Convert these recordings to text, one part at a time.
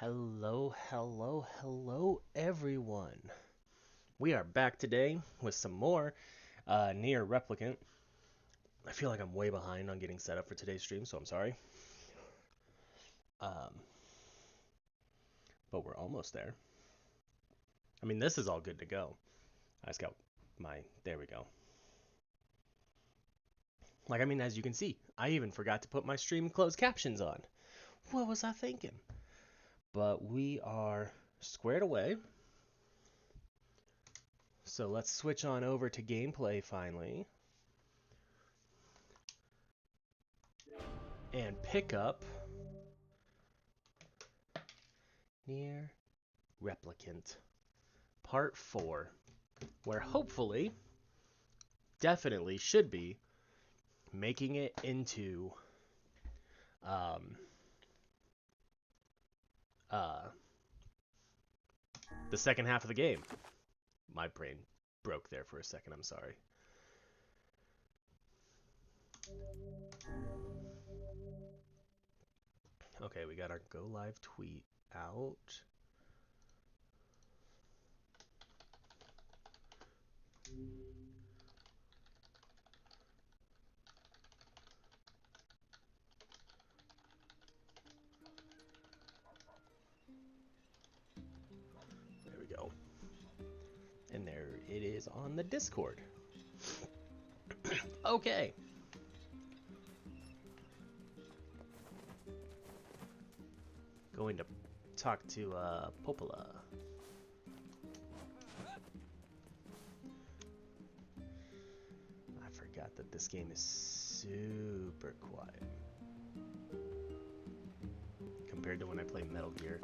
Hello, hello, hello, everyone. We are back today with some more NieR Replicant. I feel like I'm way behind on getting set up for today's stream, so I'm sorry. Um, but we're almost there. I mean, this is all good to go. I just got there we go. As you can see, I even forgot to put my stream closed captions on. What was I thinking? But we are squared away. So let's switch on over to gameplay finally. And pick up NieR Replicant Part 4, where hopefully, definitely should be, making it into the second half of the game. My brain broke there for a second, I'm sorry. Okay, we got our go live tweet out. There we go. And there it is on the Discord. Okay. Going to talk to Popola. I forgot that this game is super quiet compared to when I play Metal Gear.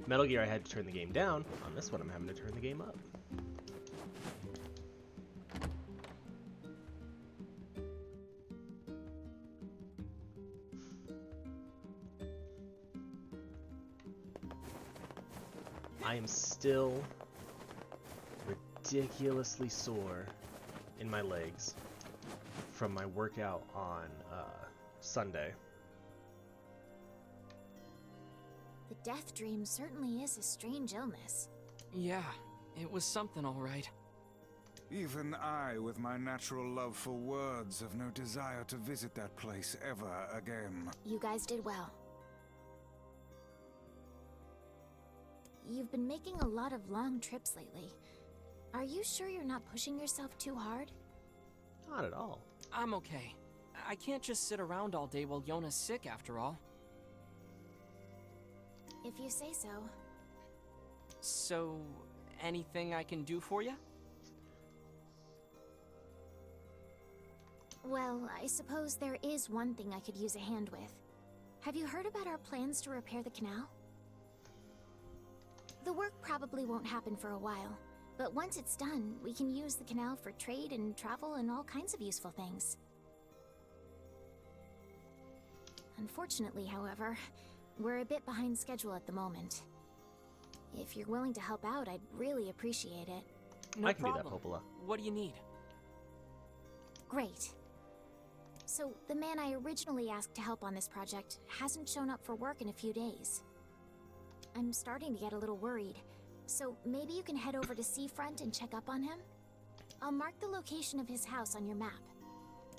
Metal Gear, I had to turn the game down. On this one, I'm having to turn the game up. I am still ridiculously sore in my legs from my workout on Sunday. The death dream certainly is a strange illness. Yeah, it was something all right. Even I, with my natural love for words, have no desire to visit that place ever again. You guys did well. You've been making a lot of long trips lately. Are you sure you're not pushing yourself too hard? Not at all. I'm okay. I can't just sit around all day while Yona's sick after all. If you say so. So, anything I can do for you? Well, I suppose there is one thing I could use a hand with. Have you heard about our plans to repair the canal? The work probably won't happen for a while, but once it's done, we can use the canal for trade and travel and all kinds of useful things. Unfortunately, however, we're a bit behind schedule at the moment. If you're willing to help out, I'd really appreciate it. No I can problem. do that, Popola. What do you need? Great. So, the man I originally asked to help on this project hasn't shown up for work in a few days. I'm starting to get a little worried, so maybe you can head over to Seafront and check up on him? I'll mark the location of his house on your map.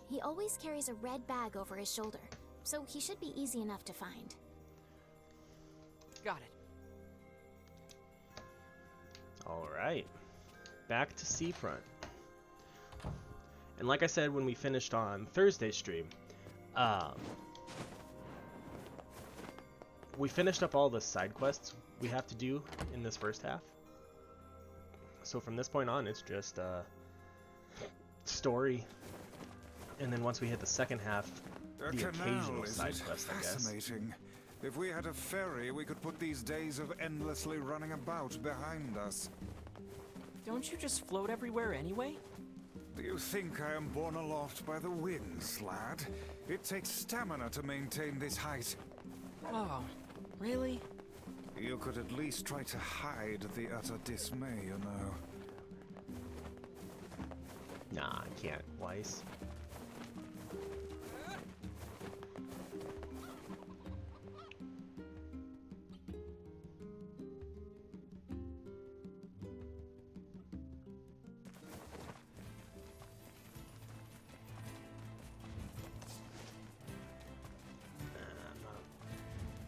He always carries a red bag over his shoulder, so he should be easy enough to find. Got it. Alright. Back to Seafront. And like I said when we finished on Thursday's stream, we finished up all the side quests we have to do in this first half. So from this point on, it's just story. And then once we hit the second half, the occasional side quest, I guess. Fascinating. If we had a ferry, we could put these days of endlessly running about behind us. Don't you just float everywhere anyway? Do you think I am borne aloft by the winds, lad? It takes stamina to maintain this height. Oh, really? You could at least try to hide the utter dismay, you know. Nah, I can't. Weiss.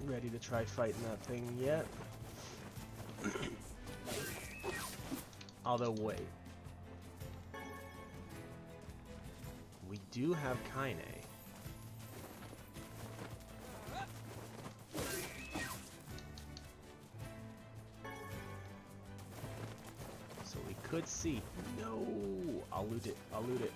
ready to try fighting that thing yet. Although, wait. We do have Kaine. So we could see. No! I'll loot it. I'll loot it.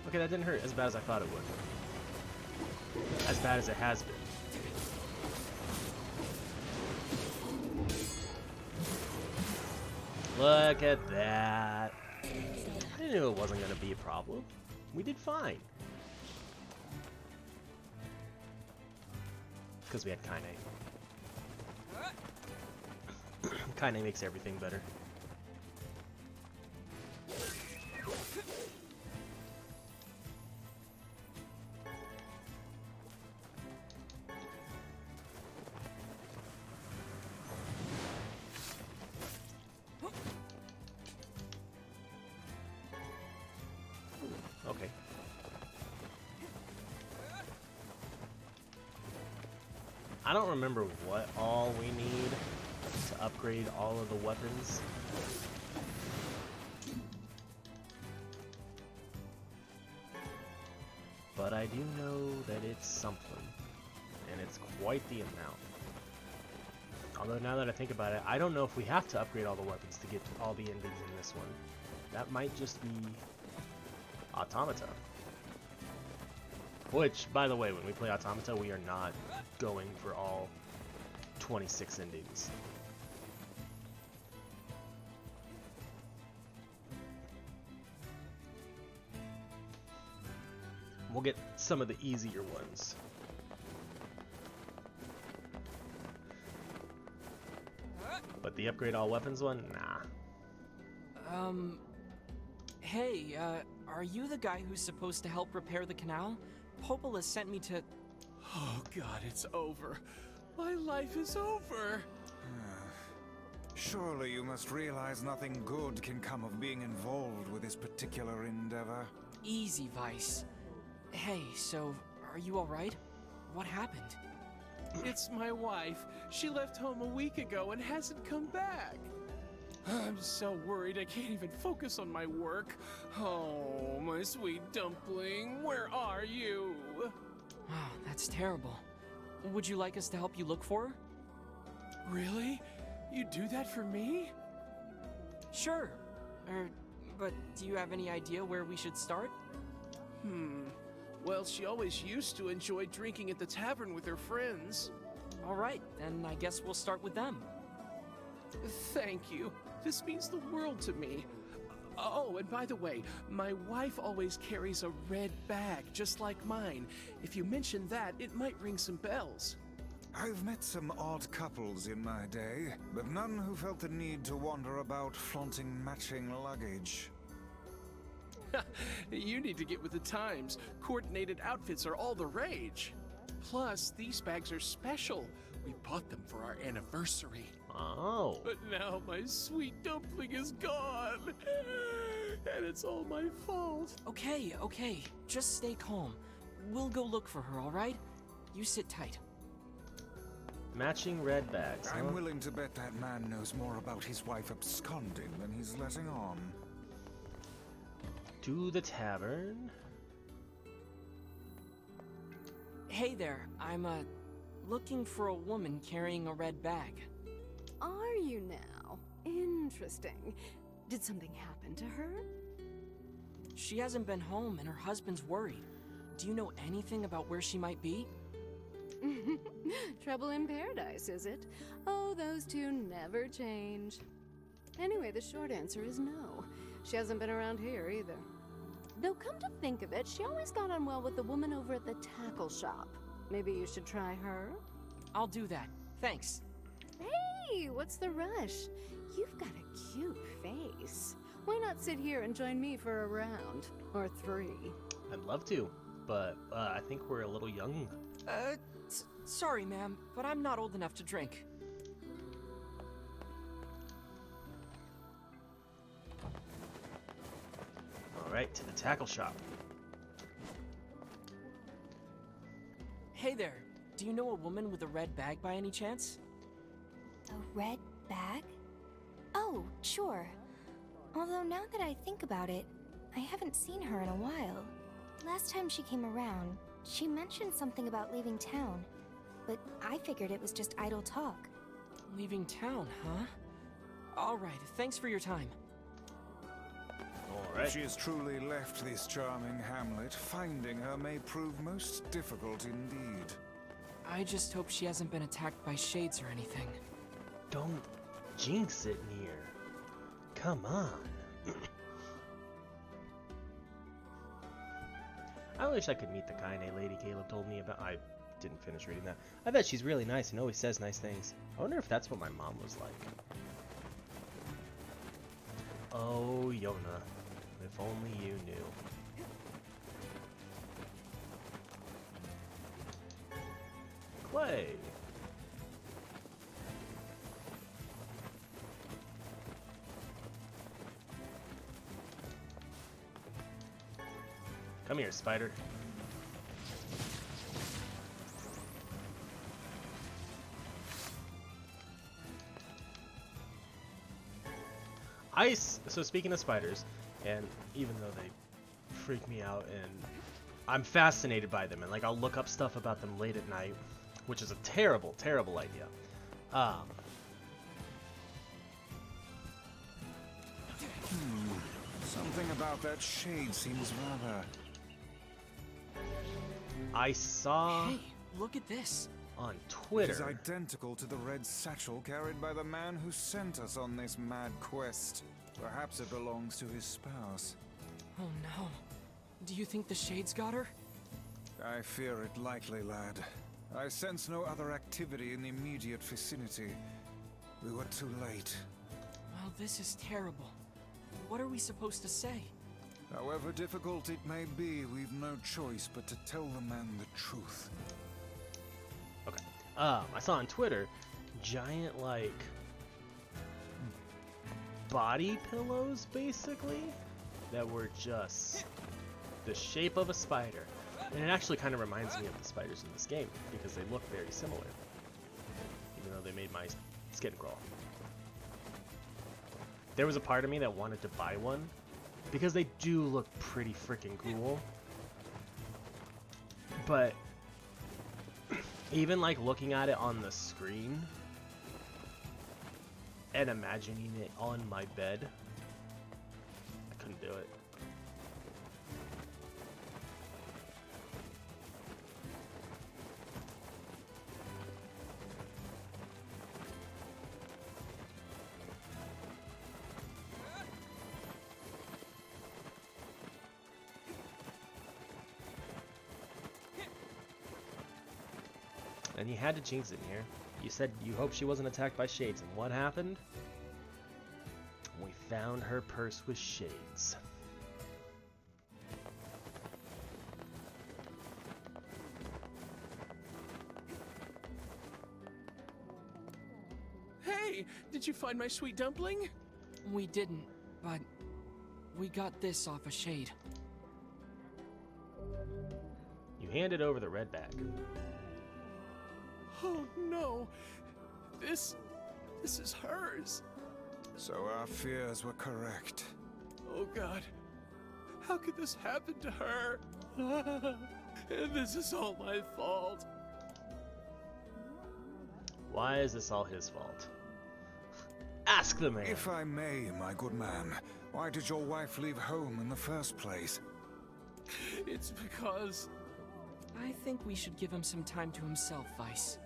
Okay, that didn't hurt as bad as I thought it would. As bad as it has been. Look at that. I knew it wasn't going to be a problem. We did fine. Because we had Kaine. Kaine makes everything better. Okay. I don't remember what all we need to upgrade all of the weapons. But I do know that it's something, and it's quite the amount. Although now that I think about it, I don't know if we have to upgrade all the weapons to get all the endings in this one. That might just be Automata. Which, by the way, when we play Automata, we are not going for all 26 endings. We'll get some of the easier ones. But the upgrade all weapons one? Nah. Hey, are you the guy who's supposed to help repair the canal? Popola sent me to... Oh god, it's over. My life is over. Surely you must realize nothing good can come of being involved with this particular endeavor. Easy, Vice. Hey, so, are you alright? What happened? It's my wife. She left home a week ago and hasn't come back. I'm so worried I can't even focus on my work. Oh, my sweet dumpling, where are you? Wow, that's terrible. Would you like us to help you look for her? Really? You do that for me? Sure. But do you have any idea where we should start? Well, she always used to enjoy drinking at the tavern with her friends. Alright, then I guess we'll start with them. Thank you. This means the world to me. Oh, and by the way, my wife always carries a red bag, just like mine. If you mention that, it might ring some bells. I've met some odd couples in my day, but none who felt the need to wander about flaunting matching luggage. You need to get with the times. Coordinated outfits are all the rage. Plus, these bags are special. We bought them for our anniversary. Oh. But now my sweet dumpling is gone. And it's all my fault. Okay. Just stay calm. We'll go look for her, alright? You sit tight. Matching red bags, huh? I'm willing to bet that man knows more about his wife absconding than he's letting on. To the tavern. Hey there, I'm, looking for a woman carrying a red bag. Are you now? Interesting. Did something happen to her? She hasn't been home and her husband's worried. Do you know anything about where she might be? Trouble in paradise, is it? Oh, those two never change. Anyway, the short answer is no. She hasn't been around here either. Though come to think of it, she always got on well with the woman over at the tackle shop. Maybe you should try her? I'll do that. Thanks. Hey, what's the rush? You've got a cute face. Why not sit here and join me for a round? Or 3? I'd love to, but I think we're a little young. Sorry, ma'am, but I'm not old enough to drink. Alright, to the tackle shop. Hey there, do you know a woman with a red bag by any chance? A red bag? Oh, sure. Although now that I think about it, I haven't seen her in a while. Last time she came around, she mentioned something about leaving town, but I figured it was just idle talk. Leaving town, huh? Alright, thanks for your time. Alright. If she has truly left this charming hamlet, finding her may prove most difficult indeed. I just hope she hasn't been attacked by shades or anything. Don't jinx it, NieR. Come on. I wish I could meet the Kaine lady Caleb told me about. I didn't finish reading that. I bet she's really nice and always says nice things. I wonder if that's what my mom was like. Oh, Yona. If only you knew. Clay. Come here, spider. So speaking of spiders, and even though they freak me out and I'm fascinated by them, and like I'll look up stuff about them late at night, which is a terrible, terrible idea. Something about that shade seems rather... I saw Hey, look at this. on It is Twitter. identical to the red satchel carried by the man who sent us on this mad quest. Perhaps it belongs to his spouse. Oh no. Do you think the shades got her? I fear it likely, lad. I sense no other activity in the immediate vicinity. We were too late. Well, this is terrible. What are we supposed to say? However difficult it may be, we've no choice but to tell the man the truth. Okay. I saw on Twitter giant like body pillows basically that were just the shape of a spider. And it actually kind of reminds me of the spiders in this game because they look very similar. Even though they made my skin crawl. There was a part of me that wanted to buy one because they do look pretty freaking cool. But even like looking at it on the screen and imagining it on my bed, I couldn't do it. And you had to jinx it here. You said you hoped she wasn't attacked by shades, and what happened? We found her purse with shades. Hey, did you find my sweet dumpling? We didn't, but we got this off a shade. You handed over the red bag. Oh no, this is hers. So our fears were correct. Oh God, how could this happen to her? And this is all my fault. Why is this all his fault? Ask the man. If I may, my good man, why did your wife leave home in the first place? It's because... I think we should give him some time to himself, Vice.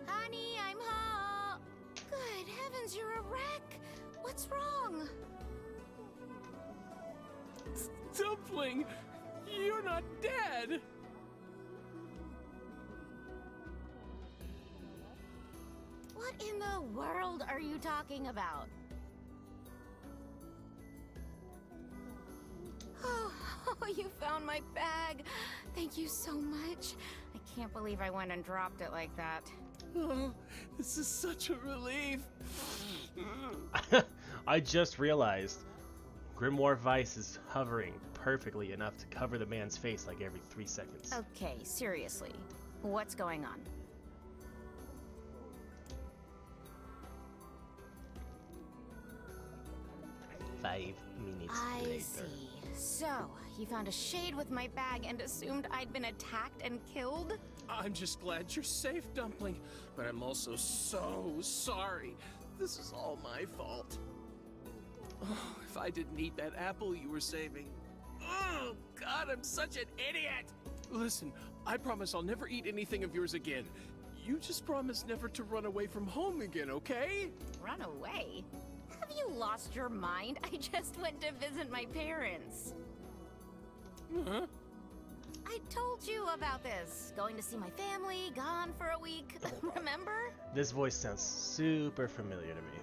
Honey, I'm home. Good heavens, you're a wreck. What's wrong? Dumpling, you're not dead. What in the world are you talking about? Oh, you found my bag. Thank you so much. I can't believe I went and dropped it like that. Oh, this is such a relief. I just realized Grimoire Vice is hovering perfectly enough to cover the man's face like every 3 seconds. Okay, seriously. What's going on? Five minutes I later. see. So, you found a shade with my bag and assumed I'd been attacked and killed? I'm just glad you're safe, Dumpling, but I'm also so sorry. This is all my fault. Oh, if I didn't eat that apple you were saving. Oh, God, I'm such an idiot! Listen, I promise I'll never eat anything of yours again. You just promise never to run away from home again, okay? Run away? Have you lost your mind? I just went to visit my parents. Huh? I told you about this. Going to see my family, gone for a week. Remember? This voice sounds super familiar to me.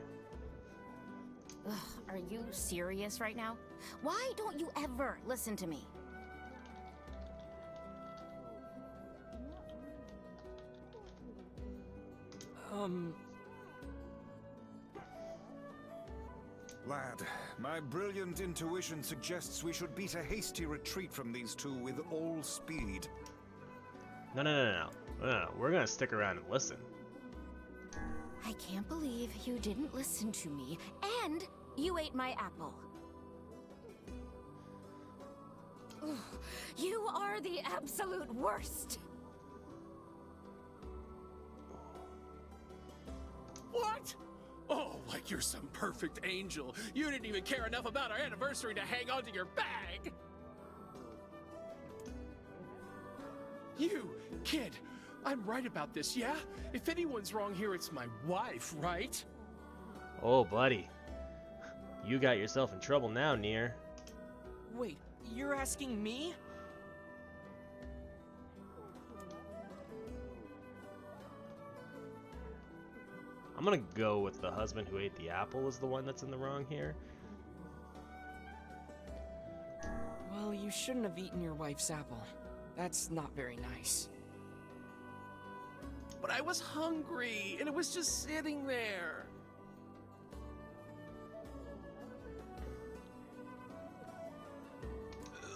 Ugh, are you serious right now? Why don't you ever listen to me? Lad, my brilliant intuition suggests we should beat a hasty retreat from these two with all speed. No. We're gonna stick around and listen. I can't believe you didn't listen to me, and you ate my apple. Ugh, you are the absolute worst. What? Oh, like you're some perfect angel. You didn't even care enough about our anniversary to hang on to your bag. You, kid, I'm right about this, yeah? If anyone's wrong here, it's my wife, right? Oh, buddy. You got yourself in trouble now, NieR. Wait, you're asking me? I'm gonna go with the husband who ate the apple is the one that's in the wrong here. Well, you shouldn't have eaten your wife's apple. That's not very nice. But I was hungry, and it was just sitting there.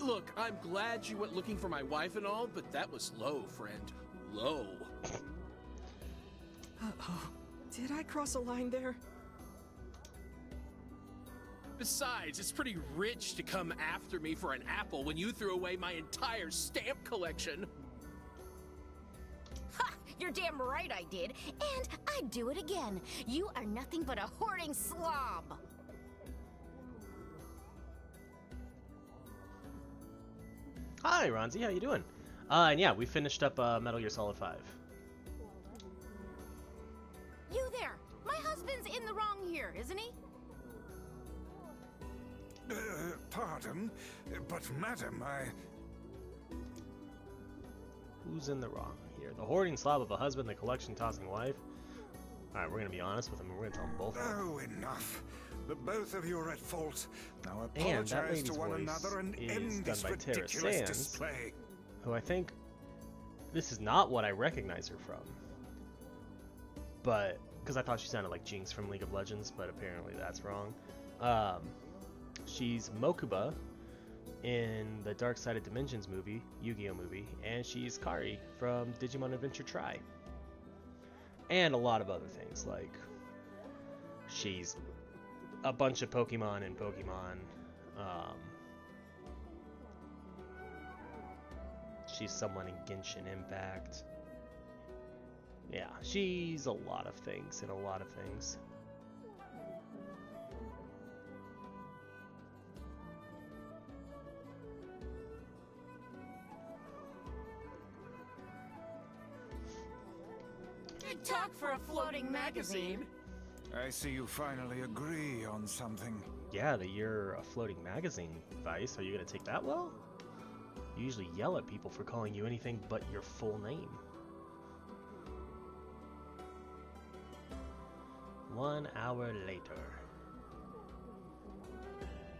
Look, I'm glad you went looking for my wife and all, but that was low, friend. Low. Uh-oh. Did I cross a line there? Besides, it's pretty rich to come after me for an apple when you threw away my entire stamp collection. Ha! You're damn right I did, and I'd do it again. You are nothing but a hoarding slob. Hi, Ronzi. How you doing? And yeah, we finished up Metal Gear Solid 5. You there! My husband's in the wrong here, isn't he? Pardon, but madam, Who's in the wrong here? The hoarding slob of a husband, the collection-tossing wife? Alright, we're gonna be honest with him, and we're gonna tell them both. Oh, enough. The both of you are at fault. Now And that apologize to lady's one voice another and is end done this by Tara ridiculous Sands. display. Who I think this is not what I recognize her from. But because I thought she sounded like Jinx from League of Legends, but apparently that's wrong. She's Mokuba in the Dark Side of Dimensions movie, Yu-Gi-Oh movie, and she's Kari from Digimon Adventure Tri. And a lot of other things, like she's a bunch of Pokemon in Pokemon. She's someone in Genshin Impact. Yeah, she's a lot of things in a lot of things. Big talk for a floating magazine. I see you finally agree on something. Yeah, that you're a floating magazine, Vice. Are you gonna take that well? You usually yell at people for calling you anything but your full name. 1 hour later.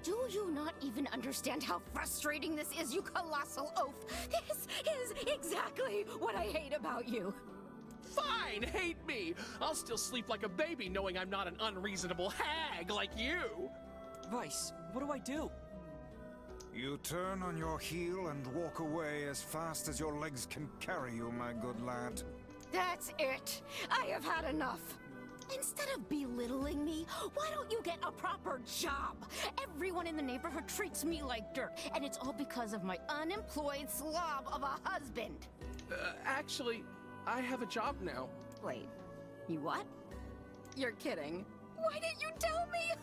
Do you not even understand how frustrating this is, you colossal oaf? This is exactly what I hate about you. Fine, hate me. I'll still sleep like a baby knowing I'm not an unreasonable hag like you. Vice, what do I do? You turn on your heel and walk away as fast as your legs can carry you, my good lad. That's it. I have had enough. Instead of belittling me, why don't you get a proper job? Everyone in the neighborhood treats me like dirt, and it's all because of my unemployed slob of a husband. Actually, I have a job now. Wait, you what? You're kidding. Why didn't you tell me?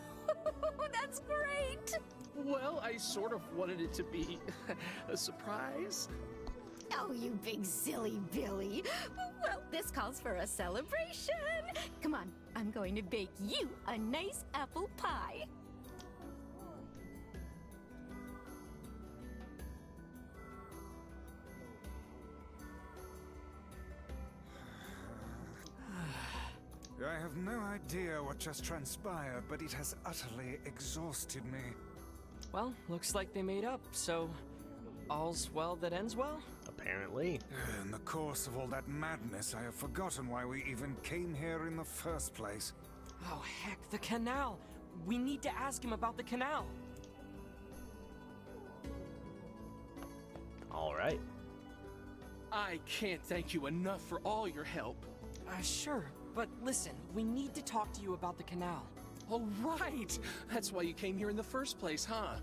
That's great. Well, I sort of wanted it to be a surprise. Oh, you big silly Billy. Well, this calls for a celebration. Come on, I'm going to bake you a nice apple pie. I have no idea what just transpired, but it has utterly exhausted me. Well, looks like they made up, so all's well that ends well? Apparently. In the course of all that madness, I have forgotten why we even came here in the first place. Oh, heck, the canal! We need to ask him about the canal! Alright. I can't thank you enough for all your help. Sure, but listen, we need to talk to you about the canal. All right! That's why you came here in the first place, huh?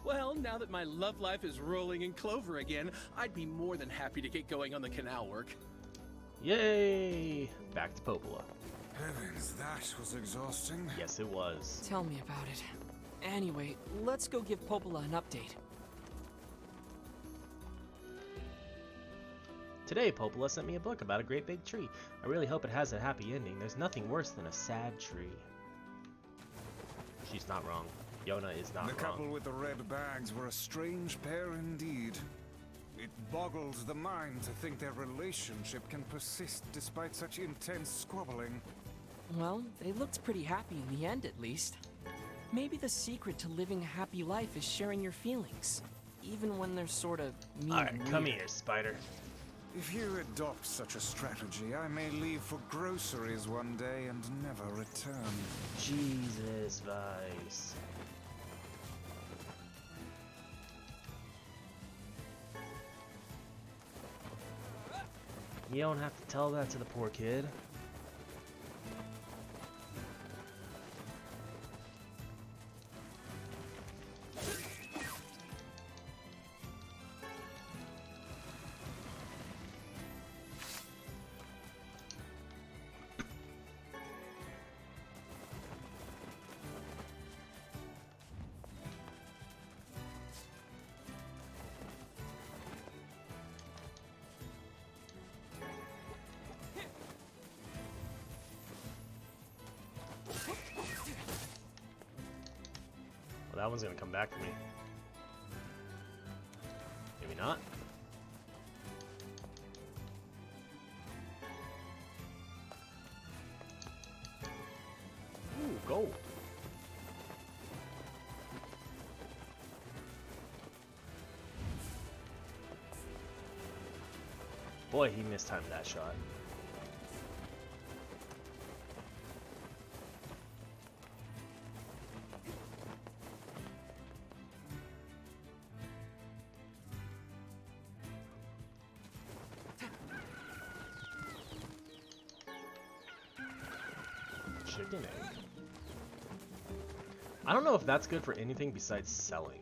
Well, now that my love life is rolling in clover again, I'd be more than happy to get going on the canal work. Yay! Back to Popola. Heavens, that was exhausting. Yes, it was. Tell me about it. Anyway, let's go give Popola an update. Today, Popola sent me a book about a great big tree. I really hope it has a happy ending. There's nothing worse than a sad tree. She's not wrong. Yona is not The wrong. couple with the red bags were a strange pair indeed. It boggles the mind to think their relationship can persist despite such intense squabbling. Well, they looked pretty happy in the end, at least. Maybe the secret to living a happy life is sharing your feelings, even when they're sort of mean. Alright, and come weird. here, Spider. If you adopt such a strategy, I may leave for groceries one day and never return. Jesus, Vice. You don't have to tell that to the poor kid. Well, that one's gonna come back to me. Maybe not. Ooh, gold. Boy, he mistimed that shot. Chicken egg. I don't know if that's good for anything besides selling.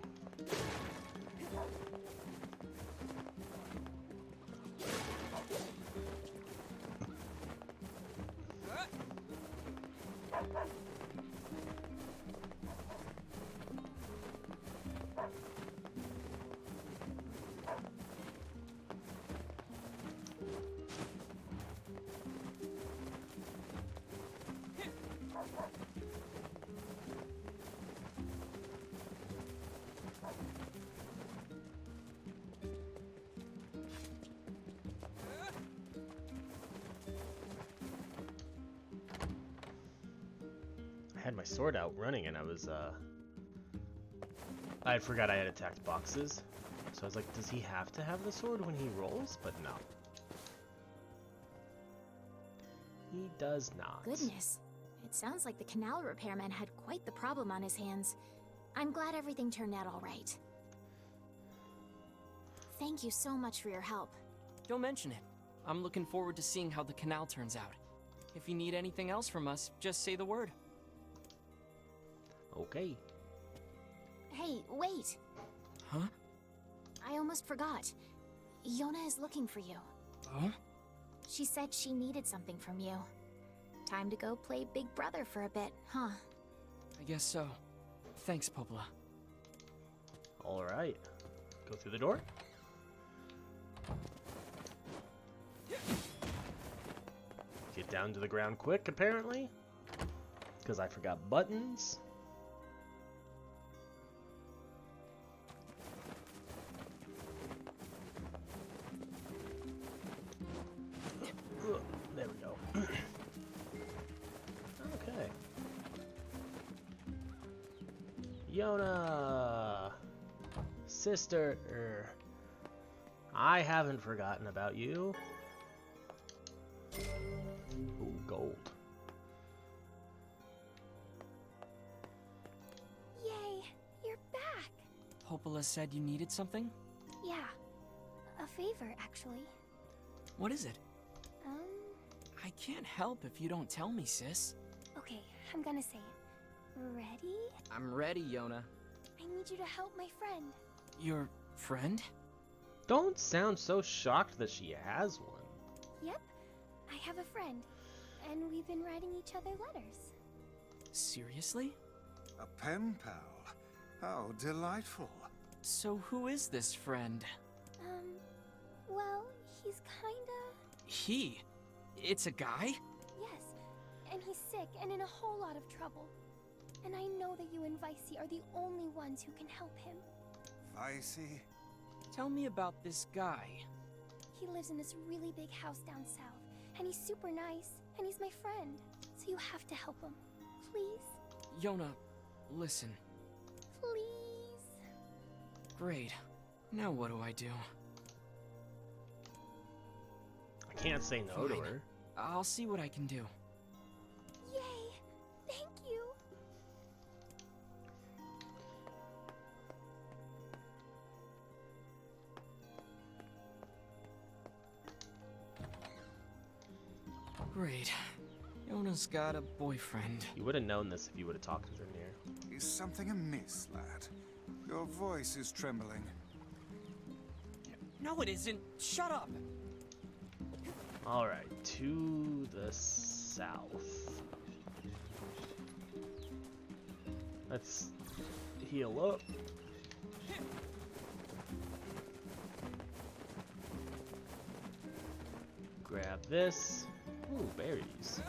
I had my sword out running and I forgot I had attacked boxes. So I was like, does he have to have the sword when he rolls? But no. He does not. Goodness. It sounds like the canal repairman had quite the problem on his hands. I'm glad everything turned out all right. Thank you so much for your help. Don't mention it. I'm looking forward to seeing how the canal turns out. If you need anything else from us, just say the word. Okay. Hey, wait! Huh? I almost forgot. Yona is looking for you. Oh? She said she needed something from you. Time to go play Big Brother for a bit, huh? I guess so. Thanks, Popola. Alright. Go through the door. Get down to the ground quick, apparently. Because I forgot buttons. There we go. Okay. Yona! Sister! I haven't forgotten about you. Ooh, gold. Yay, you're back. Popola said you needed something? Yeah, a favor, actually. What is it? Um, I can't help if you don't tell me, sis. okay, I'm gonna say it. Ready? I'm ready, Yona. I need you to help my friend. Your friend? Don't sound so shocked that she has one. Yep, I have a friend, and we've been writing each other letters. Seriously? A pen pal? How delightful. So who is this friend? Well, he's kinda... He? It's a guy? Yes, and he's sick and in a whole lot of trouble. And I know that you and Vicey are the only ones who can help him. Vicey? Tell me about this guy. He lives in this really big house down south, and he's super nice, and he's my friend. So you have to help him. Please? Yona, listen. Please? Great. Now what do I do? I can't say no to Fine. her. I'll see what I can do. Yay! Thank you! Great. Yona's got a boyfriend. You would have known this if you would have talked with her near. Is something amiss, lad? Your voice is trembling. No, it isn't. Shut up. Alright, to the south. Let's heal up. Grab this. Ooh, berries.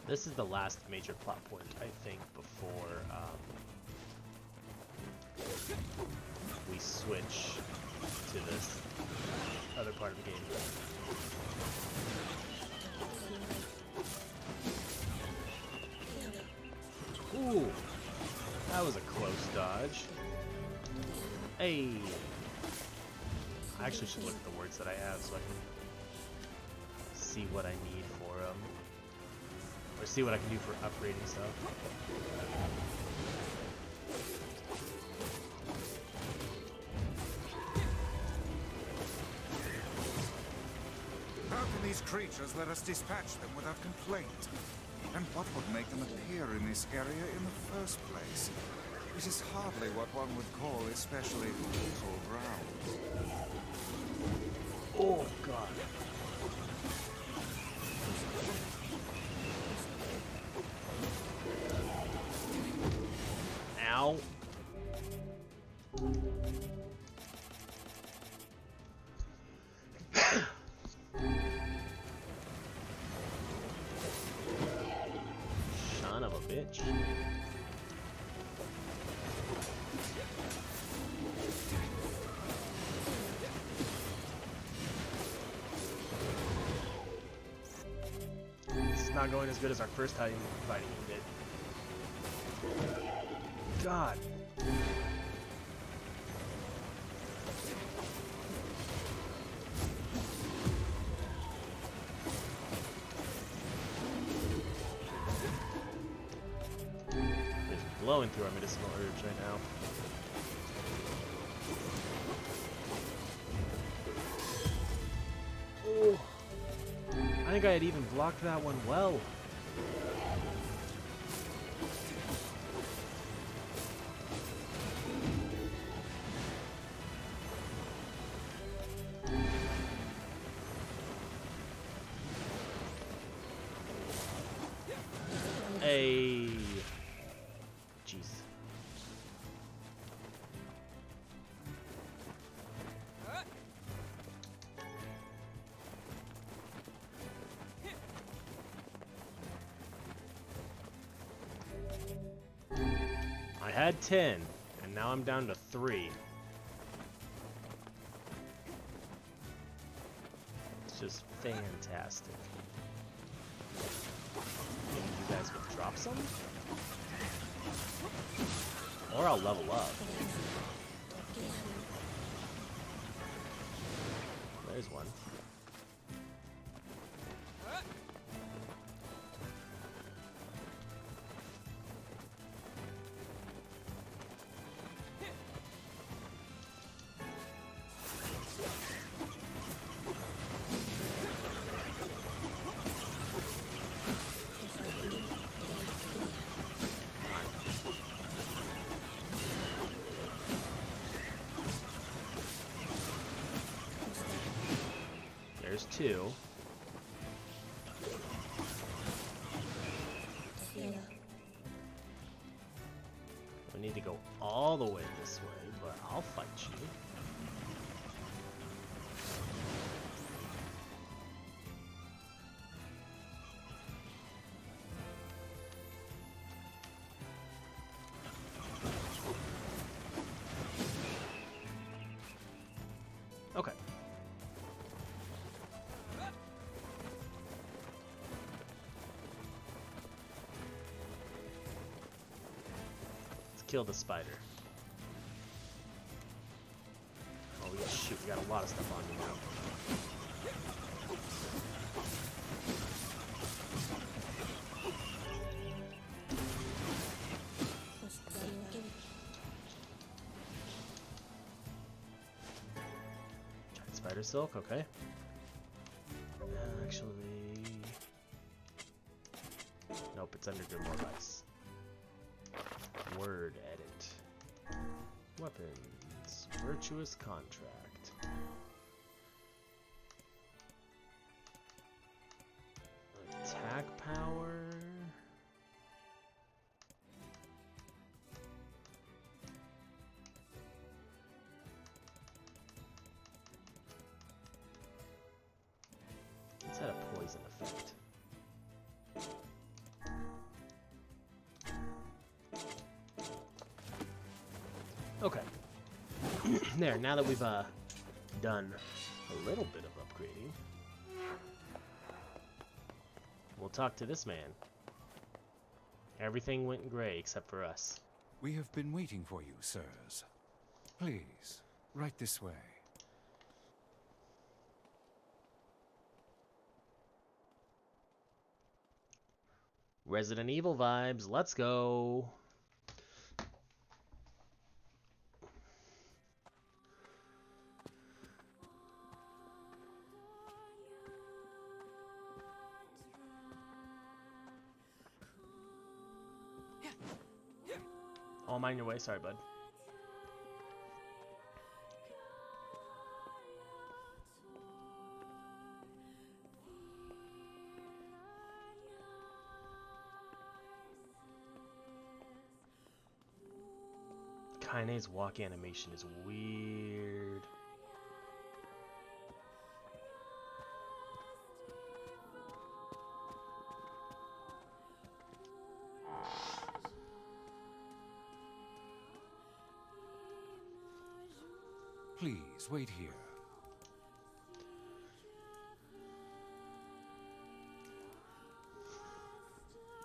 This is the last major plot point, I think, before we switch to this other part of the game. Ooh, that was a close dodge. Hey, I actually should look at the words that I have so I can see what I need for them. Or see what I can do for upgrading stuff. How can these creatures let us dispatch them without complaint? And what would make them appear in this area in the first place? It is hardly what one would call especially fertile ground. Oh, God. Ow. Son of a bitch. This is not going as good as our first time fighting him did. God. Just blowing through our medicinal herbs right now. Oh. I think I had even blocked that one well. Hey. Jeez. I had 10, and now I'm down to 3. It's just fantastic. Maybe you guys will drop some? Or I'll level up. There's one. There's 2. We need to go all the way this way, but I'll fight you. Okay. Kill the spider. Oh, we got shoot. We got a lot of stuff on you now. Giant spider silk. Okay. Actually, nope. It's under more ice. Word edit. Weapons. Virtuous contract. Attack power. It's had a poison effect. Okay. There, now that we've done a little bit of upgrading, we'll talk to this man. Everything went gray except for us. We have been waiting for you, sirs. Please, right this way. Resident Evil vibes. Let's go. All mine your way. Sorry, bud. Kaine's walk animation is weird. Please, wait here.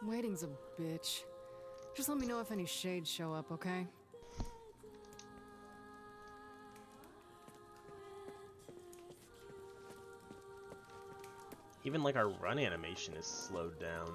Waiting's a bitch. Just let me know if any shades show up, okay? Even like our run animation is slowed down.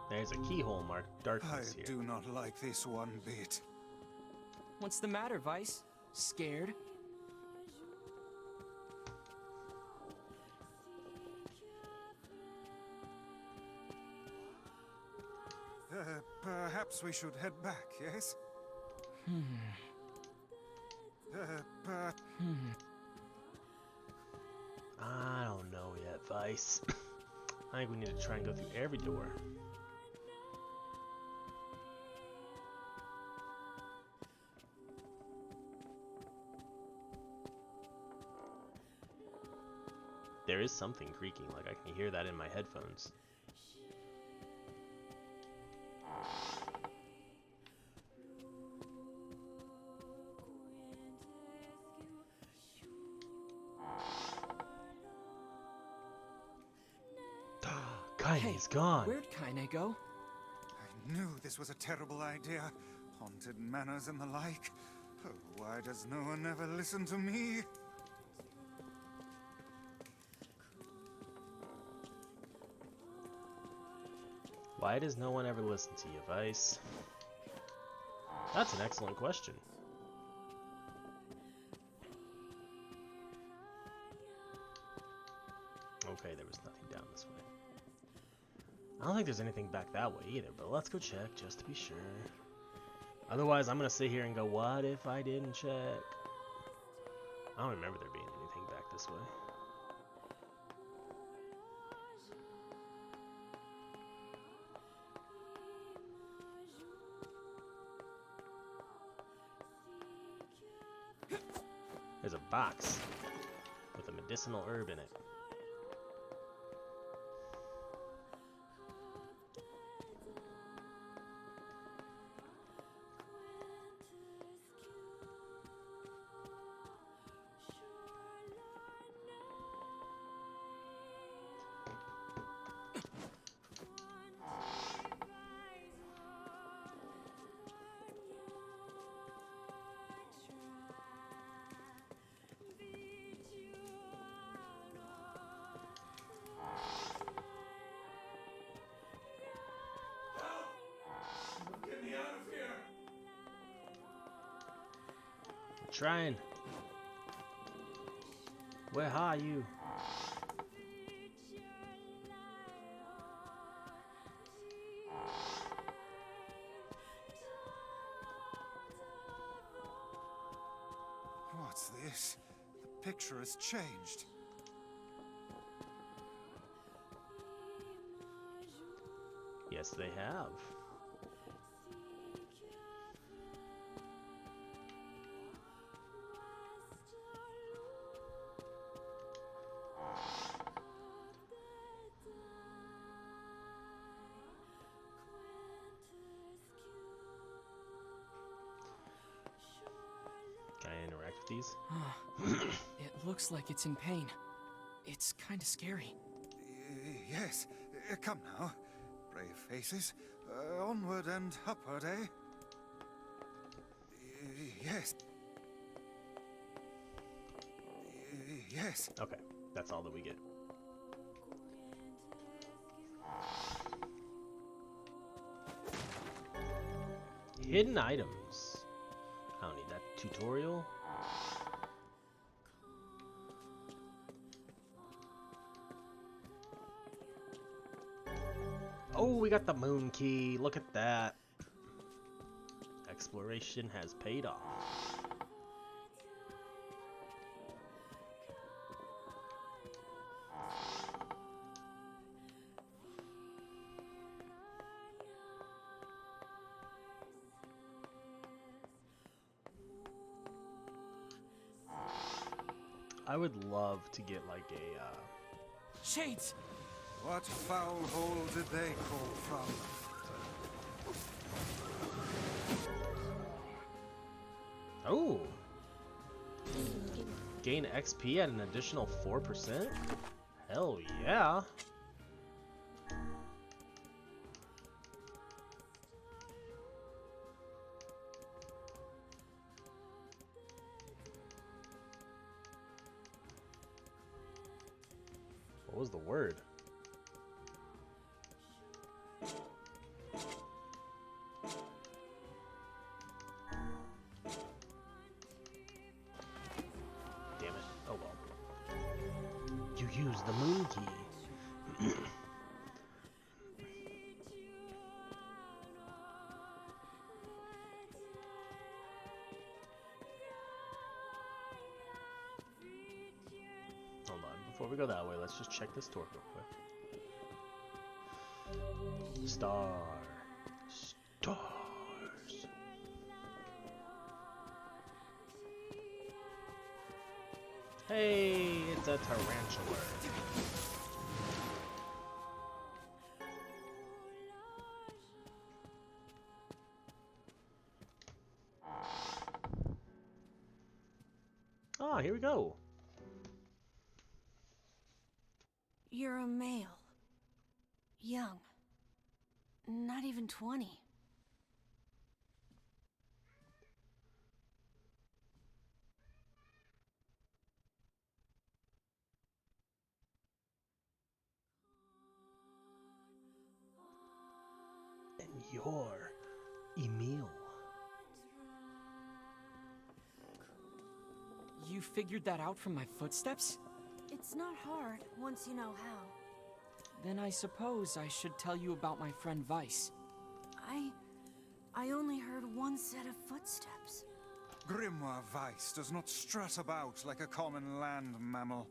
There's a keyhole marked I darkness here. do not like this one bit. What's the matter, Vice? Scared? Perhaps we should head back, yes? I don't know yet, Vice. I think we need to try and go through every door. There is something creaking, like I can hear that in my headphones. Kaine's gone. Where'd Kaine go? I knew this was a terrible idea. Haunted manors and the like. Oh, why does no one ever listen to me? Why does no one ever listen to you, Vice? That's an excellent question. Okay, there was nothing down this way. I don't think there's anything back that way either, but let's go check just to be sure. Otherwise, I'm gonna sit here and go, what if I didn't check? I don't remember there being anything back this way. There's a box with a medicinal herb in it. Trying. Where are you? What's this? The picture has changed. Yes, they have. 50s. It looks like it's in pain. It's kind of scary. Yes, come now. Brave faces. Onward and upward, eh? Yes. Yes. Okay, that's all that we get. Hidden items. I don't need that tutorial. Oh, we got the moon key. Look at that. Exploration has paid off. I would love to get like a Shades! What foul hole did they call from? Oh! Gain XP at an additional 4%? Hell yeah! What was the word? Damn it. Oh well. You used the moon key. Hold on. Before we go that way, let's just check this door real quick. Star. Stars. Hey, it's a tarantula. Ah, here we go. You're a male. Young. Not even 20. And you're Emil. You figured that out from my footsteps? It's not hard once you know how. Then I suppose I should tell you about my friend Vice. I only heard one set of footsteps. Grimoire Weiss does not strut about like a common land mammal.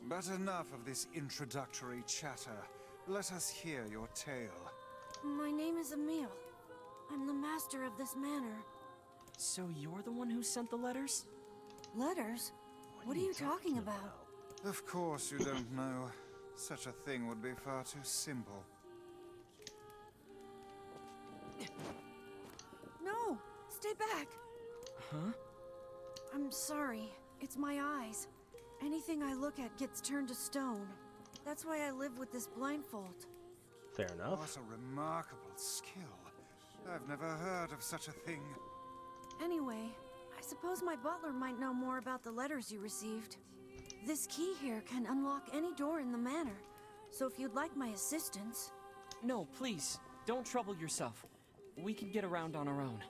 But enough of this introductory chatter. Let us hear your tale. My name is Emil. I'm the master of this manor. So you're the one who sent the letters? Letters? What are you talking about? Of course you don't know. Such a thing would be far too simple. No! Stay back! Huh? I'm sorry. It's my eyes. Anything I look at gets turned to stone. That's why I live with this blindfold. Fair enough. What a remarkable skill. I've never heard of such a thing. Anyway, I suppose my butler might know more about the letters you received. This key here can unlock any door in the manor, so if you'd like my assistance... No, please, don't trouble yourself. We can get around on our own.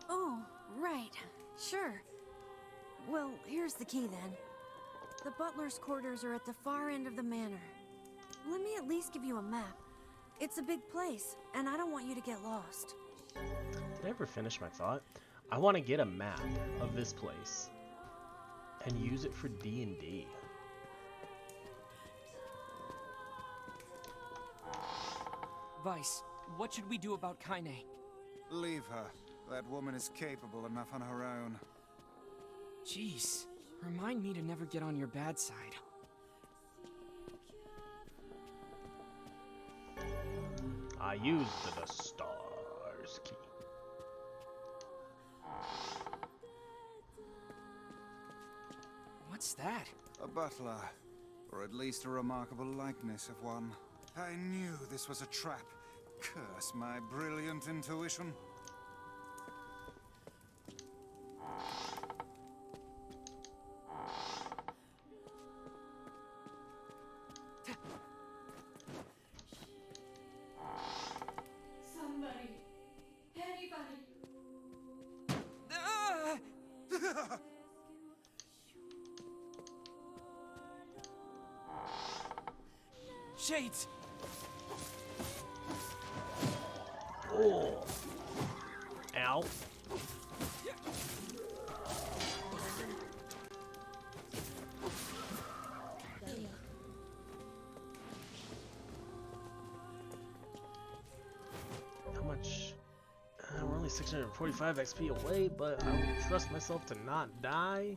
Oh, right. Sure. Well, here's the key then. The butler's quarters are at the far end of the manor. Let me at least give you a map. It's a big place, and I don't want you to get lost. Did I ever finish my thought? I want to get a map of this place and use it for D&D. Vice, what should we do about Kaine? Leave her. That woman is capable enough on her own. Jeez, remind me to never get on your bad side. I used the stars key. that? A butler, or at least a remarkable likeness of one. I knew this was a trap. Curse my brilliant intuition. Somebody. Anybody. Shades! Oh. Ow. How much? We're only 645 XP away, but I will trust myself to not die.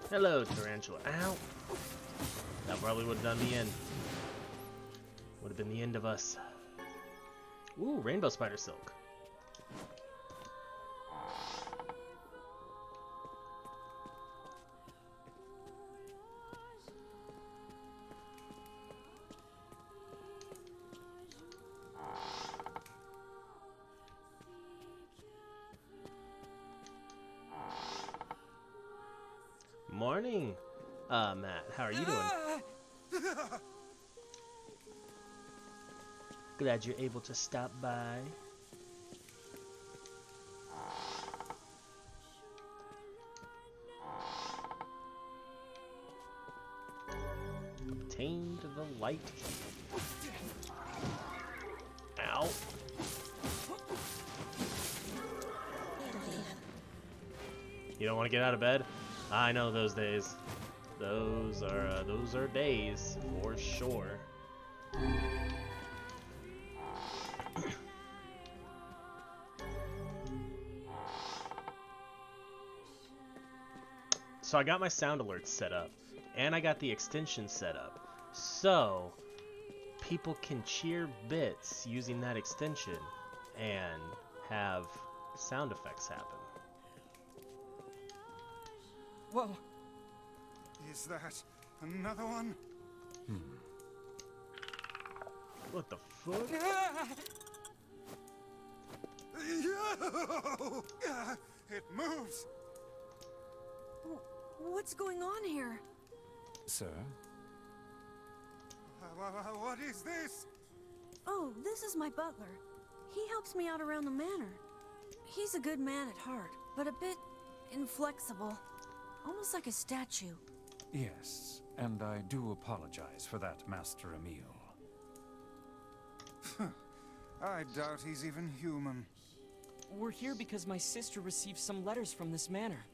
Hello, tarantula. Ow. That probably would have done the end. Would have been the end of us. Ooh, rainbow spider silk. Morning, Matt. How are you doing? Glad you're able to stop by. Obtained the light key. Ow. You don't want to get out of bed? I know those days. Those are days for sure. So I got my sound alerts set up, and I got the extension set up, so people can cheer bits using that extension and have sound effects happen. Whoa. Is that another one? What the fuck? It moves! What's going on here? Sir? What is this? Oh, this is my butler. He helps me out around the manor. He's a good man at heart, but a bit inflexible. Almost like a statue. Yes, and I do apologize for that, Master Emil. I doubt he's even human. We're here because my sister received some letters from this manor.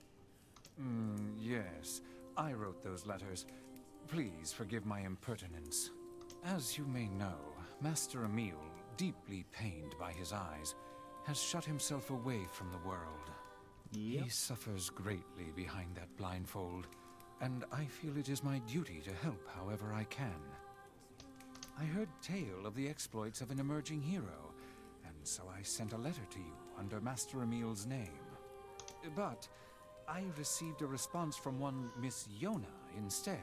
Yes, I wrote those letters. Please forgive my impertinence. As you may know, Master Emil, deeply pained by his eyes, has shut himself away from the world. Yep. He suffers greatly behind that blindfold, and I feel it is my duty to help however I can. I heard tale of the exploits of an emerging hero, and so I sent a letter to you under Master Emil's name. But I received a response from one Miss Yona instead.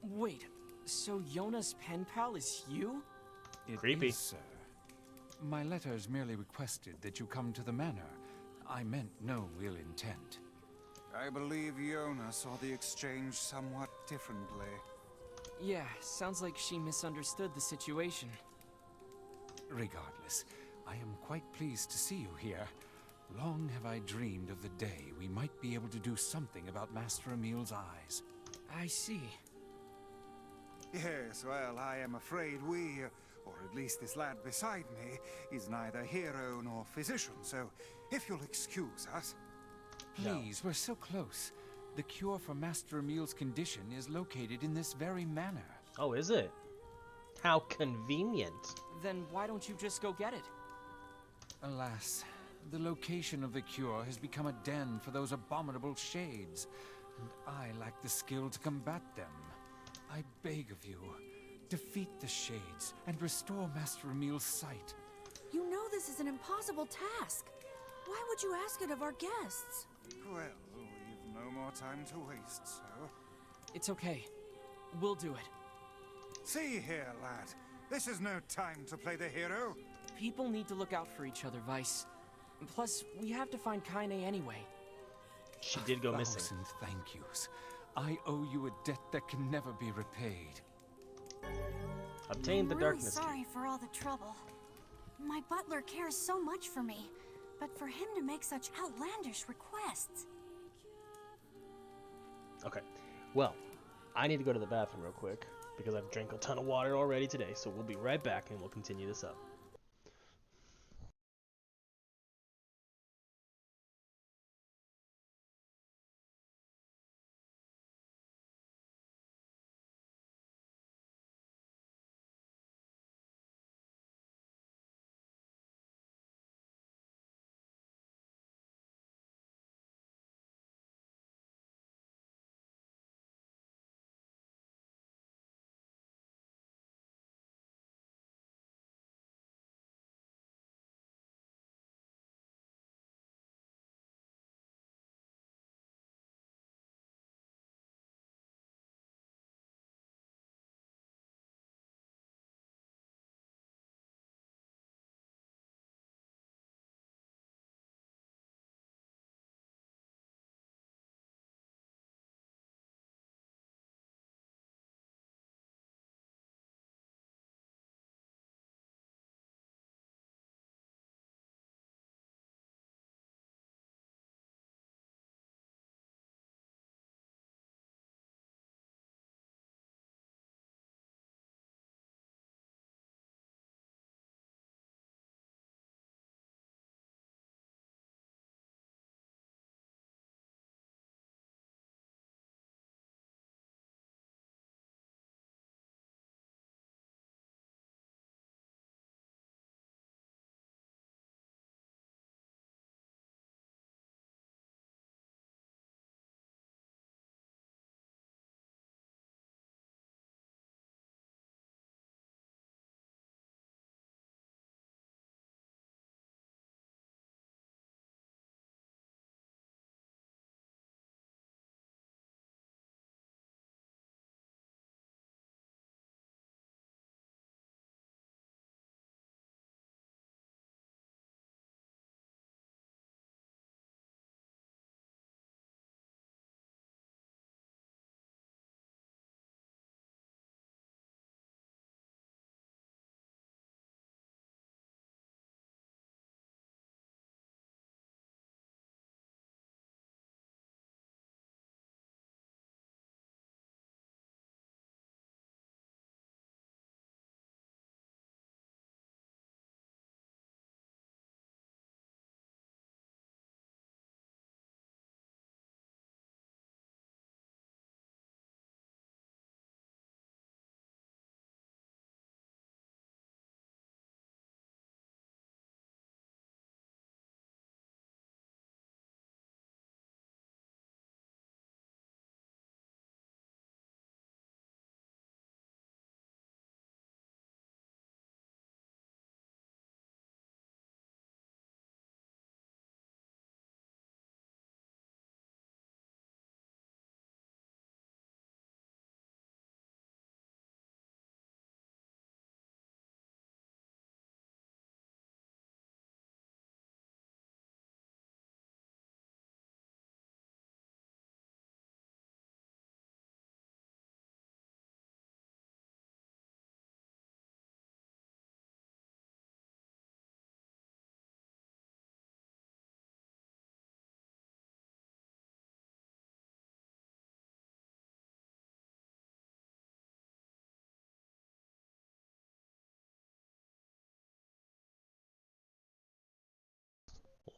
Wait, so Yona's pen pal is you? It Creepy. is, sir. My letters merely requested that you come to the manor. I meant no ill intent. I believe Yona saw the exchange somewhat differently. Yeah, sounds like she misunderstood the situation. Regardless, I am quite pleased to see you here. Long have I dreamed of the day we might be able to do something about Master Emil's eyes. I see. Yes, well, I am afraid we, or at least this lad beside me, is neither hero nor physician, so if you'll excuse us. Please, we're so close. The cure for Master Emil's condition is located in this very manor. Oh, is it? How convenient. Then why don't you just go get it? Alas, the location of the cure has become a den for those abominable shades, and I lack the skill to combat them. I beg of you, defeat the shades and restore Master Emil's sight. You know this is an impossible task. Why would you ask it of our guests? Well, more time to waste, sir. It's okay. We'll do it. See here, lad. This is no time to play the hero. People need to look out for each other, Vice. Plus, we have to find Kaine anyway. She did go missing. 1,000 thank yous. I owe you a debt that can never be repaid. Obtained the I'm really darkness key. sorry for all the trouble. My butler cares so much for me, but for him to make such outlandish requests... Okay, well, I need to go to the bathroom real quick because I've drank a ton of water already today, so we'll be right back and we'll continue this up.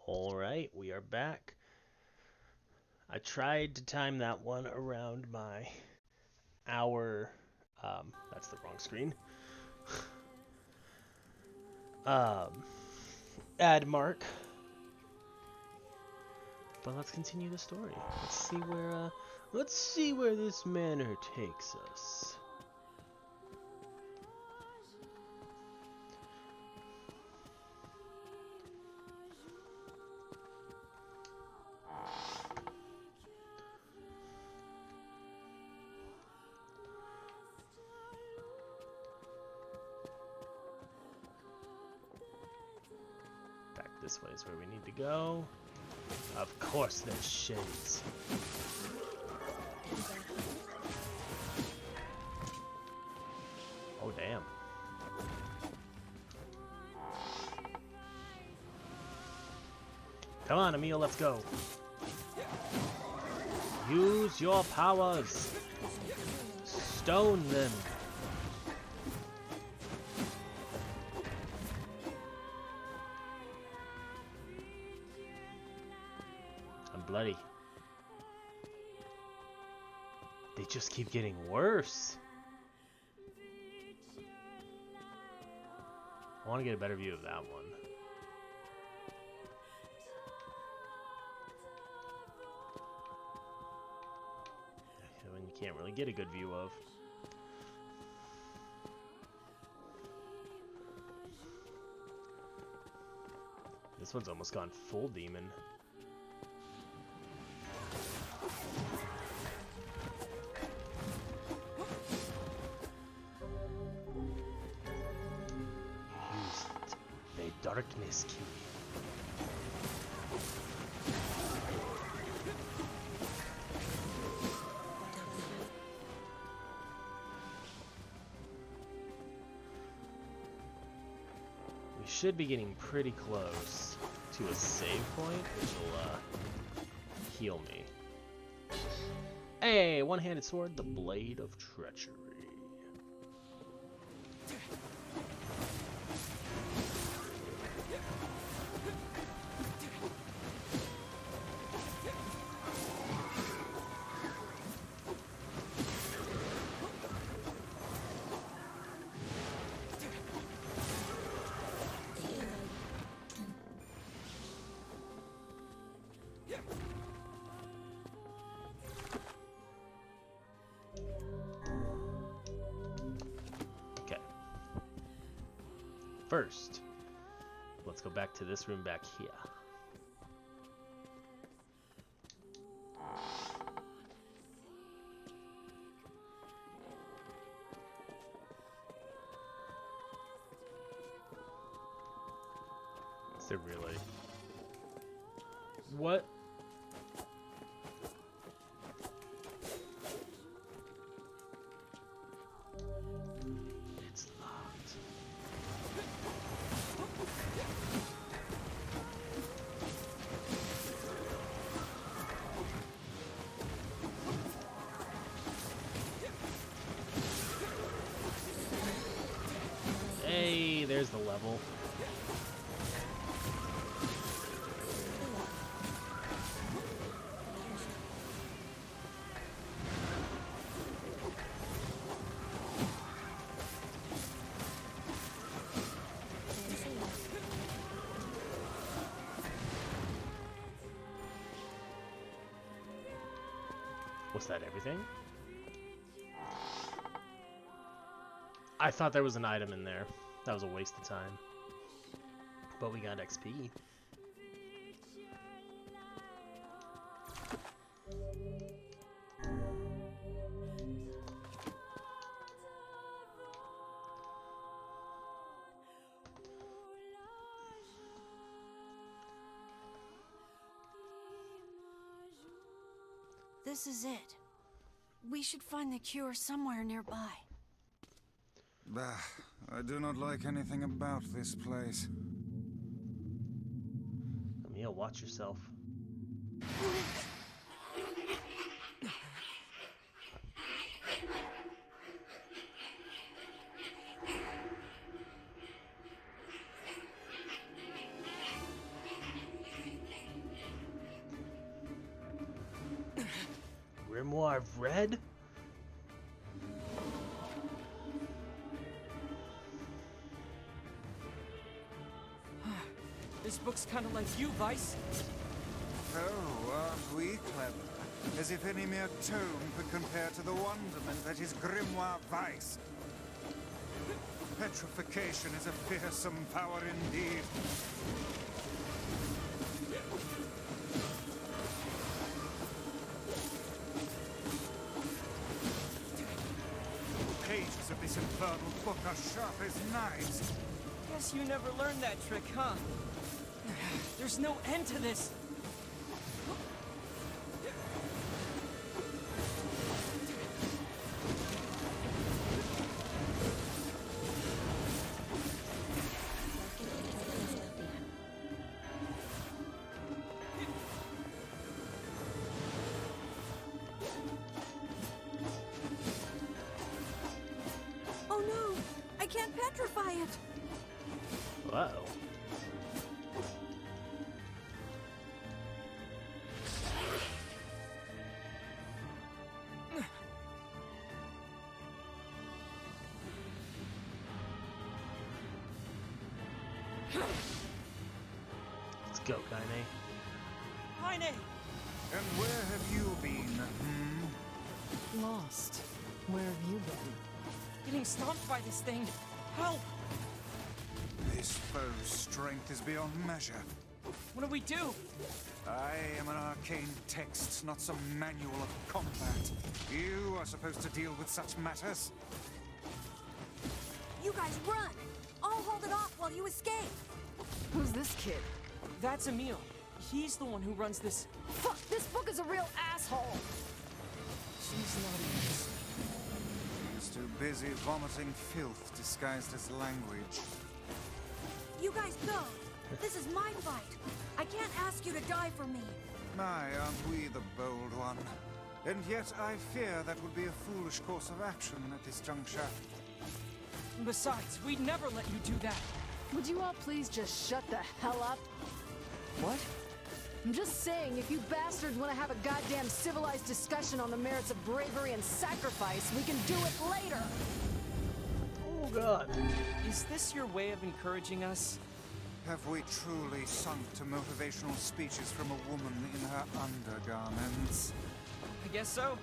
Alright, we are back. I tried to time that one around my hour, that's the wrong screen, ad mark. But let's continue the story. Let's see where this manor takes us. This way is where we need to go. Of course there's shades. Oh, damn. Come on, Emil, let's go. Use your powers. Stone them. I'm bloody. They just keep getting worse. I want to get a better view of that one. One you can't really get a good view of. This one's almost gone full demon. Used the darkness key. We should be getting pretty close to a save point, which will heal me. Hey, one-handed sword, the blade of treachery. First, let's go back to this room back here. Is there really? What? It's locked. Hey, there's the level. Was that everything? I thought there was an item in there. That was a waste of time. But we got XP. This is it. We should find the cure somewhere nearby. Bah, I do not like anything about this place. Emil, watch yourself. Grimoire of Red? This book's kind of like you, Vice. Oh, aren't we clever? As if any mere tome could compare to the wonderment that is Grimoire Vice. Petrification is a fearsome power indeed. Pages of this infernal book are sharp as knives. Guess you never learned that trick, huh? There's no end to this! Oh no! I can't petrify it! Uh-oh. Let's go, Kaine. Kaine! And where have you been, hmm? Lost. Where have you been? Getting stomped by this thing. Help! This foe's strength is beyond measure. What do we do? I am an arcane text, not some manual of combat. You are supposed to deal with such matters. You guys run! I'll hold it off while you escape! Who's this kid? That's Emil. He's the one who runs this. Fuck, this book is a real asshole! She's not even listening. He's too busy vomiting filth disguised as language. You guys go! This is my fight! I can't ask you to die for me! My, aren't we the bold one? And yet I fear that would be a foolish course of action at this juncture. Besides, we'd never let you do that. Would you all please just shut the hell up? What? I'm just saying, if you bastards want to have a goddamn civilized discussion on the merits of bravery and sacrifice, we can do it later! Oh, God. Is this your way of encouraging us? Have we truly sunk to motivational speeches from a woman in her undergarments? I guess so.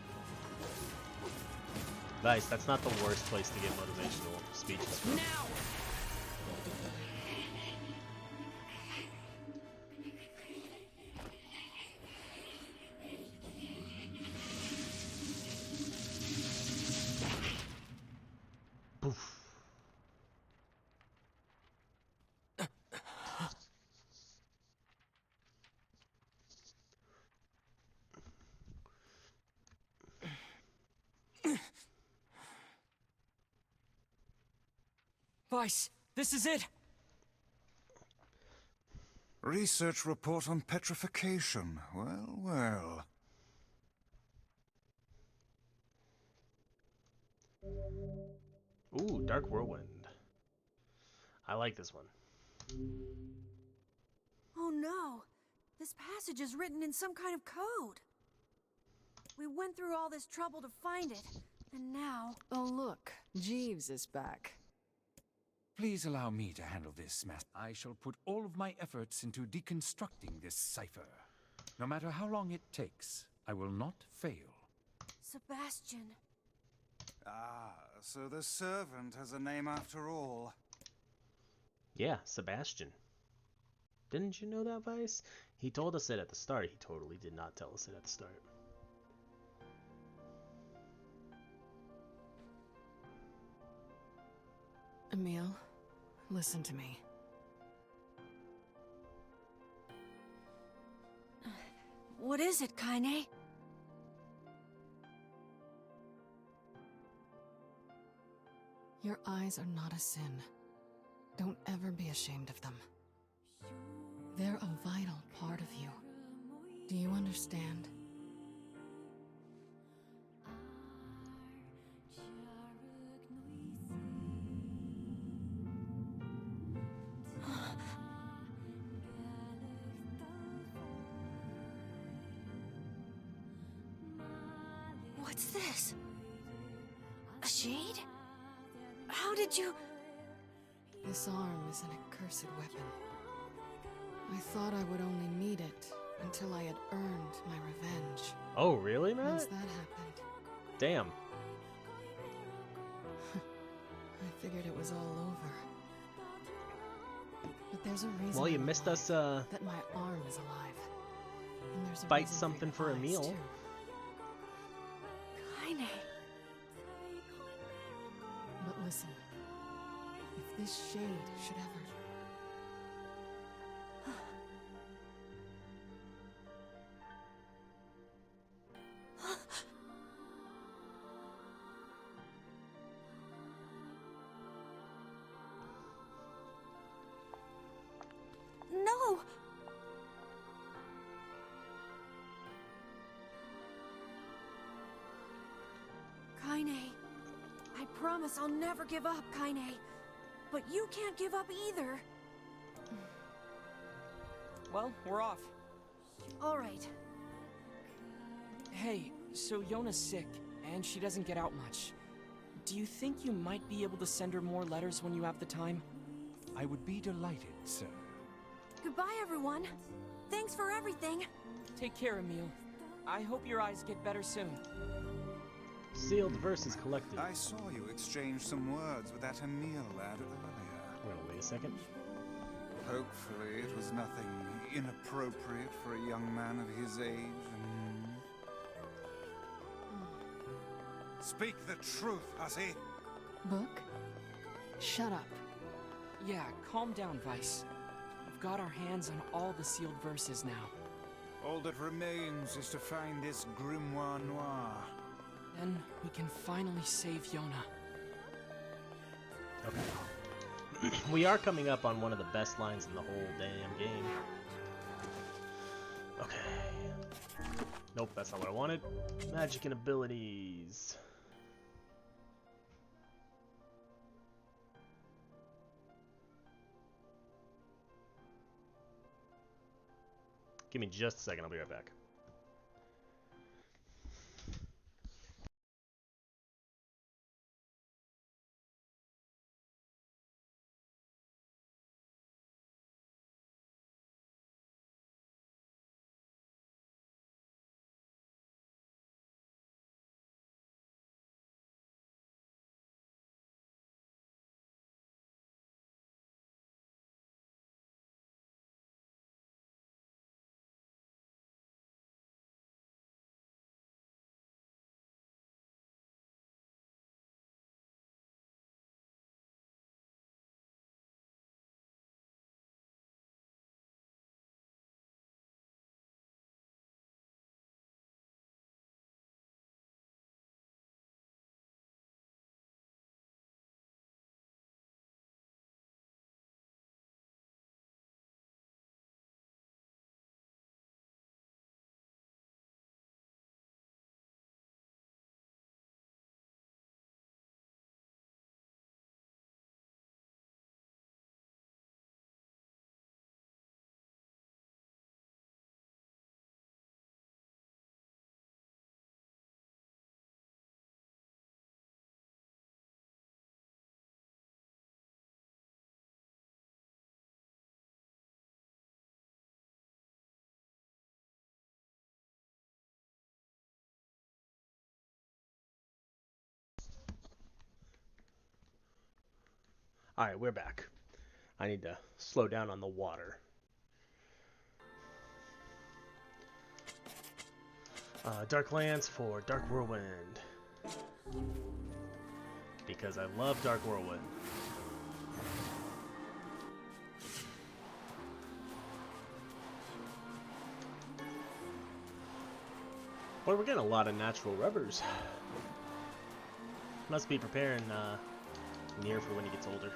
Nice, that's not the worst place to get motivational speeches from. Now! Poof. Vice, this is it! Research report on petrification. Well, well. Ooh, Dark Whirlwind. I like this one. Oh no! This passage is written in some kind of code! We went through all this trouble to find it, and now... Oh look, Jeeves is back. Please allow me to handle this, Master. I shall put all of my efforts into deconstructing this cipher. No matter how long it takes, I will not fail. Sebastian... Ah, so the servant has a name after all. Yeah, Sebastian. Didn't you know that, Vice? He told us it at the start. He totally did not tell us it at the start. Emil, listen to me. What is it, Kaine? Your eyes are not a sin. Don't ever be ashamed of them. They're a vital part of you. Do you understand? What's this? A shade? How did you... This arm is an accursed weapon. I thought I would only need it until I had earned my revenge. Oh, really, Matt? Once that happened, Damn. I figured it was all over. But there's a reason Well, you I'm missed alive, us, that my arm is alive. And there's a fight reason something for your a eyes, meal. too. Kaine... But listen, if this shade should ever... Kaine. I promise I'll never give up, Kaine. But you can't give up either. Well, we're off. All right. Hey, so Yona's sick, and she doesn't get out much. Do you think you might be able to send her more letters when you have the time? I would be delighted, sir. Goodbye, everyone. Thanks for everything. Take care, Emil. I hope your eyes get better soon. Sealed verses collected. I saw you exchange some words with that Emil lad earlier. Well, wait a second. Hopefully it was nothing inappropriate for a young man of his age. Speak the truth, hussy. Book? Shut up. Yeah, calm down, Vice. We've got our hands on all the sealed verses now. All that remains is to find this grimoire noir. Then we can finally save Yona. Okay. We are coming up on one of the best lines in the whole damn game. Okay. Nope, that's not what I wanted. Magic and abilities. Give me just a second, I'll be right back. Alright, we're back. I need to slow down on the water. Dark Lands for Dark Whirlwind. Because I love Dark Whirlwind. Boy, we're getting a lot of natural rubbers. Must be preparing NieR for when he gets older.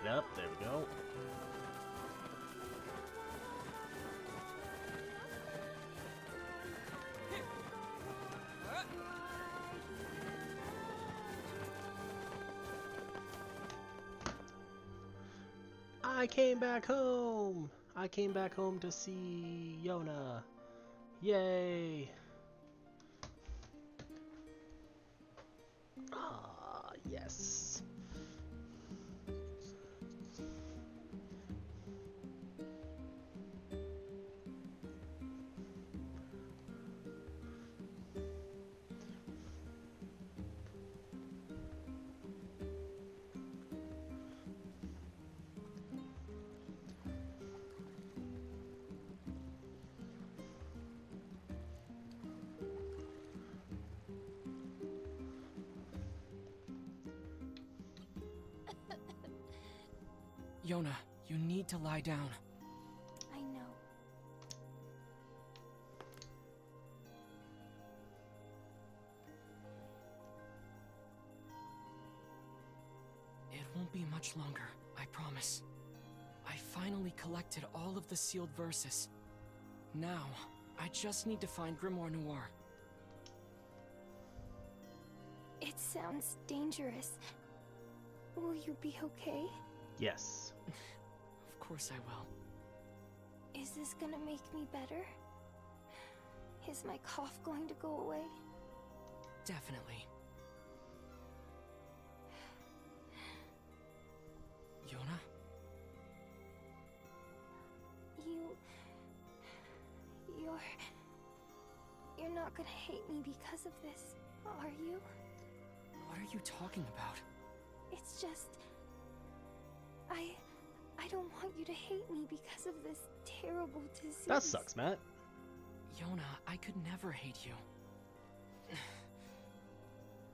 Up, there we go. I came back home. I came back home to see Yona. Yay. Ah, yes. Yona, you need to lie down. I know. It won't be much longer, I promise. I finally collected all of the sealed verses. Now, I just need to find Grimoire Noir. It sounds dangerous. Will you be okay? Yes. Of course I will. Is this gonna make me better? Is my cough going to go away? Definitely. Yona? You're not gonna hate me because of this, are you? What are you talking about? It's just... I don't want you to hate me because of this terrible disease. That sucks, Matt. Yona, I could never hate you.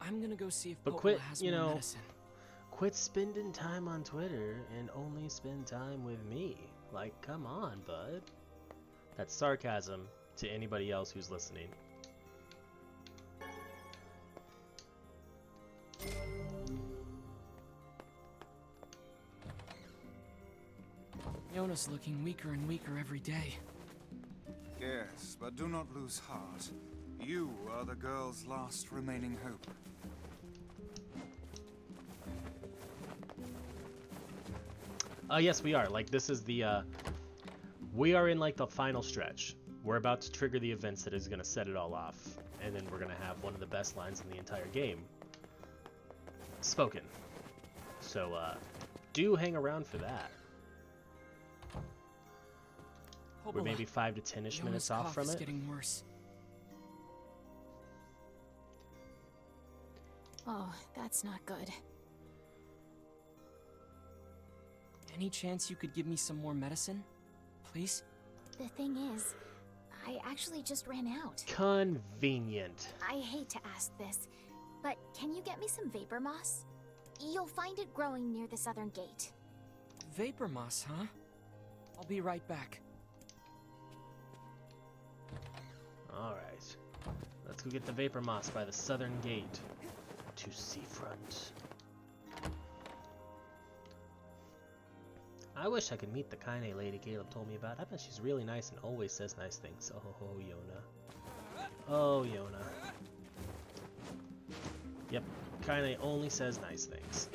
I'm gonna go see if But Popola quit, has you more know, medicine. quit spending time on Twitter and only spend time with me. Like, come on, bud. That's sarcasm to anybody else who's listening. Yona's looking weaker and weaker every day. Yes, but do not lose heart. You are the girl's last remaining hope. Yes, we are. Like, this is the, we are in, like, the final stretch. We're about to trigger the events that is going to set it all off. And then we're going to have one of the best lines in the entire game spoken. So, do hang around for that. We're Popola, maybe 5 to 10-ish Yona's minutes off cough from is it. getting worse. Oh, that's not good. Any chance you could give me some more medicine? Please? The thing is, I actually just ran out. Convenient. I hate to ask this, but can you get me some vapor moss? You'll find it growing near the southern gate. Vapor moss, huh? I'll be right back. Alright. Let's go get the vapor moss by the southern gate to Seafront. I wish I could meet the Kaine lady Caleb told me about. I bet she's really nice and always says nice things. Oh, Yona. Oh, Yona. Yep, Kaine only says nice things.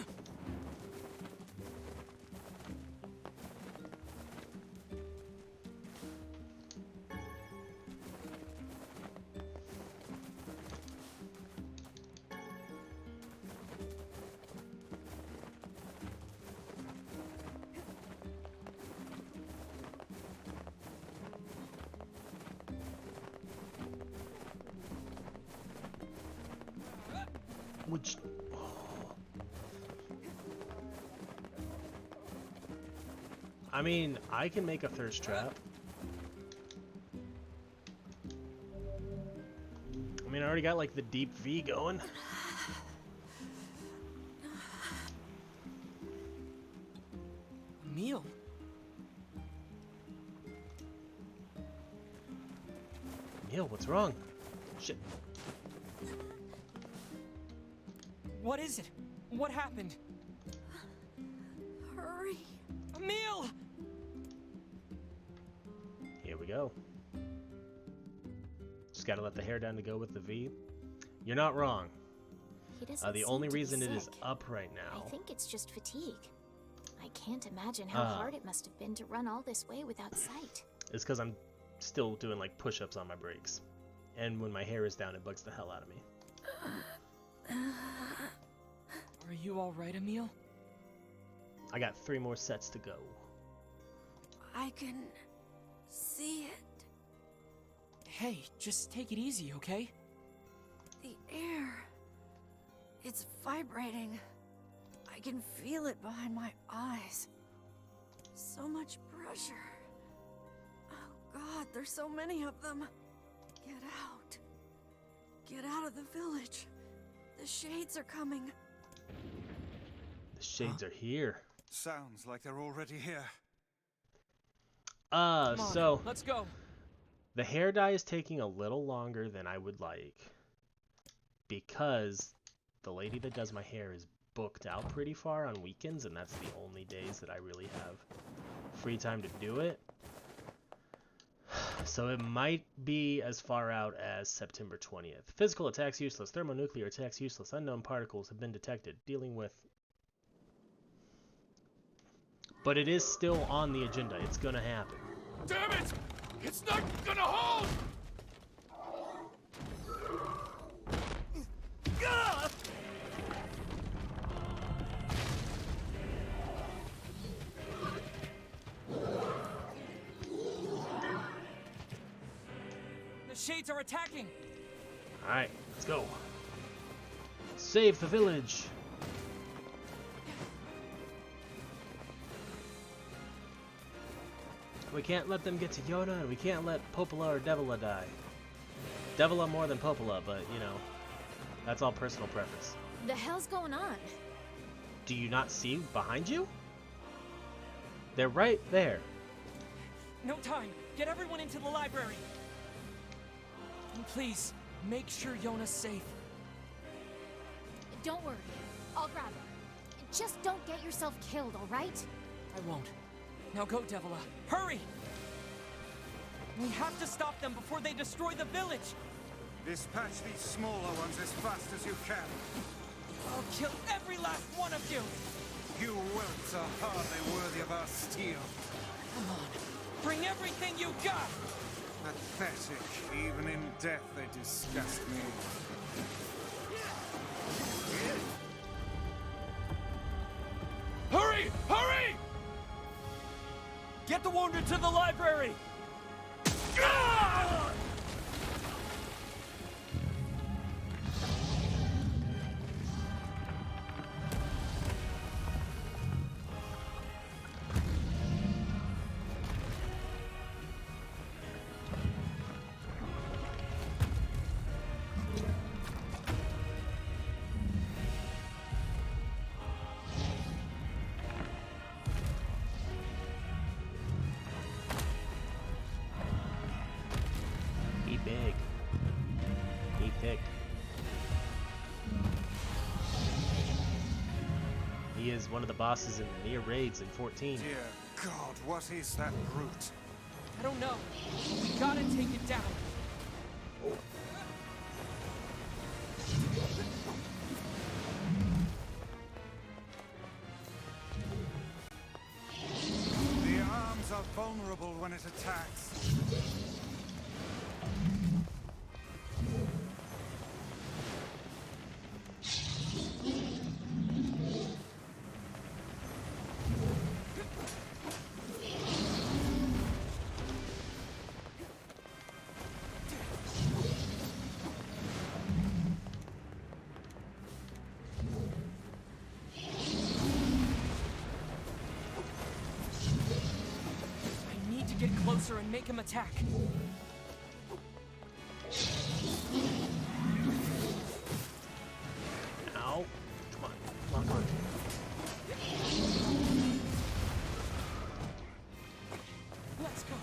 Which... I mean, I can make a thirst trap. I mean, I already got, like, the deep V going. Emil? Emil, what's wrong? Shit. What is it? What happened? Hurry. Emil! Here we go. Just gotta let the hair down to go with the V. You're not wrong. He doesn't The seem only to be reason it is sick. up right now... I think it's just fatigue. I can't imagine how hard it must have been to run all this way without sight. is because I'm still doing, like, push-ups on my breaks. And when my hair is down, it bugs the hell out of me. Are you alright, Emil? I got 3 more sets to go. I can see it. Hey, just take it easy, okay? The air. It's vibrating. I can feel it behind my eyes. So much pressure. Oh God, there's so many of them. Get out. Get out of the village. The shades are coming. The shades are here. Sounds like they're already here. Come on, So let's go. the hair dye is taking a little longer than I would like because the lady that does my hair is booked out pretty far on weekends, and that's the only days that I really have free time to do it. So it might be as far out as September 20th. Physical attacks useless. Thermonuclear attacks useless. Unknown particles have been detected. Dealing with... But it is still on the agenda. It's gonna happen. Damn it! It's not gonna hold! Gah! The shades are attacking. Alright, let's go. Save the village! We can't let them get to Yona, and we can't let Popola or Devila die. Devila more than Popola, but, you know, that's all personal preference. The hell's going on? Do you not see behind you? They're right there. No time. Get everyone into the library. And please, make sure Yona's safe. Don't worry. I'll grab her. Just don't get yourself killed, alright? I won't. Now go, Devila. Hurry! We have to stop them before they destroy the village! Dispatch these smaller ones as fast as you can. I'll kill every last one of you! You whelps are hardly worthy of our steel. Come on. Bring everything you got! Pathetic. Even in death they disgust me. Hurry! Hurry! Get the wounded to the library! Gah! Be big. Be thick. He is one of the bosses in the NieR raids in 14. Dear God, what is that brute? I don't know. We gotta take it down. The arms are vulnerable when it attacks. I need to get closer and make him attack. Ow. Come on. Come on, come on. Let's go.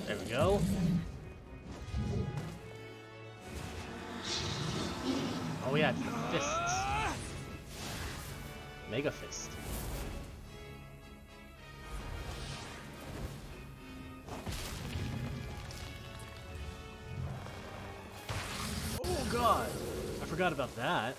There we go. Oh yeah, fists. Mega fist. Oh god! I forgot about that.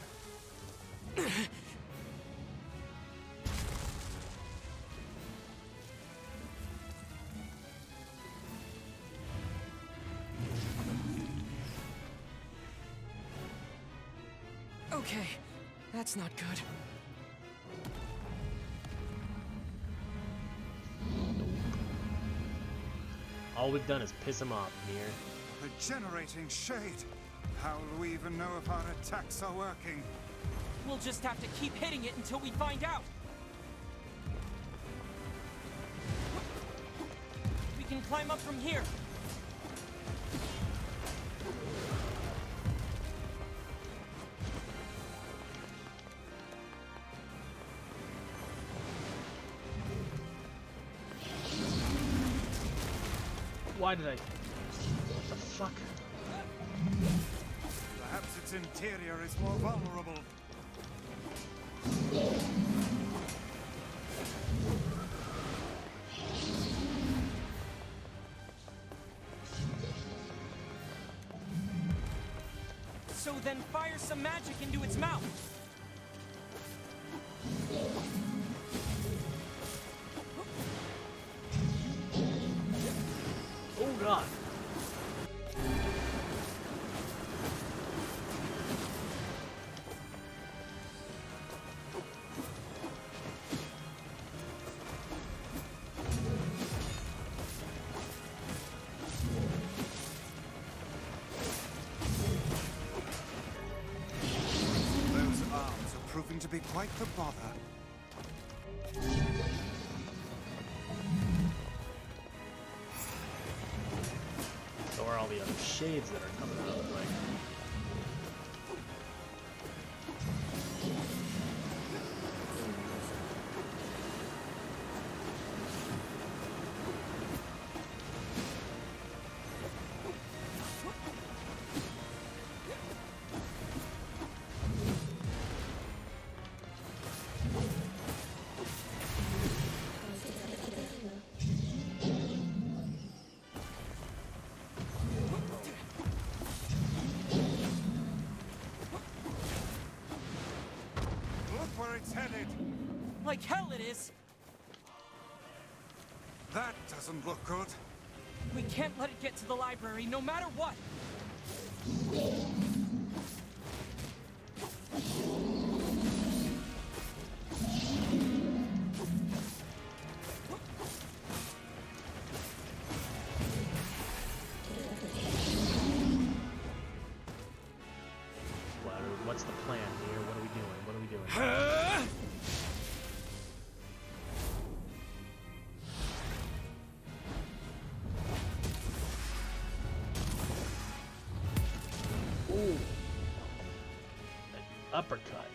Okay, that's not good. All we've done is piss him off, NieR. The generating shade. How will we even know if our attacks are working? We'll just have to keep hitting it until we find out. We can climb up from here. Why did I... What the fuck? Perhaps its interior is more vulnerable. So then fire some magic into its mouth. Oh god. Those arms are proving to be quite the bother. So are all the other shades that are coming out, like... Look where it's headed. Like hell it is. That doesn't look good. We can't let it get to the library, no matter what. What's the plan here? What are we doing? What are we doing? Ooh. An uppercut.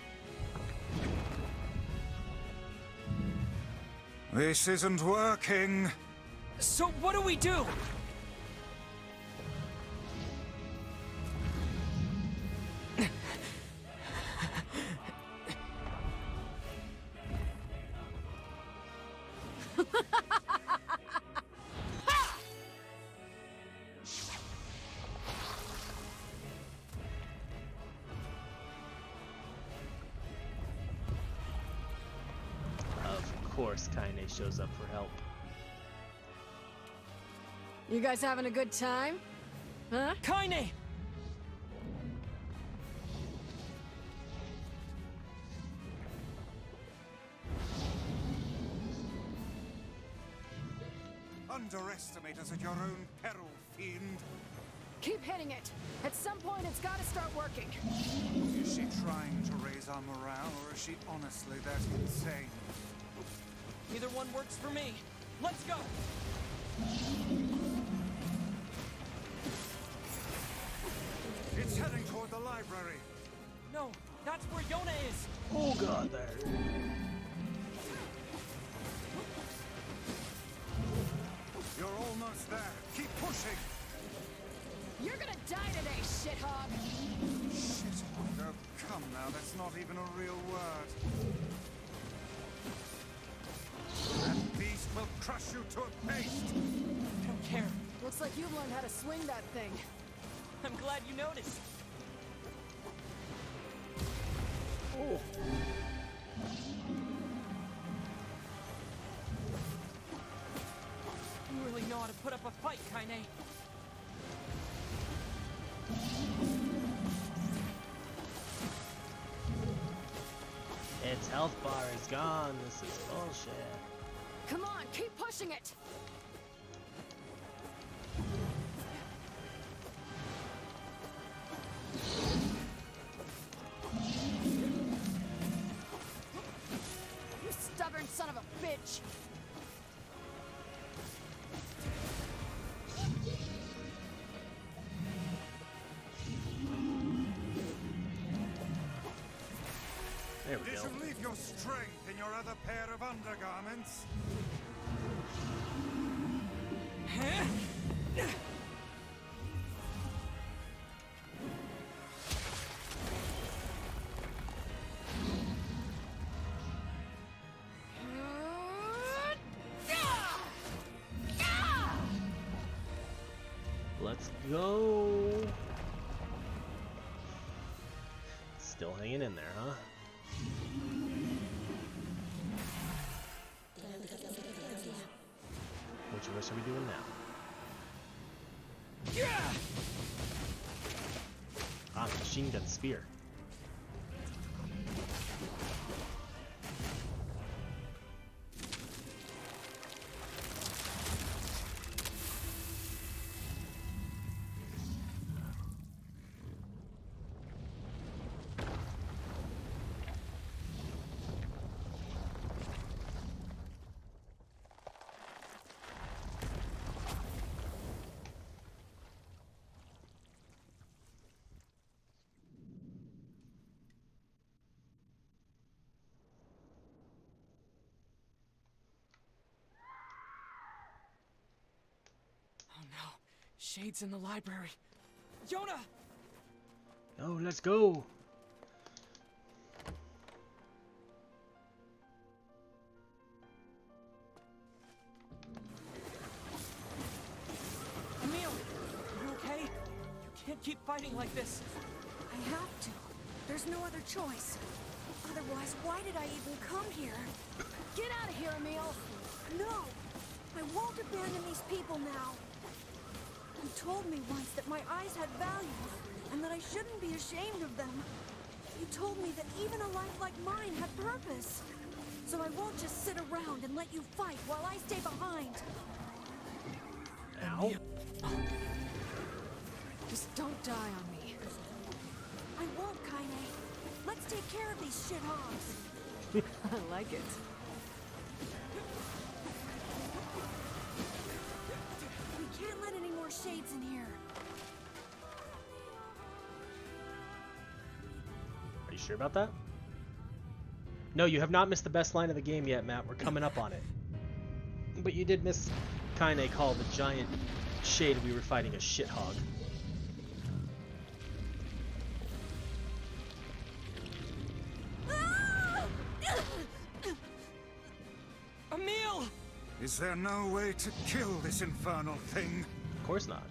This isn't working. So what do we do? Of course, Kaine shows up for help. You guys having a good time? Huh? Kaine! Underestimate us at your own peril, fiend. Keep hitting it. At some point, it's gotta start working. Is she trying to raise our morale, or is she honestly that insane? Either one works for me. Let's go! It's heading toward the library. No, that's where Yona is. Oh god, there. You're almost there. Keep pushing. You're gonna die today, shithog! Shit. Oh, come now. That's not even a real word. That beast will crush you to a paste. I don't care. Looks like you've learned how to swing that thing. I'm glad you noticed. Oh. You really know how to put up a fight, Kaine. Its health bar is gone. This is bullshit. Come on, keep pushing it! reach. There we Did go. you leave your strength in your other pair of undergarments? Let's go. Still hanging in there, huh? Which of us are we doing now? Ah, machine gun spear. Oh no, Shade's in the library. Yona! Oh, let's go. Emil, you okay? You can't keep fighting like this. I have to. There's no other choice. Otherwise, why did I even come here? Get out of here, Emil! No! I won't abandon these people now. You told me once that my eyes had value, and that I shouldn't be ashamed of them. You told me that even a life like mine had purpose. So I won't just sit around and let you fight while I stay behind. Ow. Just don't die on me. I won't, Kaine. Let's take care of these shithogs. I like it. We can't let any more shades in here. Are you sure about that? No, you have not missed the best line of the game yet, Matt. We're coming up on it. But you did miss Kaine call the giant shade we were fighting a shithog. Emil! Is there no way to kill this infernal thing? Of course not.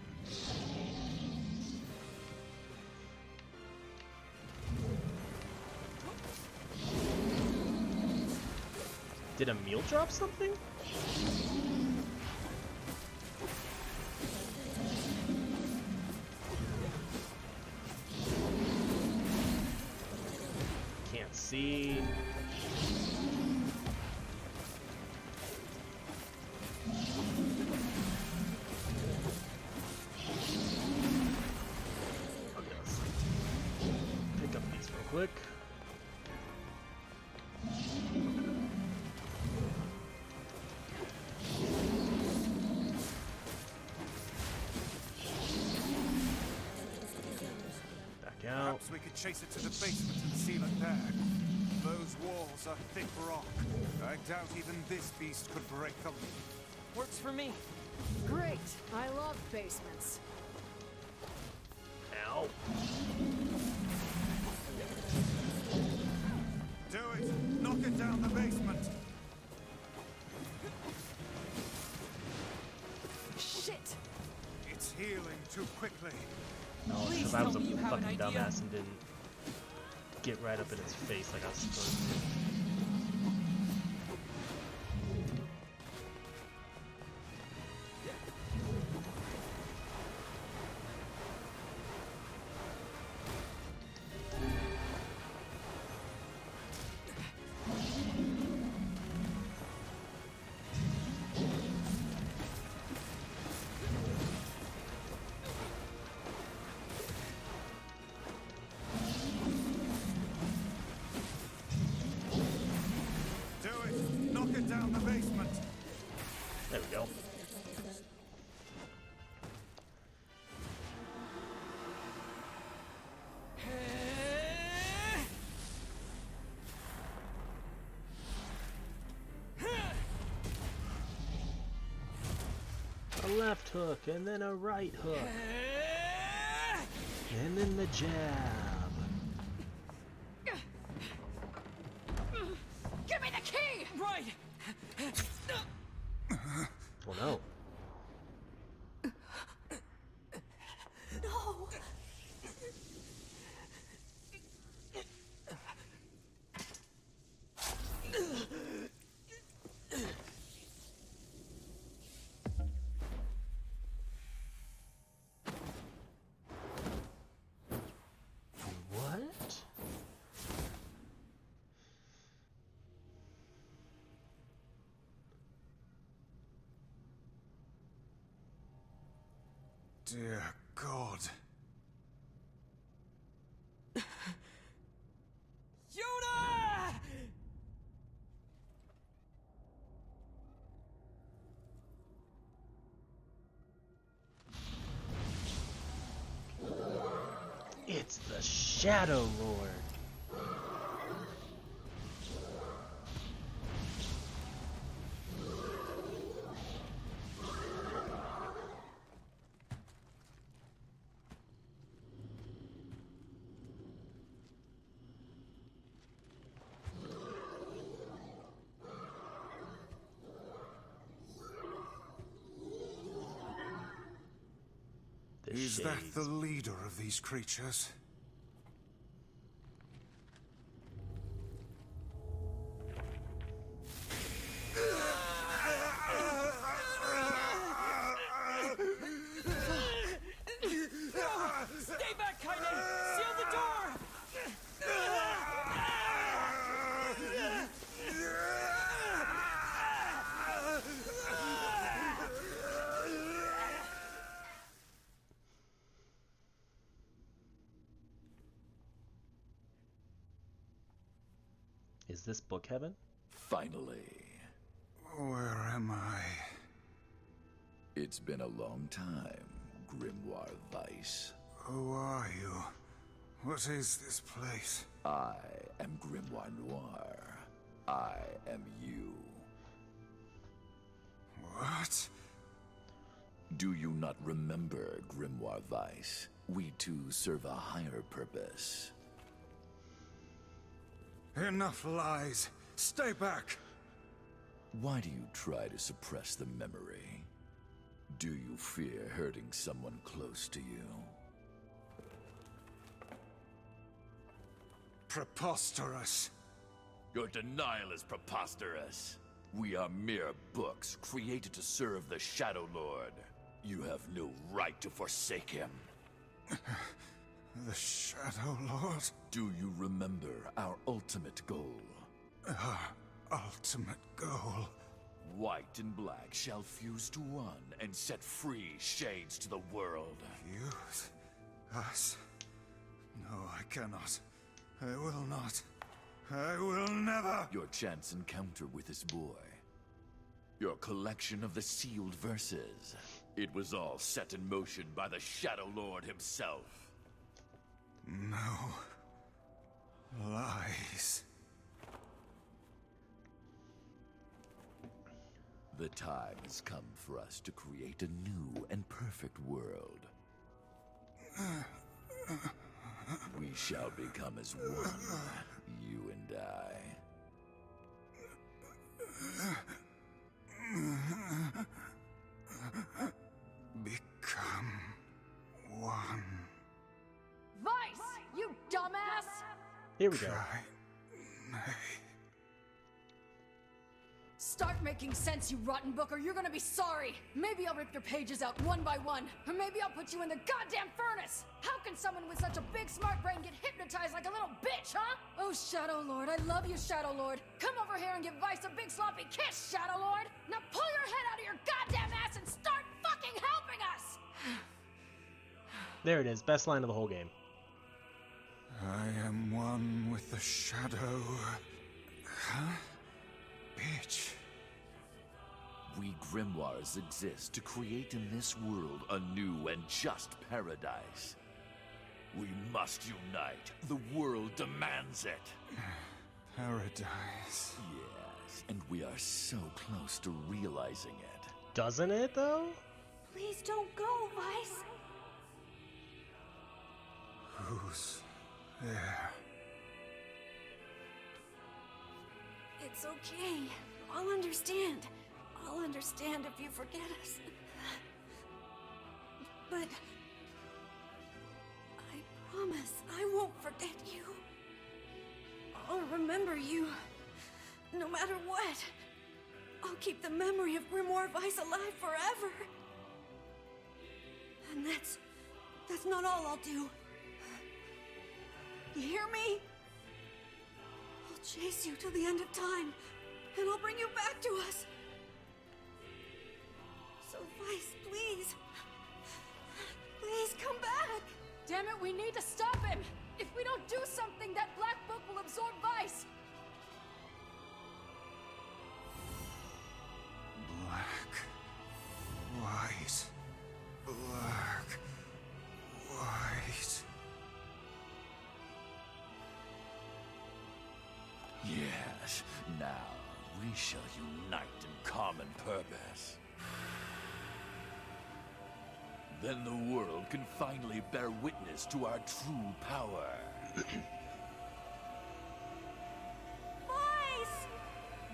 Did Emil drop something? Can't see. Okay, let's pick up these real quick. Back out. Perhaps we could chase it to the basement and seal it there. Those walls are thick rock. I doubt even this beast could break them. Works for me. Great. I love basements. Ow. Do it! Knock it down the basement! Shit! It's healing too quickly. No, Please if I was tell a me you have an fucking idea. dumbass and didn't get right up in its face like I was supposed to. A left hook, and then a right hook. And then the jab. Give me the key! Right! Oh no. No! What? Dear God. Yuna! It's the Shadow Lord. The Is that shades. the leader of these creatures? Stay back, Kaine! Seal the door! Is this book heaven? Finally. Where am I? It's been a long time, Grimoire Weiss. Who are you? What is this place? I am Grimoire Noir. I am you. What? Do you not remember, Grimoire Weiss? We two serve a higher purpose. Enough lies. Stay back. Why do you try to suppress the memory? Do you fear hurting someone close to you? Preposterous. Your denial is preposterous. We are mere books created to serve the Shadow Lord. You have no right to forsake him. The Shadow Lord? Do you remember our ultimate goal? Our ultimate goal. White and black shall fuse to one and set free shades to the world. Fuse us? No, I cannot. I will not. I will never. Your chance encounter with this boy. Your collection of the sealed verses. It was all set in motion by the Shadow Lord himself. No. Lies. The time has come for us to create a new and perfect world. We shall become as one, you and I. Become one. Vice, you dumbass! Here we go. Start making sense, you rotten book, or you're gonna be sorry. Maybe I'll rip your pages out one by one, or maybe I'll put you in the goddamn furnace. How can someone with such a big smart brain get hypnotized like a little bitch, huh? Oh, Shadow Lord, I love you, Shadow Lord. Come over here and give Vice a big sloppy kiss, Shadow Lord. Now pull your head out of your goddamn ass and start fucking helping us! There it is. Best line of the whole game. I am one with the Shadow. Huh? Bitch. We grimoires exist to create in this world a new and just paradise. We must unite. The world demands it. Paradise. Yes, and we are so close to realizing it. Doesn't it, though? Please don't go, Vice. Who's there? It's okay. I'll understand. I'll understand if you forget us. But I promise I won't forget you. I'll remember you, no matter what. I'll keep the memory of Grimoire Vice alive forever. And that's not all I'll do. You hear me? I'll chase you till the end of time, and I'll bring you back to us. So Vice, please. Please come back! Damn it, we need to stop him! If we don't do something, that black book will absorb Vice! Black. White. Black. White. Yes, now we shall unite in common purpose. Then the world can finally bear witness to our true power. Vice!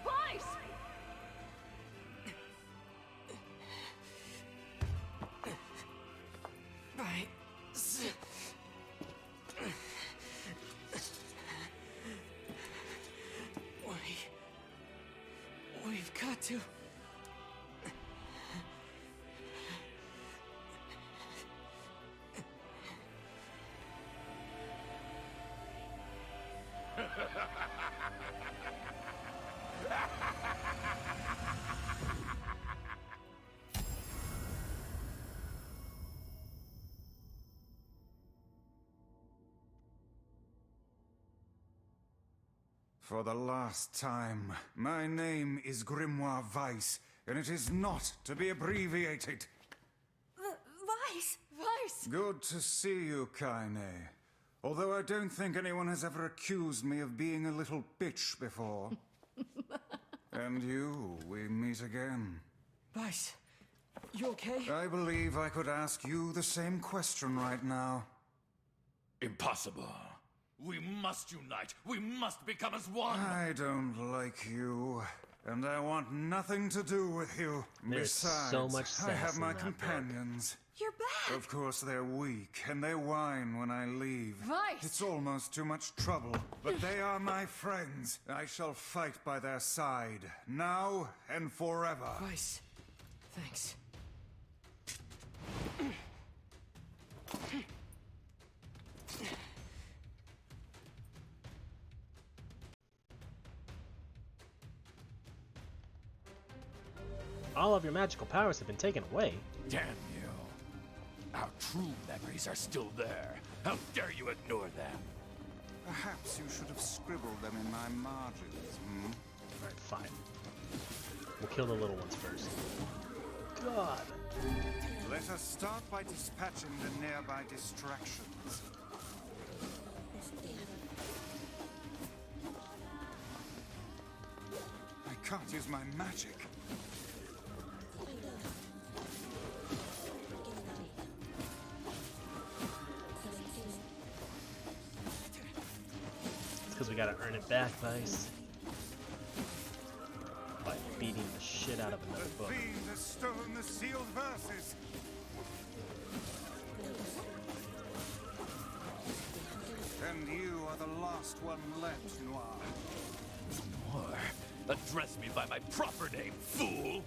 Vice! We've got to... For the last time, my name is Grimoire Vice, and it is not to be abbreviated. Vice! Vice! Good to see you, Kaine. Although I don't think anyone has ever accused me of being a little bitch before. And you, we meet again. Vice, you okay? I believe I could ask you the same question right now. Impossible. We must unite. We must become as one. I don't like you, and I want nothing to do with you. There's Besides, so much I sass have in my that companions. You're back! Of course, they're weak, and they whine when I leave. Vice! It's almost too much trouble, but they are my friends. I shall fight by their side, now and forever. Vice, thanks. All of your magical powers have been taken away. Damn you. Our true memories are still there. How dare you ignore them? Perhaps you should have scribbled them in my margins, hmm? Alright, fine. We'll kill the little ones first. God. Let us start by dispatching the nearby distractions. I can't use my magic. Because we gotta earn it back, Vice. By beating the shit out of another The book. fiend has stolen the sealed verses. And you are the last one left, Noir. Or address me by my proper name, fool!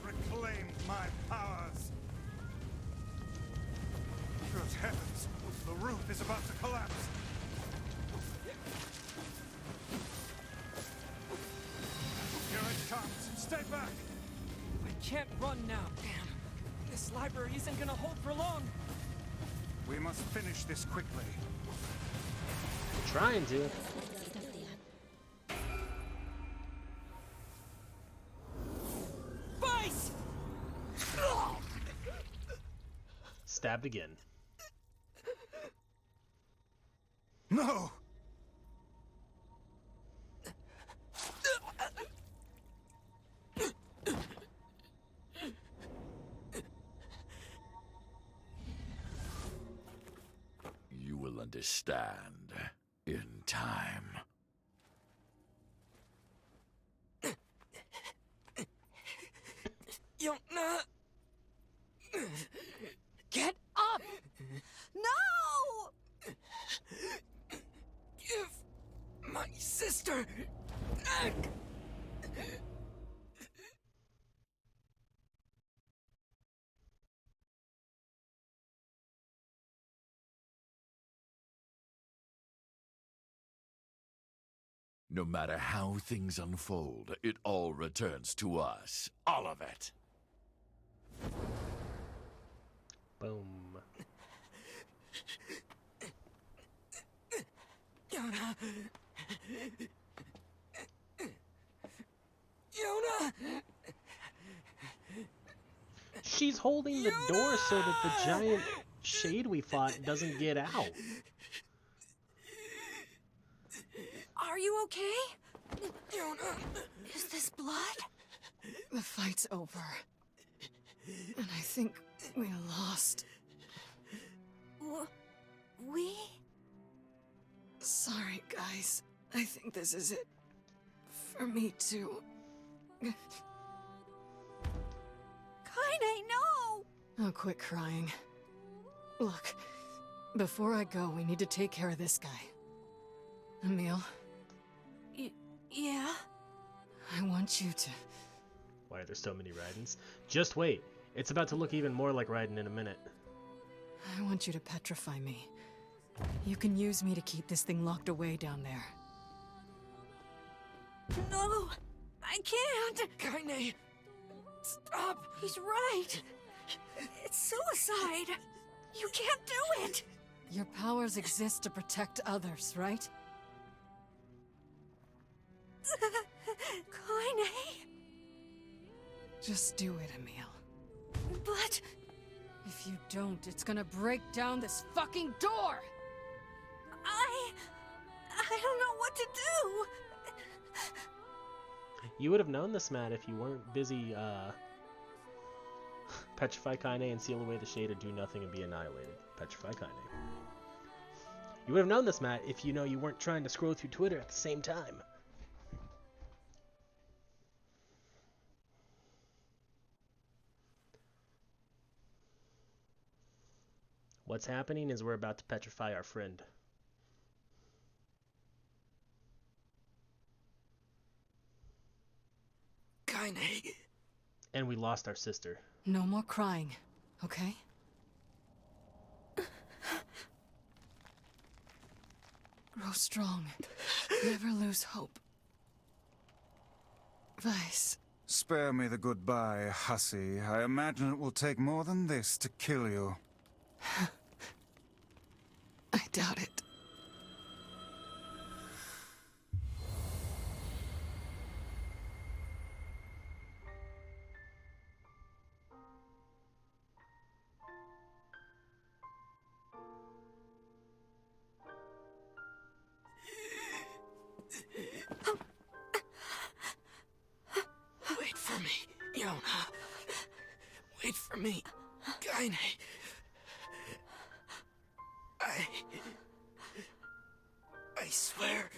have reclaimed my powers. Good heavens, the roof is about to collapse. Here it comes. Stay back. I can't run now, damn. This library isn't gonna hold for long. We must finish this quickly. Trying to. Vice! Stabbed again. No! You will understand in time. Yona! Get up! No! Give my sister back! No matter how things unfold, it all returns to us. All of it. Boom. Yona! Yona! She's holding the door so that the giant shade we fought doesn't get out. Are you okay? Yona! Is this blood? The fight's over. And I think we lost. We? Sorry, guys. I think this is it. For me, too. Kaine, no! Oh, quit crying. Look, before I go, we need to take care of this guy. Emil, Yeah? I want you to... Why are there so many Raidens? Just wait. It's about to look even more like Raiden in a minute. I want you to petrify me. You can use me to keep this thing locked away down there. No! I can't! Kaine! Stop! He's right! It's suicide! You can't do it! Your powers exist to protect others, right? Kaine? Just do it, Emil. But... If you don't, it's gonna break down this fucking door! I don't know what to do! You would have known this, Matt, if you weren't busy, petrify Kaine and seal away the shade or do nothing and be annihilated. Petrify Kaine. You would have known this, Matt, if you weren't trying to scroll through Twitter at the same time. What's happening is we're about to petrify our friend. Kaine. And we lost our sister. No more crying, okay? Grow strong. Never lose hope. Vice. Spare me the goodbye, hussy. I imagine it will take more than this to kill you. I doubt it. Wait for me, Yona. Wait for me, Kaine. I swear.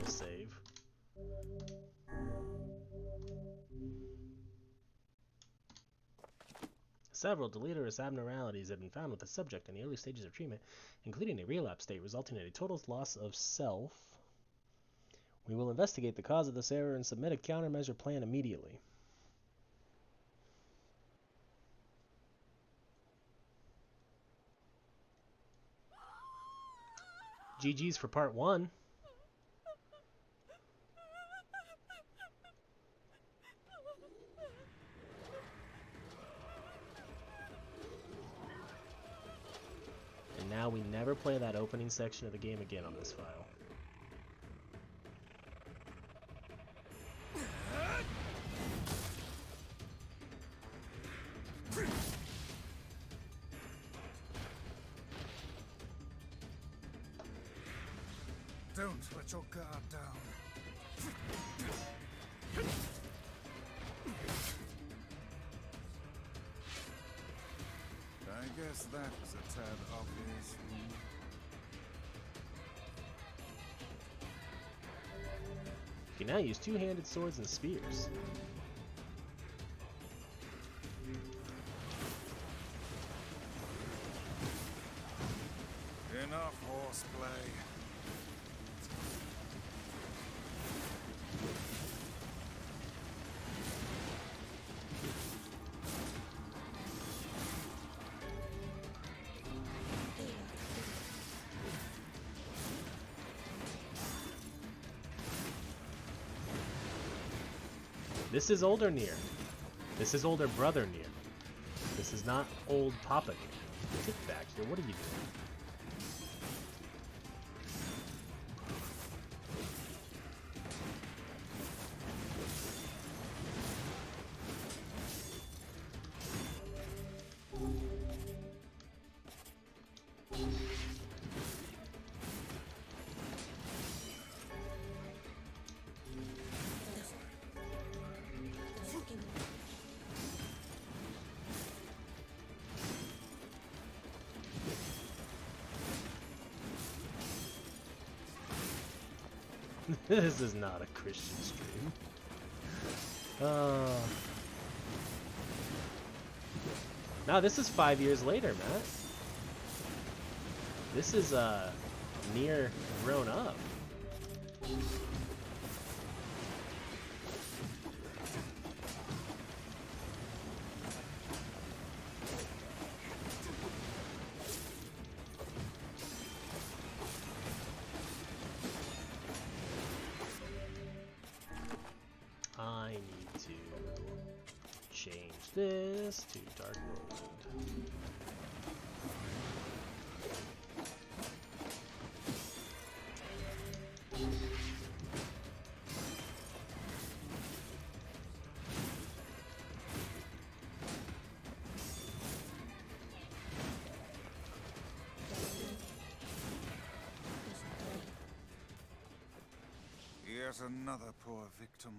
to save. Several deleterious abnormalities have been found with the subject in the early stages of treatment, including a relapse state resulting in a total loss of self. We will investigate the cause of this error and submit a countermeasure plan immediately. GG's for part 1. And now we never play that opening section of the game again on this file. Don't let your guard down. I guess that was a tad obvious. You can now use two-handed swords and spears. Enough horseplay. This is older NieR. This is older brother NieR. This is not old Papa NieR. Get back here. What are you doing? This is not a Christian stream. Now this is 5 years later, Matt. This is NieR grown up. I need to change this to Dark World. Yet another poor victim.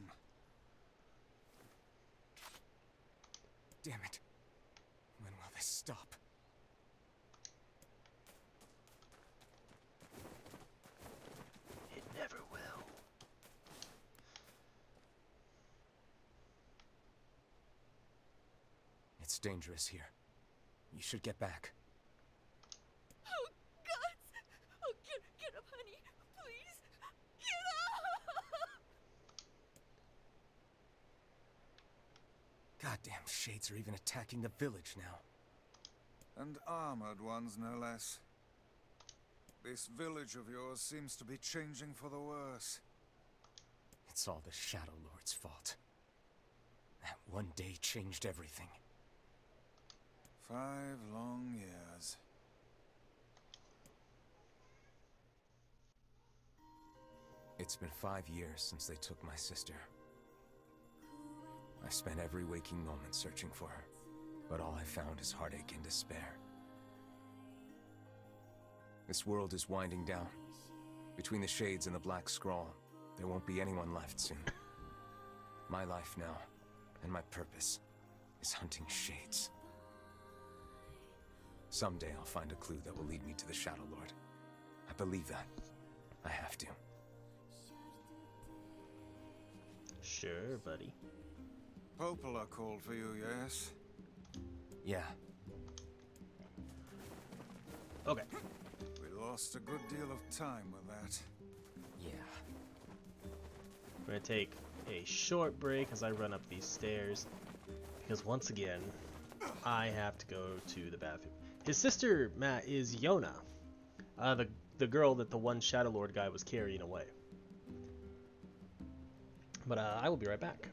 Damn it. When will this stop? It never will. It's dangerous here. You should get back. Oh, God! Oh, get up, honey. Please. Get up! Goddamn shades are even attacking the village now. And armored ones, no less. This village of yours seems to be changing for the worse. It's all the Shadow Lord's fault. That one day changed everything. 5 long years. It's been 5 years since they took my sister. I spent every waking moment searching for her, but all I found is heartache and despair. This world is winding down. Between the shades and the black scrawl, there won't be anyone left soon. My life now, and my purpose, is hunting shades. Someday I'll find a clue that will lead me to the Shadow Lord. I believe that. I have to. Sure, buddy. Popola called for you, yes? Yeah. Okay. We lost a good deal of time with that. Yeah. We're gonna take a short break as I run up these stairs, because once again, I have to go to the bathroom. His sister, Matt, is Yona, the girl that the one Shadow Lord guy was carrying away. But I will be right back.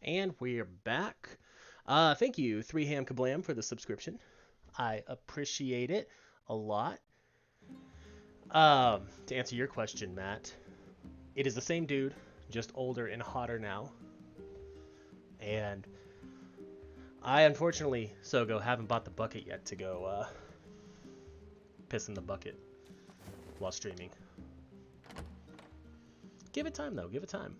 And we're back. Thank you, 3Ham Kablam, for the subscription. I appreciate it a lot. To answer your question, Matt, it is the same dude, just older and hotter now. And I, unfortunately, Sogo, haven't bought the bucket yet to go piss in the bucket while streaming. Give it time, though. Give it time.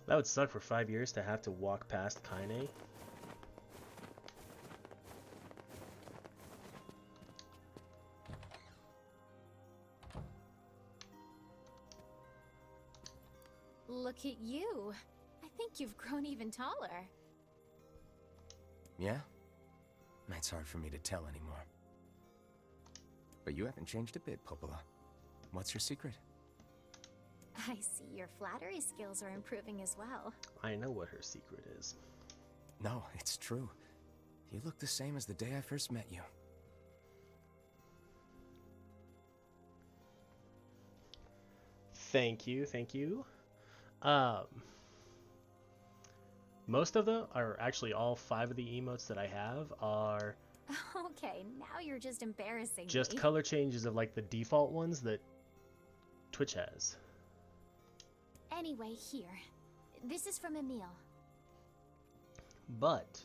That would suck for 5 years to have to walk past Kaine. Look at you. I think you've grown even taller. Yeah? It's hard for me to tell anymore. But you haven't changed a bit, Popola. What's your secret? I see your flattery skills are improving as well. I know what her secret is. No, it's true. You look the same as the day I first met you. Thank you, thank you. Most of them are actually all 5 of the emotes that I have are Okay, now you're just embarrassing just me. color changes of like the default ones that Twitch has. Anyway, here. This is from Emil. But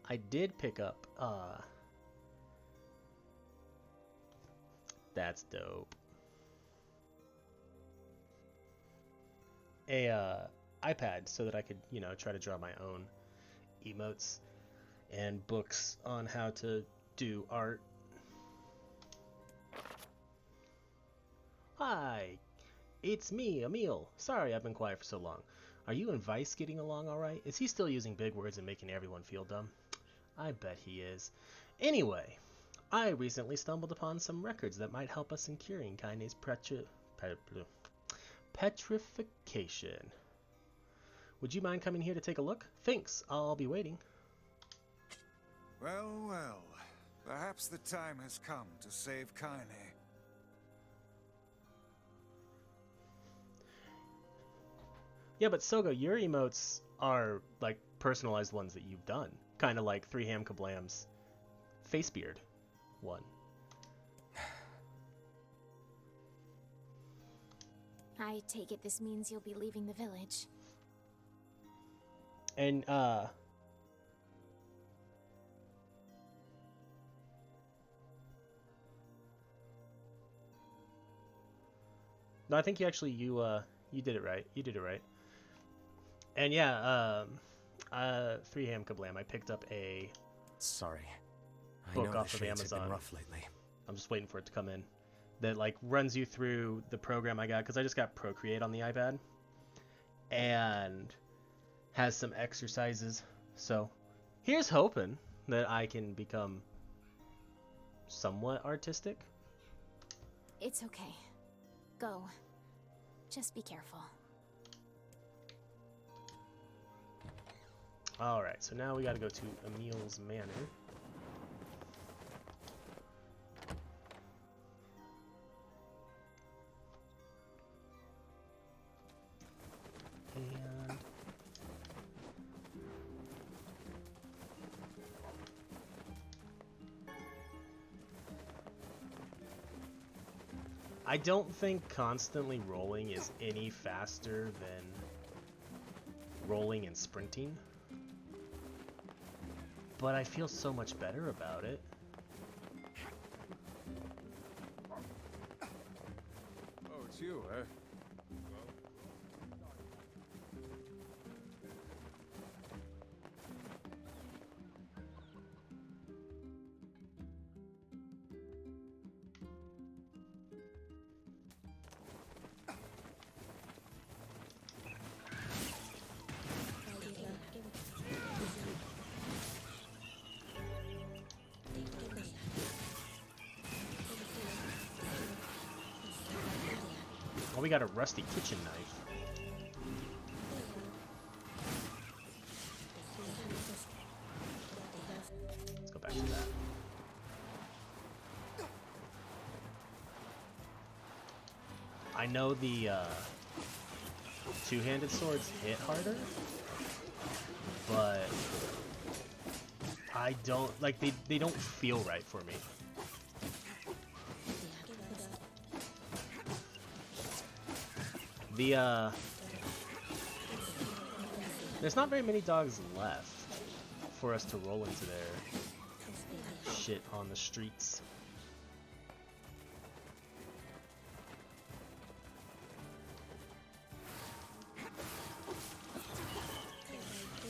I did pick up that's dope. A iPad so that I could, you know, try to draw my own emotes and books on how to do art. Hi, it's me, Emil. Sorry I've been quiet for so long. Are you and Vice getting along alright? Is he still using big words and making everyone feel dumb? I bet he is. Anyway, I recently stumbled upon some records that might help us in curing kinase petrification. Would you mind coming here to take a look? Thanks, I'll be waiting. Well, well. Perhaps the time has come to save Kaine. Yeah, but Soga, your emotes are like personalized ones that you've done. Kind of like 3ham Kablam's Facebeard one. I take it this means you'll be leaving the village. And, no, I think you actually, you did it right. You did it right. And yeah, 3ham Kablam, I picked up a Sorry. book I know off the of shades have been Amazon. rough lately. I'm just waiting for it to come in. That like runs you through the program I got, because I just got Procreate on the iPad, and has some exercises. So here's hoping that I can become somewhat artistic. It's okay. Go. Just be careful. Alright, so now we gotta go to Emil's Manor. And I don't think constantly rolling is any faster than rolling and sprinting, but I feel so much better about it. Oh, it's you, eh? Oh, we got a rusty kitchen knife. Let's go back to that. I know the two-handed swords hit harder, but I don't like they don't feel right for me. There's not very many dogs left for us to roll into their shit on the streets.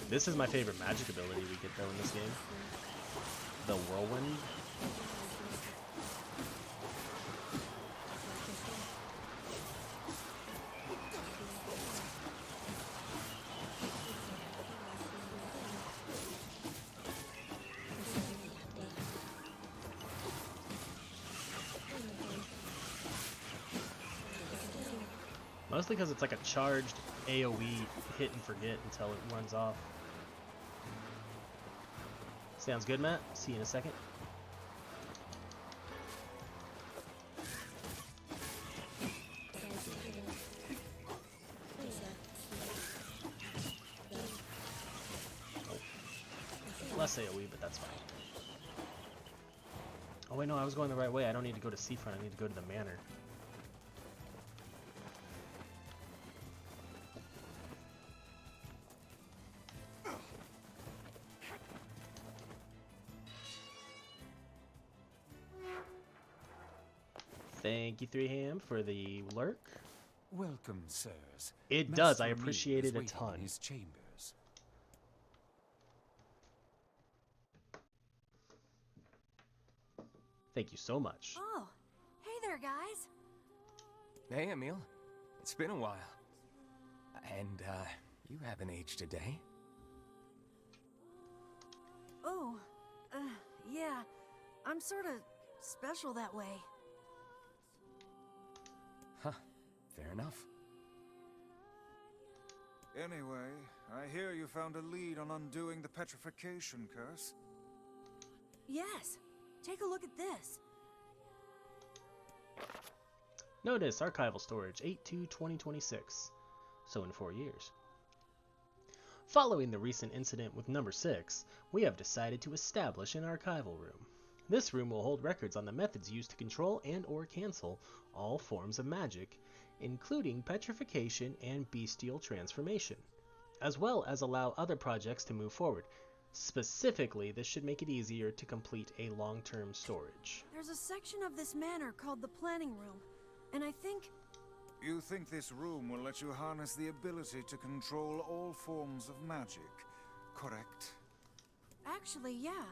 This is my favorite magic ability we get though in this game. The whirlwind. Mostly because it's like a charged AoE hit and forget until it runs off. Sounds good, Matt. See you in a second. Less AoE, but that's fine. Oh wait, no, I was going the right way. I don't need to go to Seafront. I need to go to the manor. Thank you, 3ham, for the lurk. Welcome, sirs. It does. I Master appreciate NieR is it a waiting ton. in his chambers. Thank you so much. Oh, hey there, guys. Hey, Emil. It's been a while. And, You haven't aged a day. Oh, yeah. I'm sort of special that way. Huh. Fair enough. Anyway, I hear you found a lead on undoing the petrification curse. Yes. Take a look at this. Notice archival storage 8/2/2026. So in 4 years. Following the recent incident with number 6, we have decided to establish an archival room. This room will hold records on the methods used to control and or cancel all forms of magic, including petrification and bestial transformation, as well as allow other projects to move forward. Specifically, this should make it easier to complete a long-term storage. There's a section of this manor called the planning room, and I think... You think this room will let you harness the ability to control all forms of magic, correct? Actually, yeah.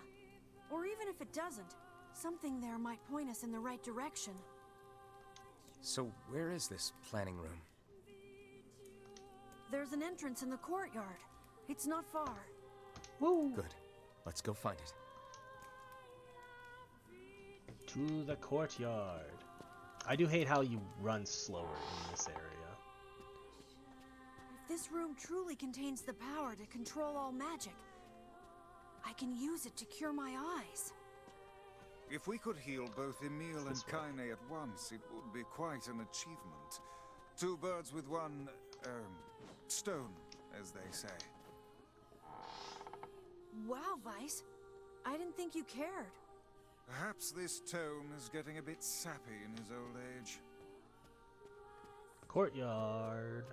Or even if it doesn't, something there might point us in the right direction. So where is this planning room? There's an entrance in the courtyard. It's not far. Woo! Good. Let's go find it. To the courtyard. I do hate how you run slower in this area. If this room truly contains the power to control all magic, I can use it to cure my eyes. If we could heal both Emil and This way. Kaine at once, it would be quite an achievement. 2 birds with one, stone, as they say. Wow, Vice. I didn't think you cared. Perhaps this tome is getting a bit sappy in his old age. Courtyard.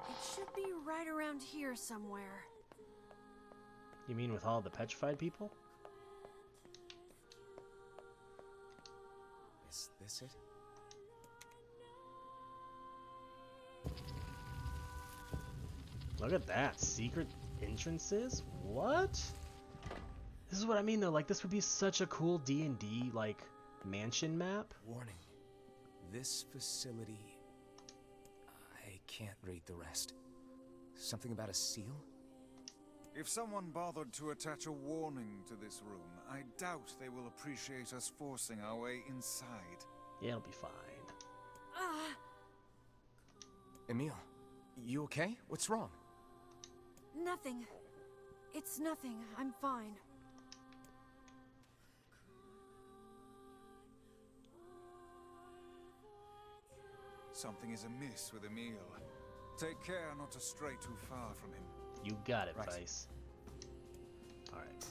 It should be right around here somewhere. You mean with all the petrified people? Is this it? Look at that. Secret entrances? What? This is what I mean though, like this would be such a cool D&D like mansion map. Warning. This facility... I can't read the rest. Something about a seal? If someone bothered to attach a warning to this room, I doubt they will appreciate us forcing our way inside. Yeah, it'll be fine. Ah, Emil, you okay? What's wrong? nothing. It's nothing. I'm fine. Something is amiss with Emil. Take care not to stray too far from him. You got it, Right. Vice. Alright.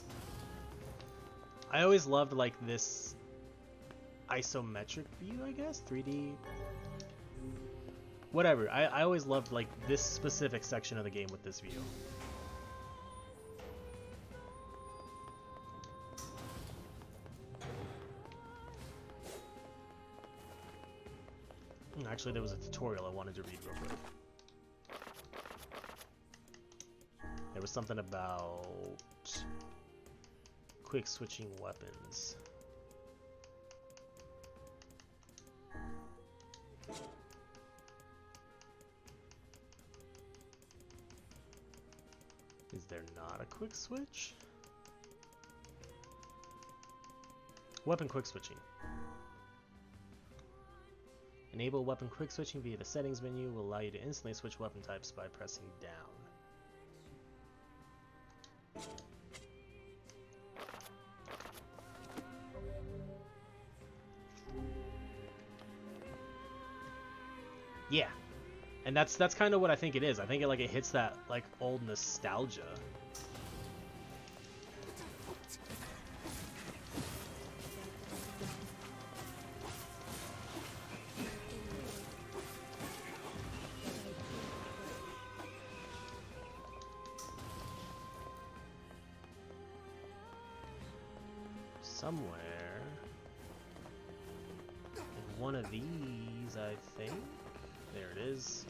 I always loved like this isometric view, I guess? 3D? Whatever. I always loved like this specific section of the game with this view. Actually, there was a tutorial I wanted to read real quick. There was something about quick switching weapons. Is there not a quick switch? Weapon quick switching. Enable weapon quick switching via the settings menu will allow you to instantly switch weapon types by pressing down. Yeah, and that's kind of what I think it is. I think it hits that like old nostalgia. Somewhere in one of these, I think. There it is.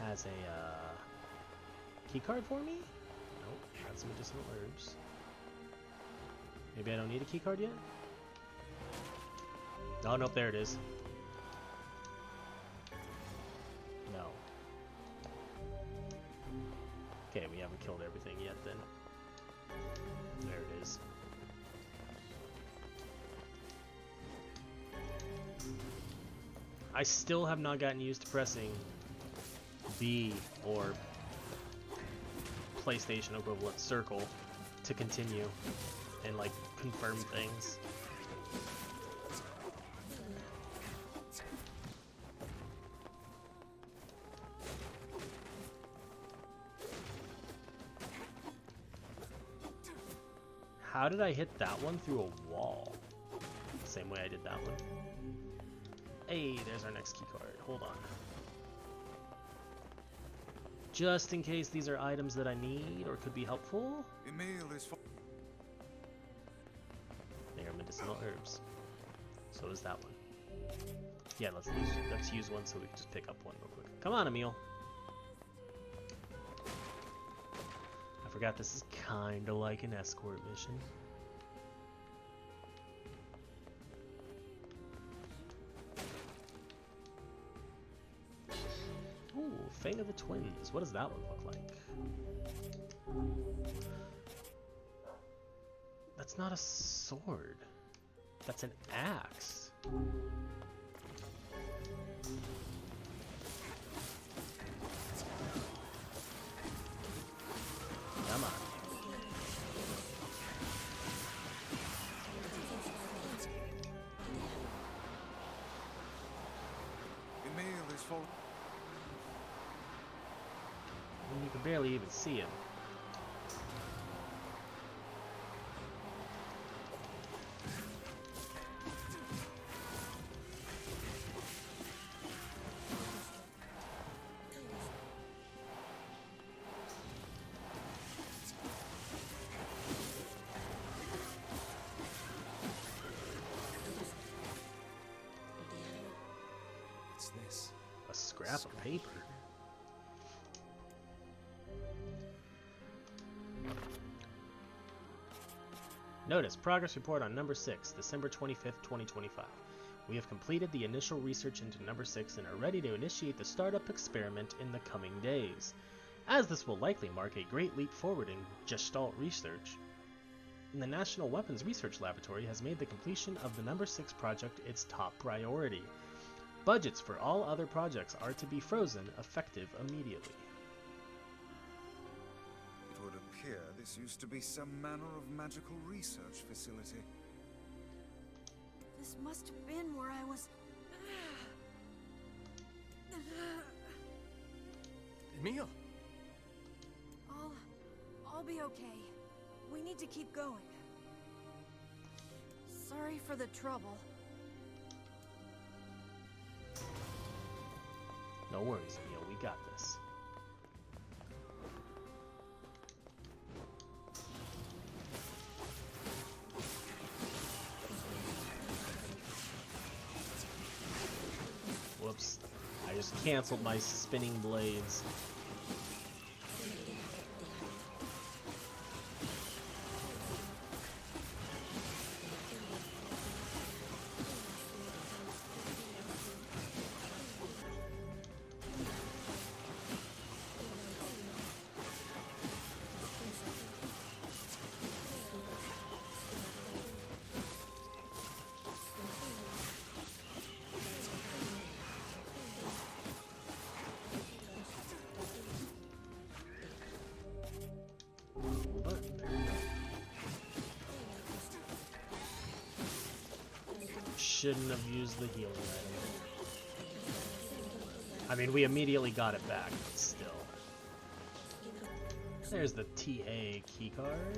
Has a key card for me? Nope, that's medicinal herbs. Maybe I don't need a key card yet? Oh, nope, there it is. No. Okay, we haven't killed everything yet then. There it is. I still have not gotten used to pressing B or PlayStation equivalent circle to continue and like confirm things. How did I hit that one through a wall? Same way I did that one. Hey, there's our next key card. Hold on. Just in case these are items that I need or could be helpful. Emil is They are medicinal herbs. So is that one. Yeah, let's use one so we can just pick up one real quick. Come on, Emil. I forgot this is kind of like an escort mission. Ooh, Fate of the Twins. What does that one look like? That's not a sword. That's an axe. Come on. Emil is full. And you can barely even see him. What's this? A scrap of paper. Notice, progress report on number 6, December 25th, 2025. We have completed the initial research into number 6 and are ready to initiate the startup experiment in the coming days. As this will likely mark a great leap forward in Gestalt research, the National Weapons Research Laboratory has made the completion of the number 6 project its top priority. Budgets for all other projects are to be frozen, effective immediately. It would appear this used to be some manner of magical research facility. This must have been where I was. Emil! I'll be okay. We need to keep going. Sorry for the trouble. No worries, Emil, we got this. Whoops. I just canceled my spinning blades. Shouldn't have used the healing item. I mean, we immediately got it back, but still. There's the TA keycard.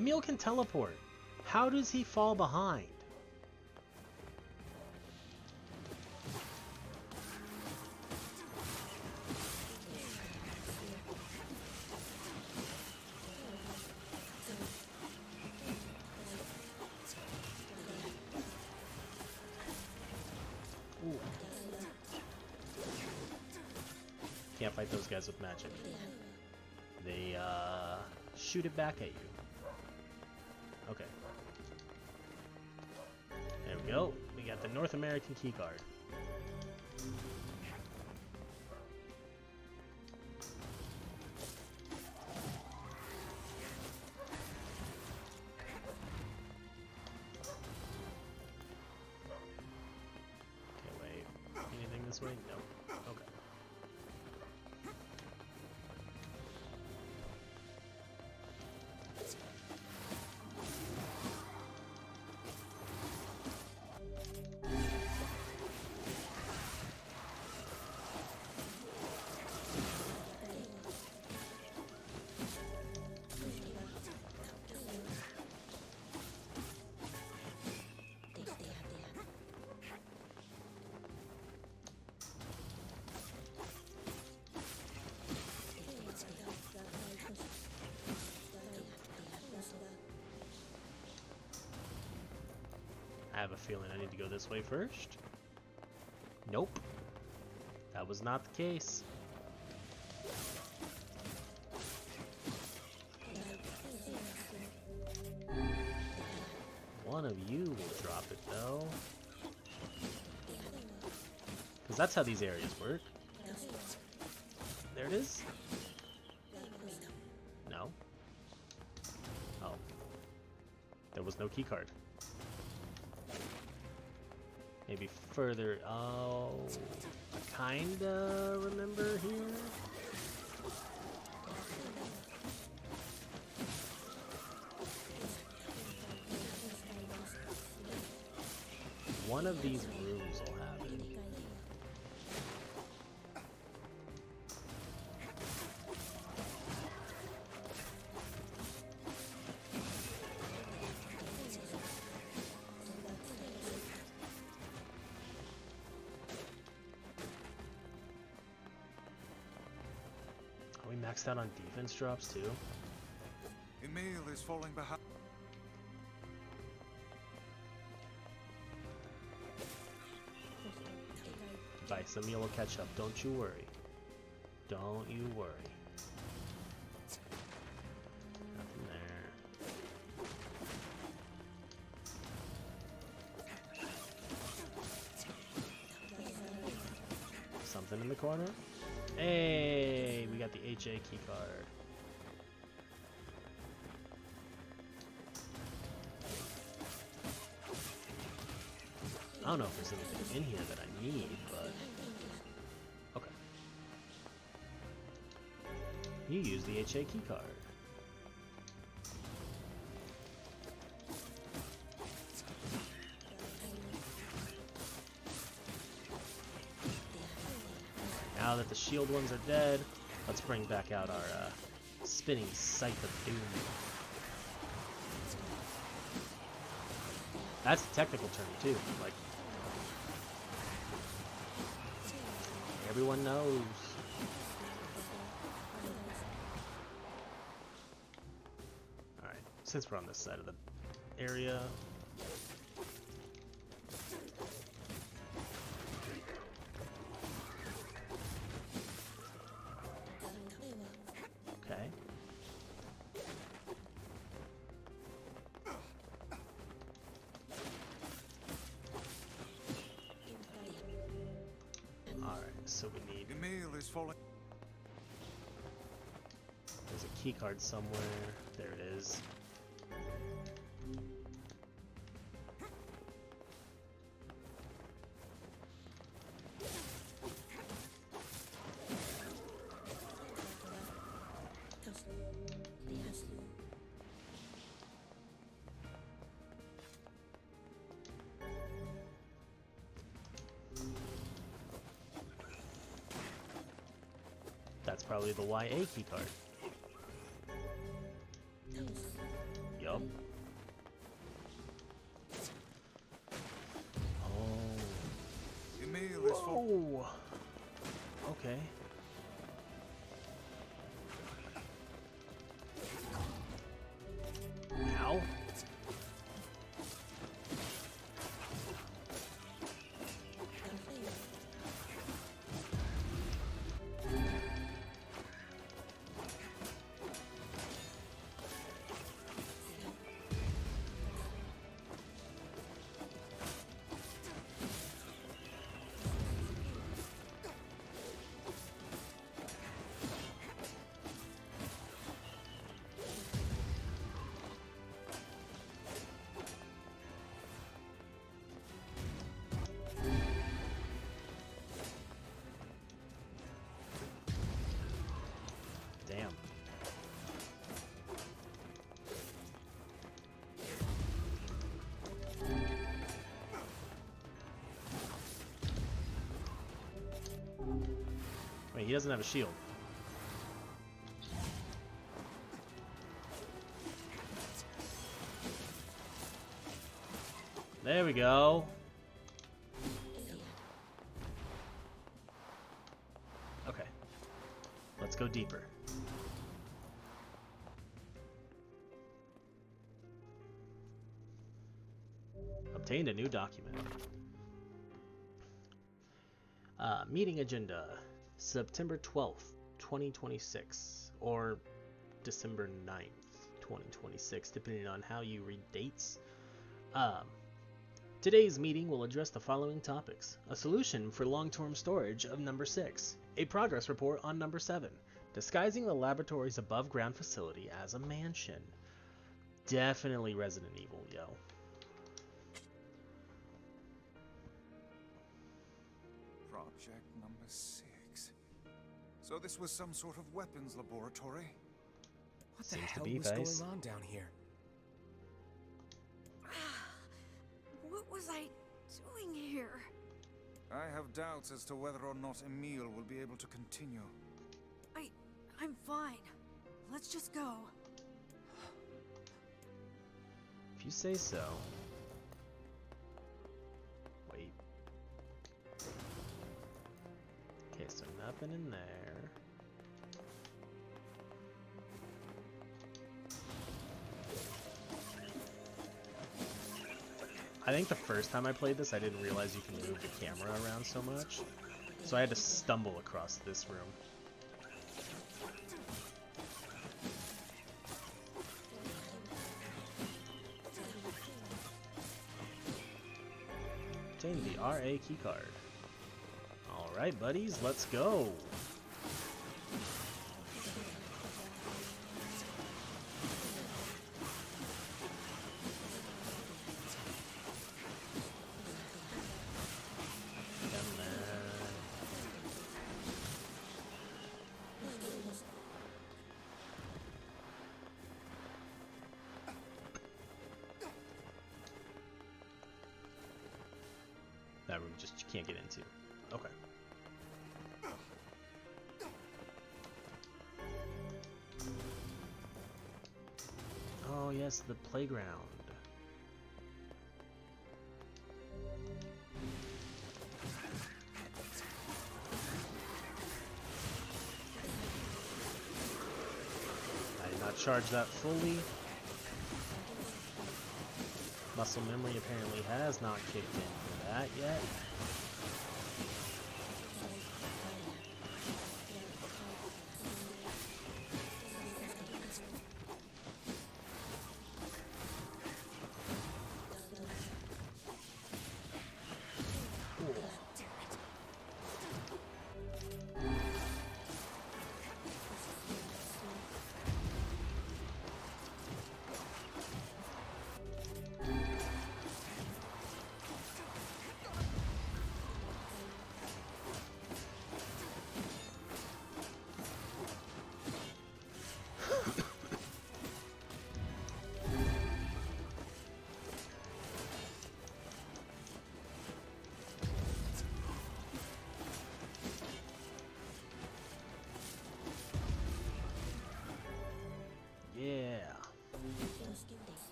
Emil can teleport. How does he fall behind? Ooh. Can't fight those guys with magic. They shoot it back at you. Okay. There we go. We got the North American keycard. Okay, wait. Anything this way? No. Okay. I have a feeling I need to go this way first. Nope. That was not the case. One of you will drop it though. Because that's how these areas work. There it is. No. Oh. There was no key card. Maybe further. Oh, I kinda remember here. One of these rooms will have it. Are we maxed out on defense drops too? Emil is falling behind. Vice, Emil will catch up. Don't you worry. Don't you worry. Nothing there. Something in the corner? Hey, we got the HA key card. I don't know if there's anything in here that I need, but okay. You use the HA key card. Now that the shield ones are dead, let's bring back out our spinning Scythe of Doom. That's a technical term too, like everyone knows. Alright, since we're on this side of the area, okay. Alright, so we need... Emil is falling. There's a key card somewhere. There it is. That's probably the YA key card. Yup. Yup. Oh. Emil is for... Whoa. Okay. Ow. Damn. Wait, he doesn't have a shield. There we go. Okay. Let's go deeper. Obtained a new document. Meeting agenda. September 12th, 2026. Or December 9th, 2026, depending on how you read dates. Today's meeting will address the following topics. A solution for long-term storage of number 6. A progress report on number 7. Disguising the laboratory's above-ground facility as a mansion. Definitely Resident Evil, yo. Project number 6. So this was some sort of weapons laboratory? What the Seems to hell be, was Face. going on down here? What was I doing here? I have doubts as to whether or not Emil will be able to continue. I'm fine. Let's just go. If you say so. Wait. Okay, so nothing in there. I think the first time I played this, I didn't realize you can move the camera around so much. So I had to stumble across this room. Obtain the RA keycard. Alright, buddies, let's go! That room just you can't get into. Okay. Oh yes, the playground. I did not charge that fully. Muscle memory apparently has not kicked in for that yet.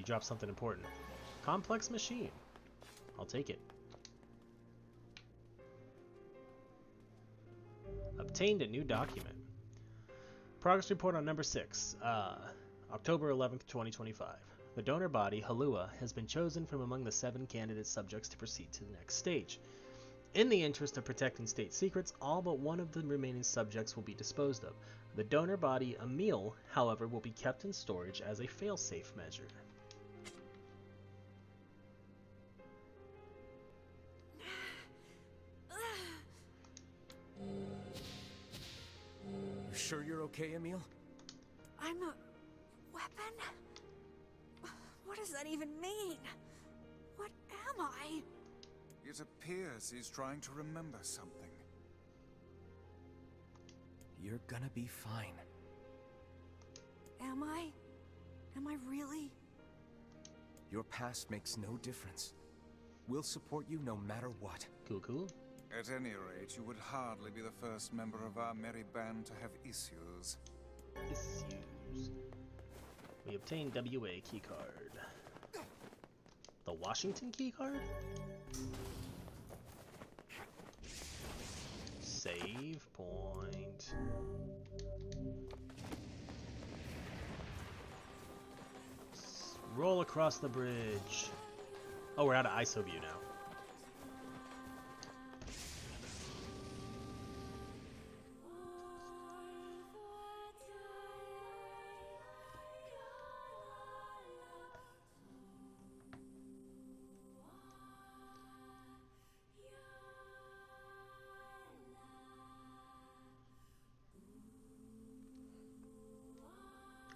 You dropped something important. Complex machine. I'll take it. Obtained a new document. Progress report on number 6. October 11th, 2025. The donor body, Halua, has been chosen from among the 7 candidate subjects to proceed to the next stage. In the interest of protecting state secrets, all but one of the remaining subjects will be disposed of. The donor body, Emil, however, will be kept in storage as a fail-safe measure. You sure you're okay, Emil? I'm a weapon? What does that even mean? What am I? It appears he's trying to remember something. You're gonna be fine. Am I? Am I really? Your past makes no difference. We'll support you no matter what. Cool, cool. At any rate, you would hardly be the first member of our merry band to have issues. Issues. We obtained WA keycard. The Washington keycard? Save point. Roll across the bridge. Oh, we're out of ISO view now.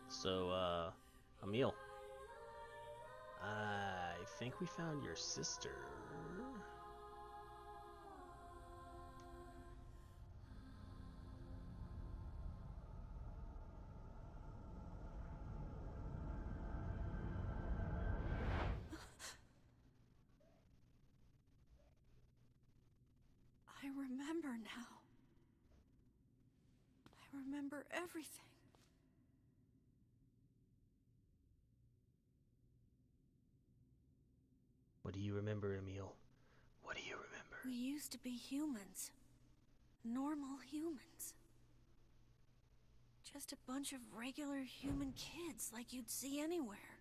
So, Emil, I think we found your sister. I remember now. I remember everything. What do you remember, Emil? What do you remember? We used to be humans. Normal humans. Just a bunch of regular human kids like you'd see anywhere.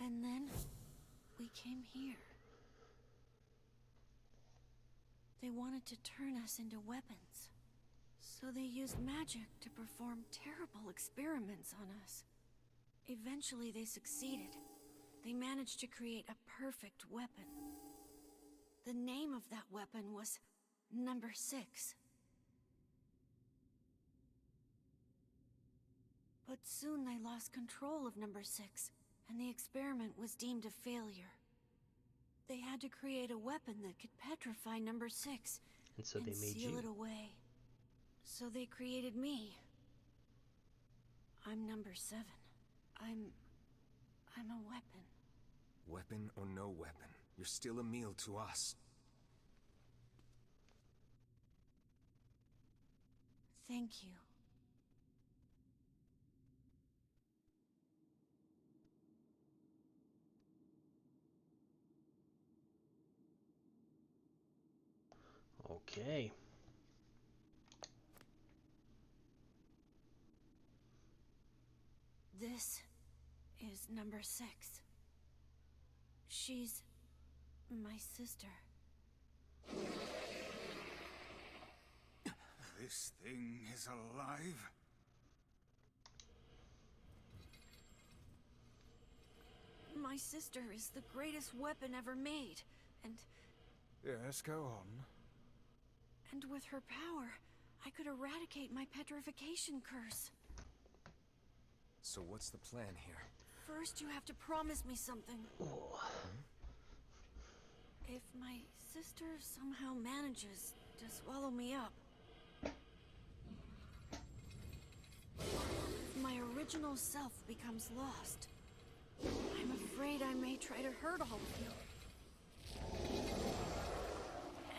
And then, we came here. They wanted to turn us into weapons. So they used magic to perform terrible experiments on us. Eventually they succeeded. They managed to create a perfect weapon. The name of that weapon was Number 6. But soon they lost control of Number 6, and the experiment was deemed a failure. They had to create a weapon that could petrify Number 6 And so they made seal you. it away. So they created me. I'm Number 7. I'm a weapon. Weapon or no weapon, you're still a meal to us. Thank you. Okay. This is Number 6. She's my sister. This thing is alive? My sister is the greatest weapon ever made, and Yes, go on. with her power, I could eradicate my petrification curse. So what's the plan here? First, you have to promise me something. Oh. If my sister somehow manages to swallow me up, if my original self becomes lost, I'm afraid I may try to hurt all of you.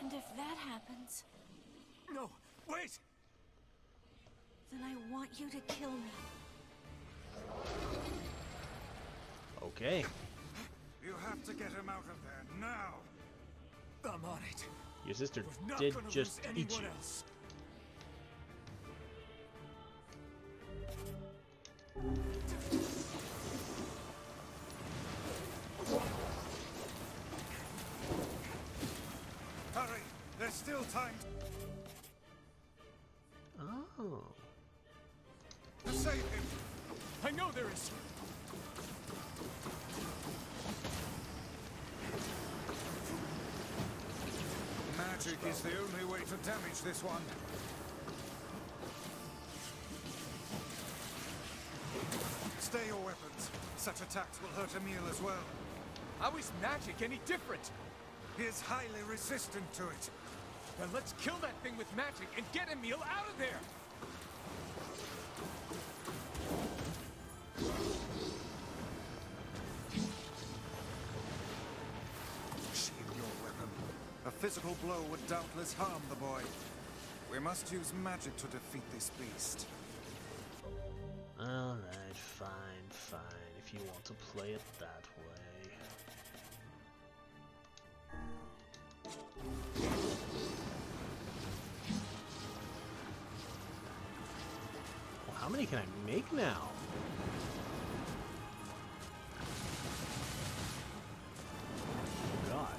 And if that happens, No, wait! then I want you to kill me. Okay. You have to get him out of there now. I'm on it. Your sister We're not did gonna just lose eat anyone you. else. Hurry! There's still time Oh. to save him. I know there is. Magic is the only way to damage this one. Stay your weapons. Such attacks will hurt Emil as well. How is magic any different? He is highly resistant to it. Then let's kill that thing with magic and get Emil out of there! Shield your weapon. A physical blow would doubtless harm the boy. We must use magic to defeat this beast. Alright, fine, fine. If you want to play it that way. Well, how many can I make now? Oh god.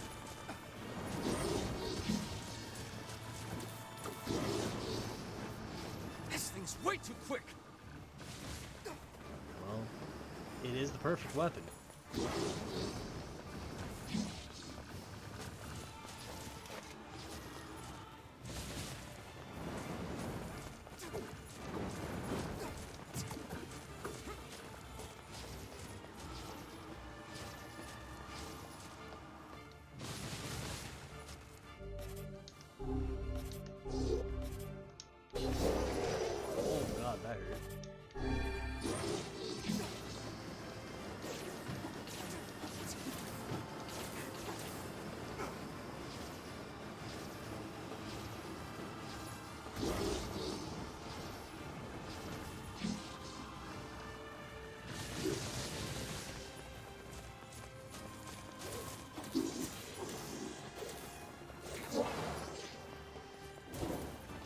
This thing's way too quick! Well, it is the perfect weapon. Oh god, that hurt.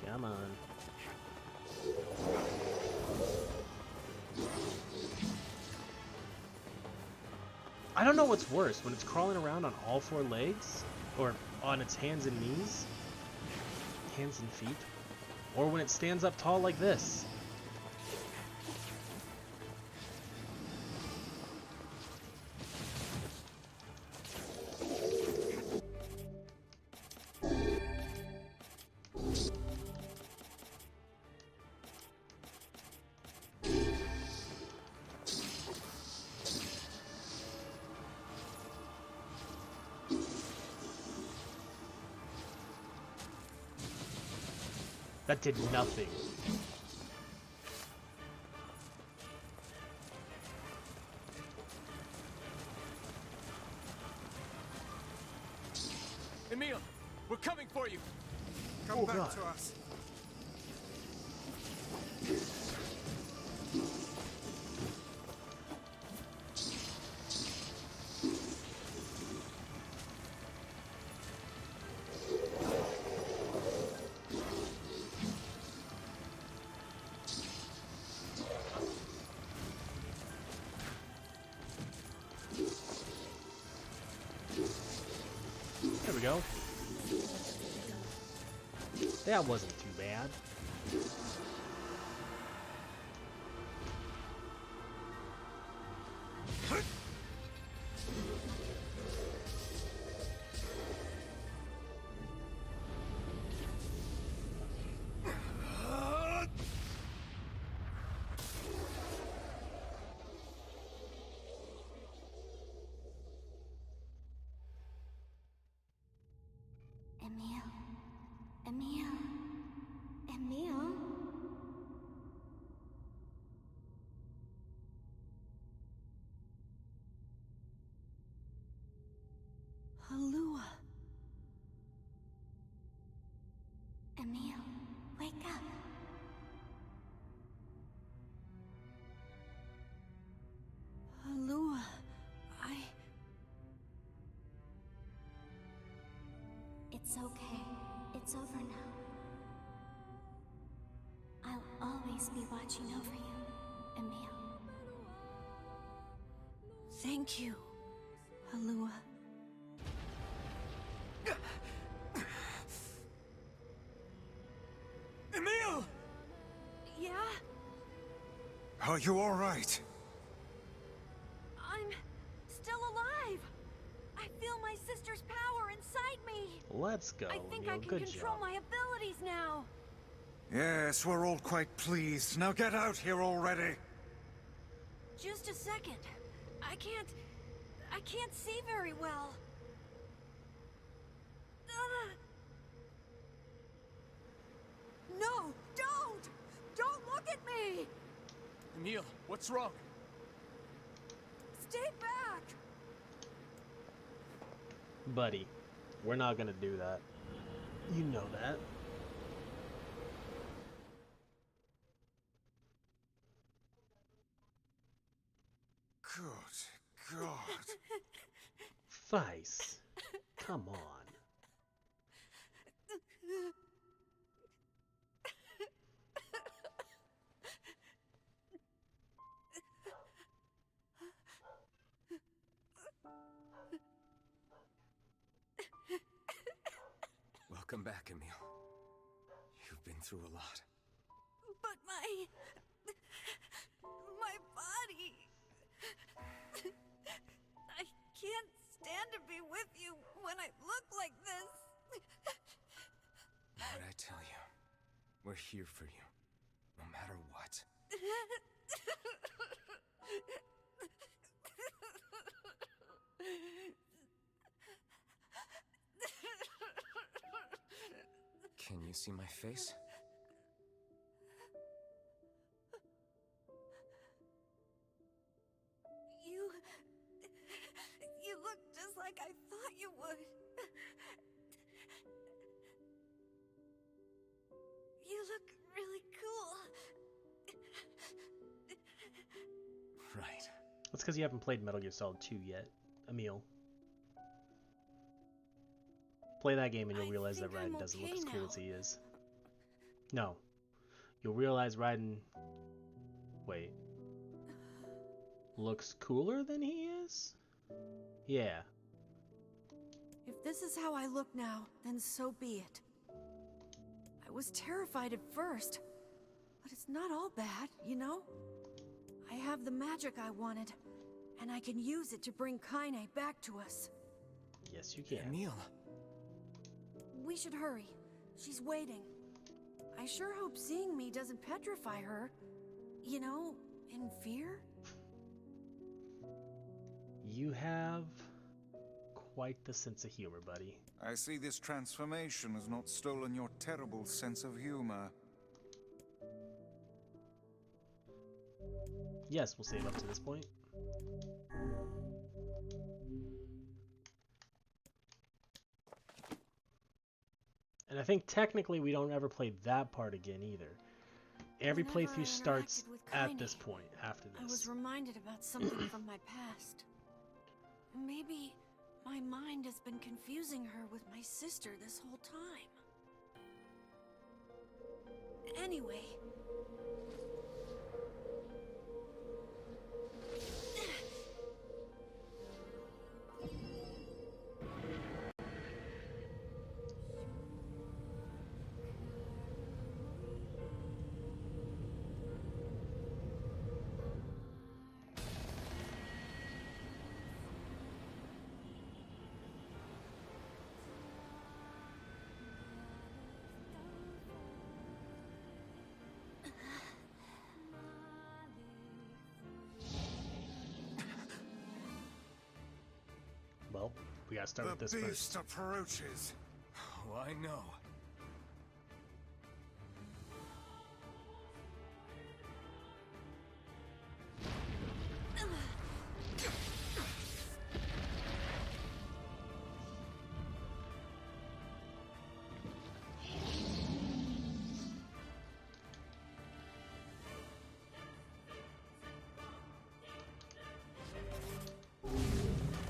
Come on. I don't know what's worse, when it's crawling around on all four legs, or on its hands and knees, hands and feet, or when it stands up tall like this. That did nothing. Emil, we're coming for you! Come Oh, back God. to us. There we go. That wasn't too bad. Emil. Emil. Emil. Halua. Emil, wake up. It's okay. It's over now. I'll always be watching over you, Emil. Thank you, Halua. Emil! Yeah? Are you all right? I'm still alive. I feel my sister's power inside me. Let's go, I think Emil. I can Good control job. my abilities now. Yes, we're all quite pleased. Now get out here already. Just a second. I can't see very well. No, don't! Don't look at me! Emil, what's wrong? Stay back! Buddy, we're not gonna do that. You know that. Good God. Vice. Come on. Welcome back, Emil. You've been through a lot. But my body... I can't stand to be with you when I look like this. What'd I tell you? We're here for you, no matter what. Can you see my face? You look just like I thought you would. You look really cool. Right. That's because you haven't played Metal Gear Solid 2 yet, Emil. Play that game and you'll realize that Raiden doesn't look as cool as he is. No. You'll realize Raiden... Wait. Looks cooler than he is? Yeah. If this is how I look now, then so be it. I was terrified at first, but it's not all bad, you know? I have the magic I wanted, and I can use it to bring Kaine back to us. Yes, you can. Emil. We should hurry. She's waiting. I sure hope seeing me doesn't petrify her. You know, in fear? You have quite the sense of humor, buddy. I see this transformation has not stolen your terrible sense of humor. Yes, we'll save up to this point. And I think technically we don't ever play that part again either. Every Whenever I playthrough starts interacted with at Kaine, this point, after I was this. reminded about something from my past. Maybe my mind has been confusing her with my sister this whole time. Anyway. Well, we gotta start with this The first. beast approaches. Oh, I know.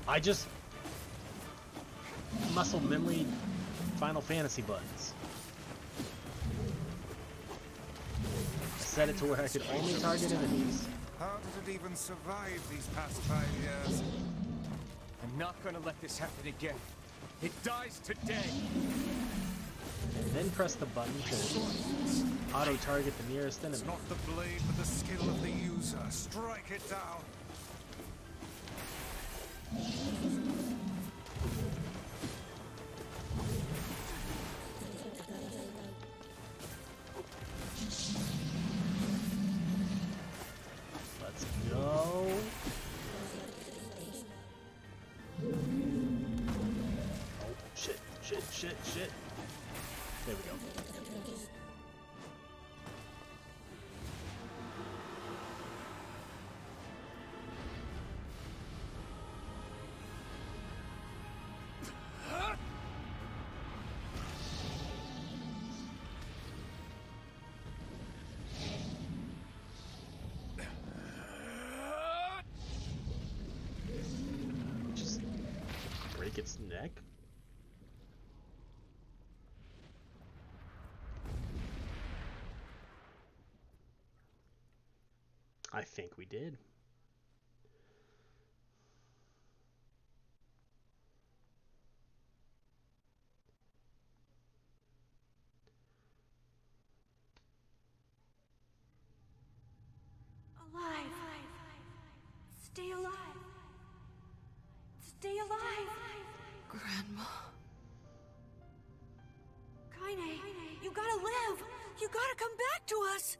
I just muscle memory Final Fantasy buttons. I set it to where I could only target enemies. How did it even survive these past 5 years? I'm not gonna let this happen again. It dies today. And then press the button to auto-target the nearest enemy. It's not the blade, but the skill of the user. Strike it down. Let's go. Oh, shit, shit, shit, shit. There we go. Just break its neck? I think we did. Alive. Stay alive. Stay alive. Grandma. Kaine, you gotta live. You gotta come back to us.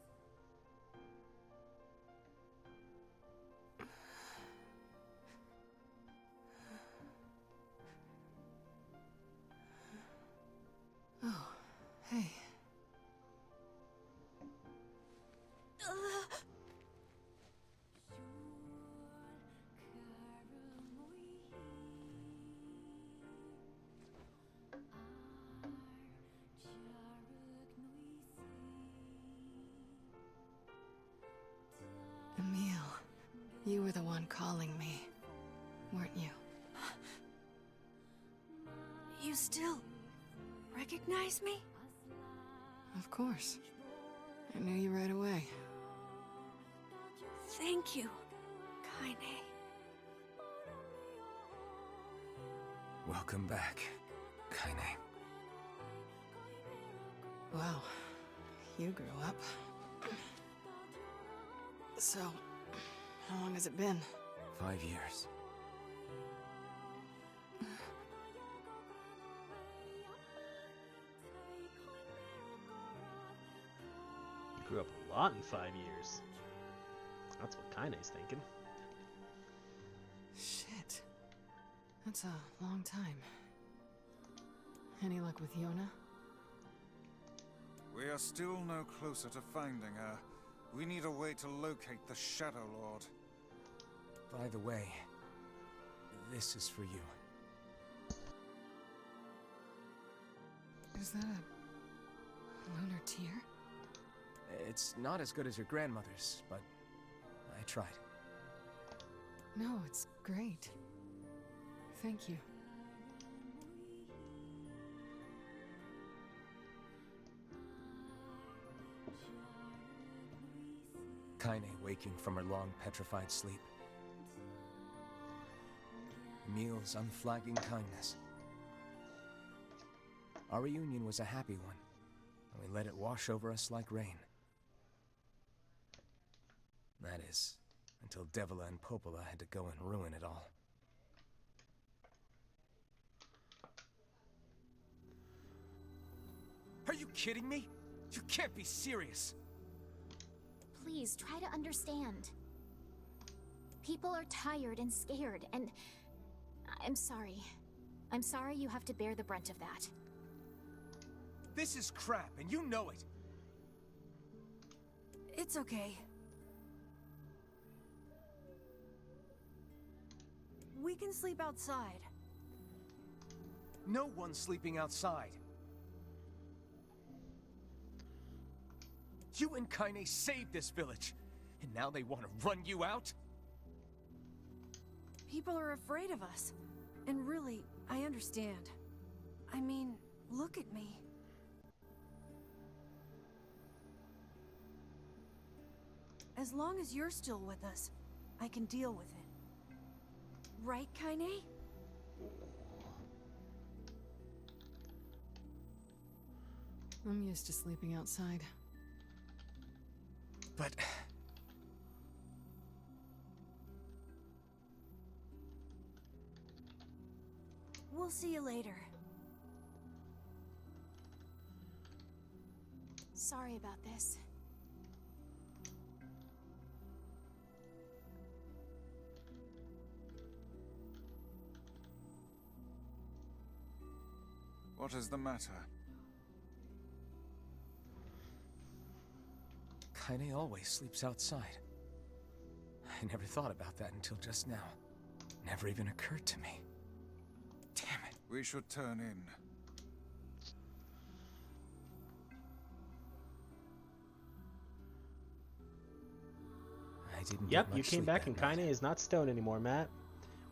Oh, hey. Emil, you were the one calling me, weren't you? You still recognize me? Of course. I knew you right away. Thank you, Kaine. Welcome back, Kaine. Wow, you grew up. So, how long has it been? 5 years. You grew up a lot in 5 years. That's what Kaine's thinking. Shit. That's a long time. Any luck with Yona? We are still no closer to finding her. We need a way to locate the Shadow Lord. By the way, this is for you. Is that a lunar tear? It's not as good as your grandmother's, but I tried. No, it's great. Thank you. Kaine waking from her long petrified sleep. Emil's unflagging kindness. Our reunion was a happy one, and we let it wash over us like rain. That is, until Devila and Popola had to go and ruin it all. Are you kidding me? You can't be serious! Please, try to understand. People are tired and scared, and I'm sorry. I'm sorry you have to bear the brunt of that. This is crap, and you know it! It's okay. We can sleep outside. No one's sleeping outside. You and Kaine saved this village, and now they want to run you out? People are afraid of us. And really, I understand. I mean, Look at me. As long as you're still with us, I can deal with it. Right, Kaine? I'm used to sleeping outside. But... We'll see you later. Sorry about this. What is the matter? Kaine always sleeps outside. I never thought about that until just now. Never even occurred to me. Damn it. We should turn in. I didn't Yep, get much you came sleep back that and night. Kaine is not stoned anymore, Matt.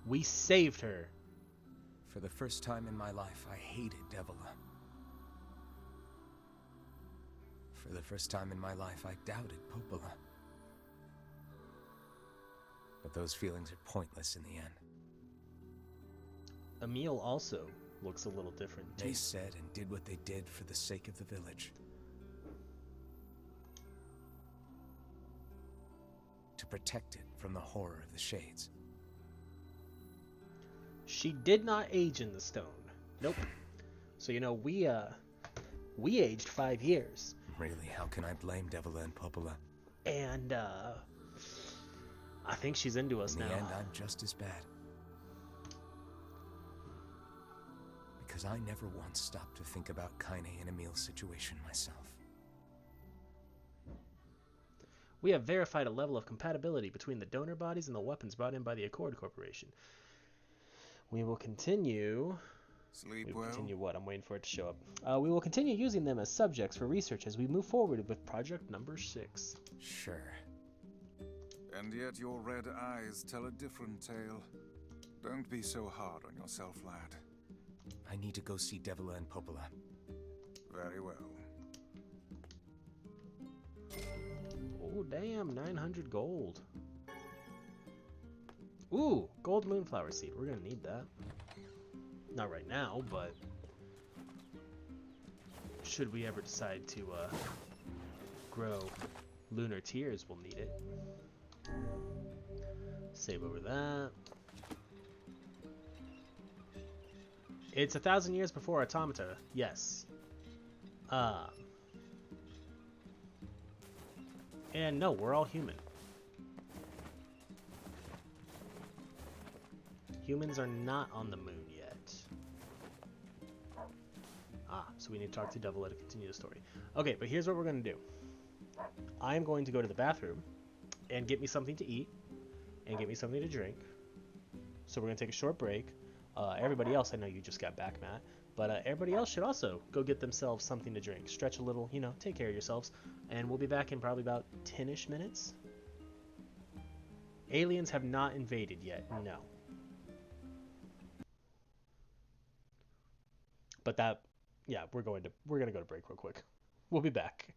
We saved her. For the first time in my life, I hated Devila. For the first time in my life, I doubted Popola. But those feelings are pointless in the end. Emil also looks a little different, too. They said and did what they did for the sake of the village. To protect it from the horror of the Shades. She did not age in the stone. Nope. So, you know, we aged 5 years. Really, how can I blame Devila and Popola? And, I think she's into us In now. the end, I'm just as bad. Because I never once stopped to think about Kaine and Emil's situation myself. We have verified a level of compatibility between the donor bodies and the weapons brought in by the Accord Corporation. We will continue... Sleep We will well? continue what? I'm waiting for it to show up. We will continue using them as subjects for research as we move forward with project number 6. Sure. And yet your red eyes tell a different tale. Don't be so hard on yourself, lad. I need to go see Devila and Popola. Very well. Oh, damn, 900 gold. Ooh, gold moonflower seed. We're gonna need that. Not right now, but should we ever decide to grow lunar tears, we'll need it. Save over that. It's 1,000 years before Automata. Yes. And no, we're all human. Humans are not on the moon yet. So we need to talk to Devila to continue the story. Okay, but here's what we're going to do. I'm going to go to the bathroom and get me something to eat and get me something to drink. So we're going to take a short break. Everybody else, I know you just got back, Matt, but everybody else should also go get themselves something to drink. Stretch a little, you know, take care of yourselves. And we'll be back in probably about 10-ish minutes. Aliens have not invaded yet, no. But that, yeah, we're gonna go to break real quick. We'll be back.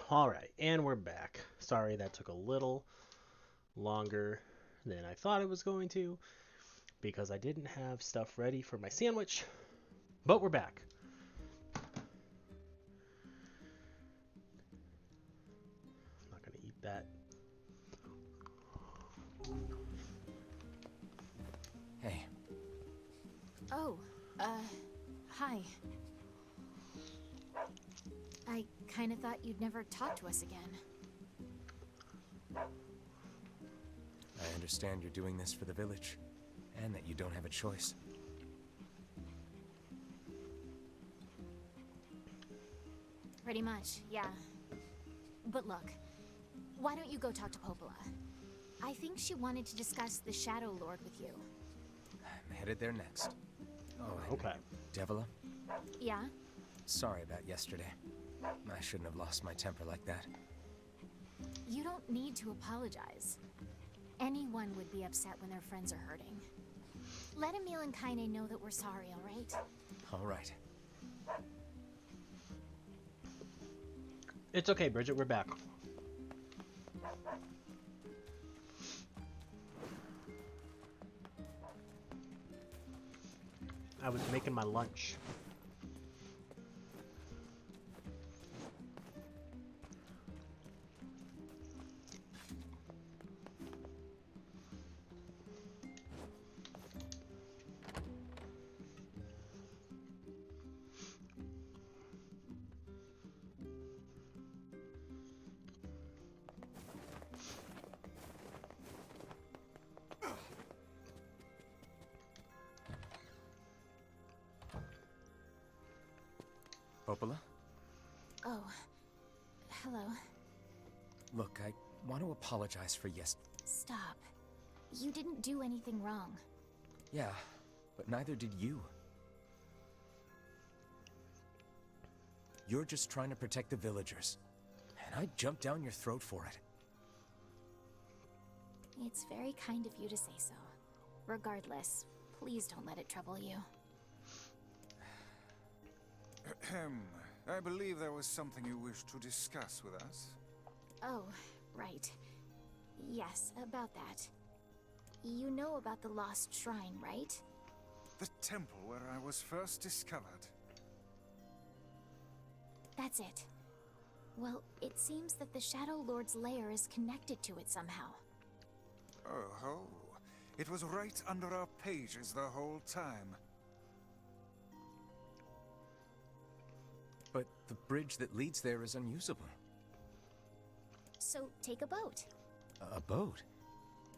Alright, and we're back. Sorry that took a little longer than I thought it was going to, because I didn't have stuff ready for my sandwich, but we're back. I'm not gonna eat that. Hey. Oh, hi. I kinda thought you'd never talk to us again. I understand you're doing this for the village, and that you don't have a choice. Pretty much, yeah. But look, why don't you go talk to Popola? I think she wanted to discuss the Shadow Lord with you. I'm headed there next. Oh, Okay. Devila, Yeah? sorry about yesterday. I shouldn't have lost my temper like that. You don't need to apologize. Anyone would be upset when their friends are hurting. Let Emil and Kaine know that we're sorry, alright? All right. It's okay, Bridget, we're back. I was making my lunch. Popola? Oh. Hello. Look, I want to apologize for Stop. You didn't do anything wrong. Yeah, but neither did you. You're just trying to protect the villagers, and I jumped down your throat for it. It's very kind of you to say so. Regardless, please don't let it trouble you. Ahem. I believe there was something you wished to discuss with us. Oh, right. Yes, about that. You know about the lost shrine, right? The temple where I was first discovered. That's it. Well, it seems that the Shadow Lord's lair is connected to it somehow. Oh ho. It was right under our pages the whole time. But the bridge that leads there is unusable. So take a boat. A boat?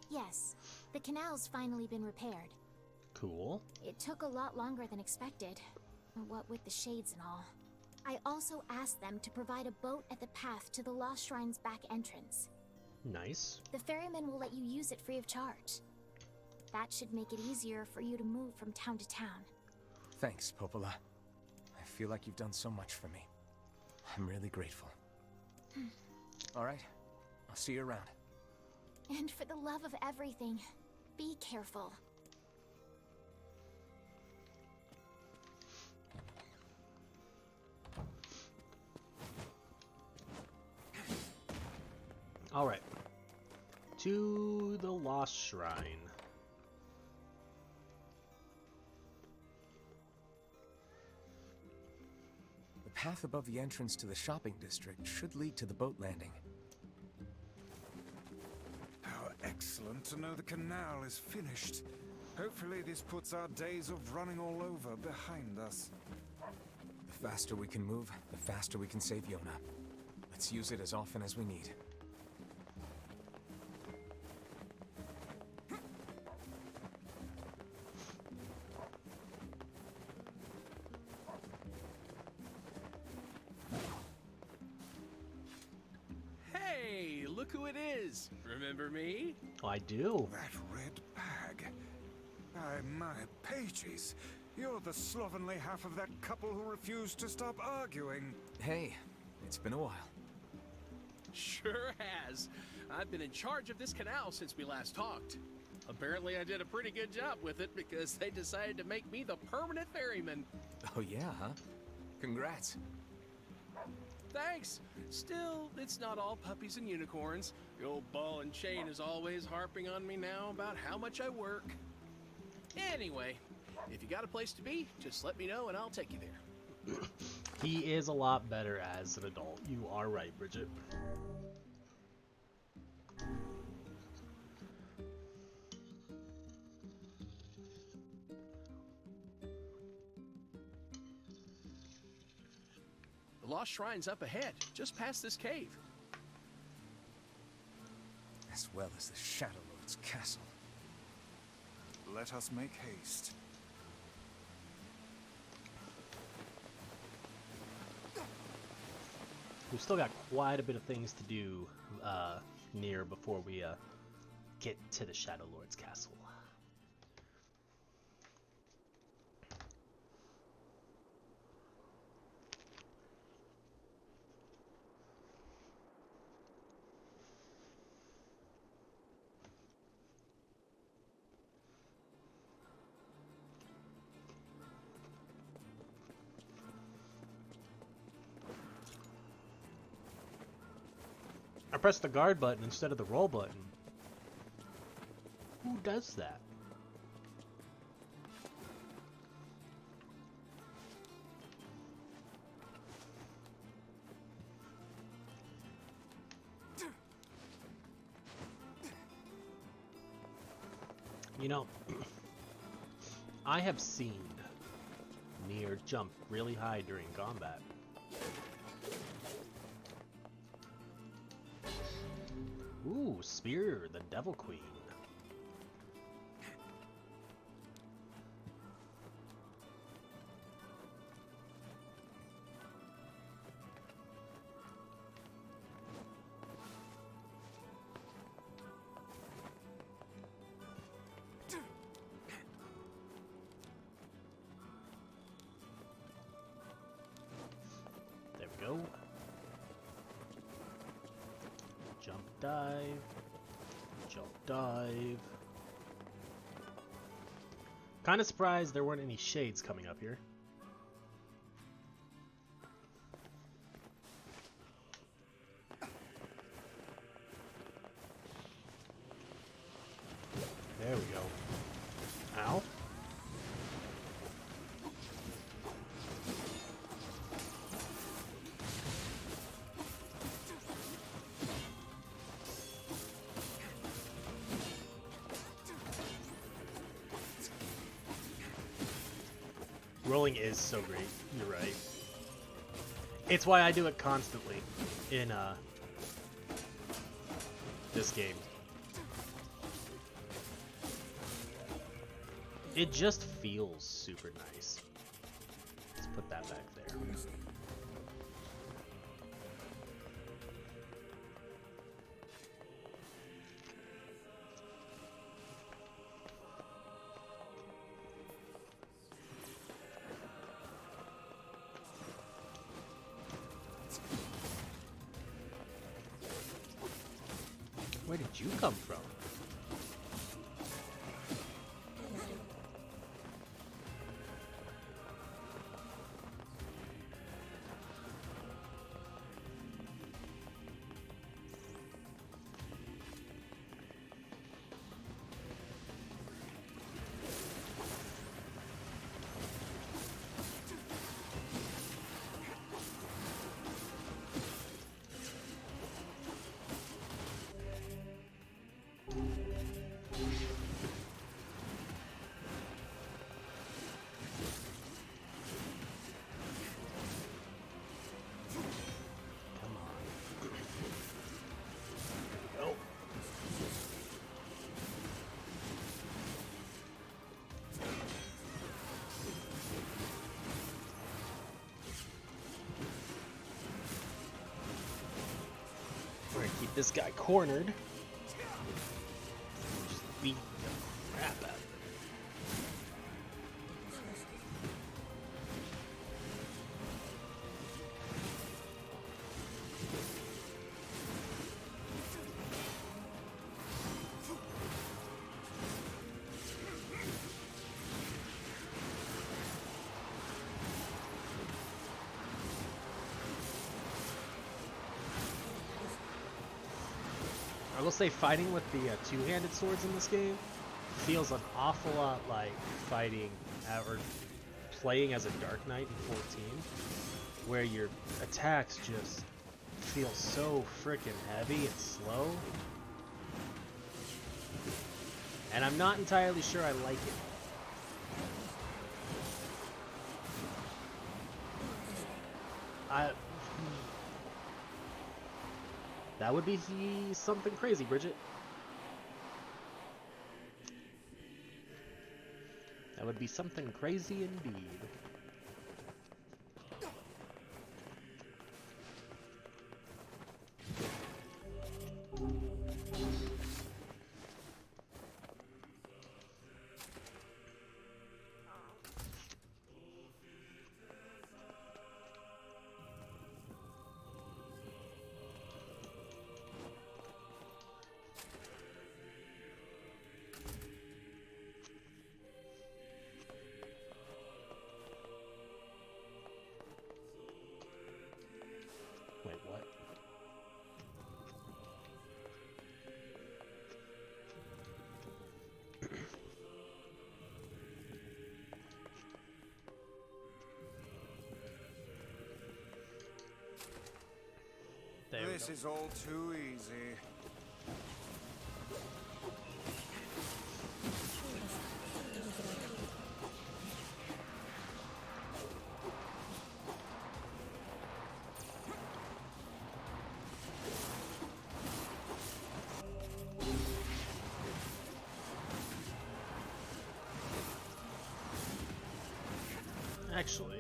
Yes, the canal's finally been repaired. Cool. It took a lot longer than expected, what with the shades and all. I also asked them to provide a boat at the path to the Lost Shrine's back entrance. Nice. The ferryman will let you use it free of charge. That should make it easier for you to move from town to town. Thanks, Popola. I feel like you've done so much for me. I'm really grateful. All right, I'll see you around. And for the love of everything, be careful. Alright. To the Lost Shrine. The path above the entrance to the shopping district should lead to the boat landing. How excellent to know the canal is finished. Hopefully this puts our days of running all over behind us. The faster we can move, the faster we can save Yona. Let's use it as often as we need. Hey, look who it is. Remember me? Oh, I do. That red bag. By my pages, you're the slovenly half of that couple who refused to stop arguing. Hey, it's been a while. Sure has. I've been in charge of this canal since we last talked. Apparently I did a pretty good job with it because they decided to make me the permanent ferryman. Oh yeah, huh? Congrats. Thanks. Still, it's not all puppies and unicorns. The old ball and chain is always harping on me now about how much I work. Anyway, if you got a place to be, just let me know and I'll take you there. He is a lot better as an adult. You are right, Bridget. The Lost Shrine's up ahead, just past this cave. As well as the Shadow Lord's castle. Let us make haste. We've still got quite a bit of things to do near before we get to the Shadow Lord's castle. I pressed the guard button instead of the roll button. Who does that? You know, I have seen NieR jump really high during combat. Ooh, Spear, the Devil Queen. There we go. Jump dive. Jump dive. Kind of surprised there weren't any shades coming up here. There we go. Ow. Rolling is so great. You're right. It's why I do it constantly in this game. It just feels super nice. Let's put that back there. Where did you come from? We're gonna keep this guy cornered. Just beat the crap out of him. I will say fighting with the two-handed swords in this game feels an awful lot like fighting or playing as a Dark Knight in 14, where your attacks just feel so freaking heavy and slow. And I'm not entirely sure I like it. That would be something crazy, Bridget. That would be something crazy indeed. Wait, what? This is all too easy. Actually,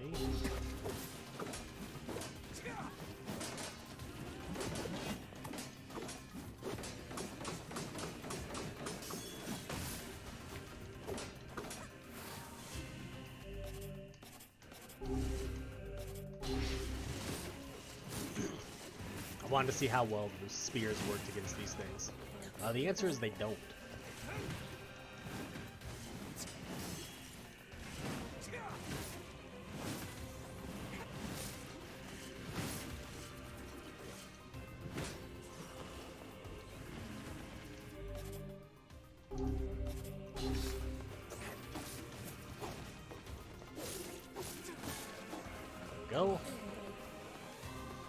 I wanted to see how well the spears worked against these things. The answer is they don't. Go.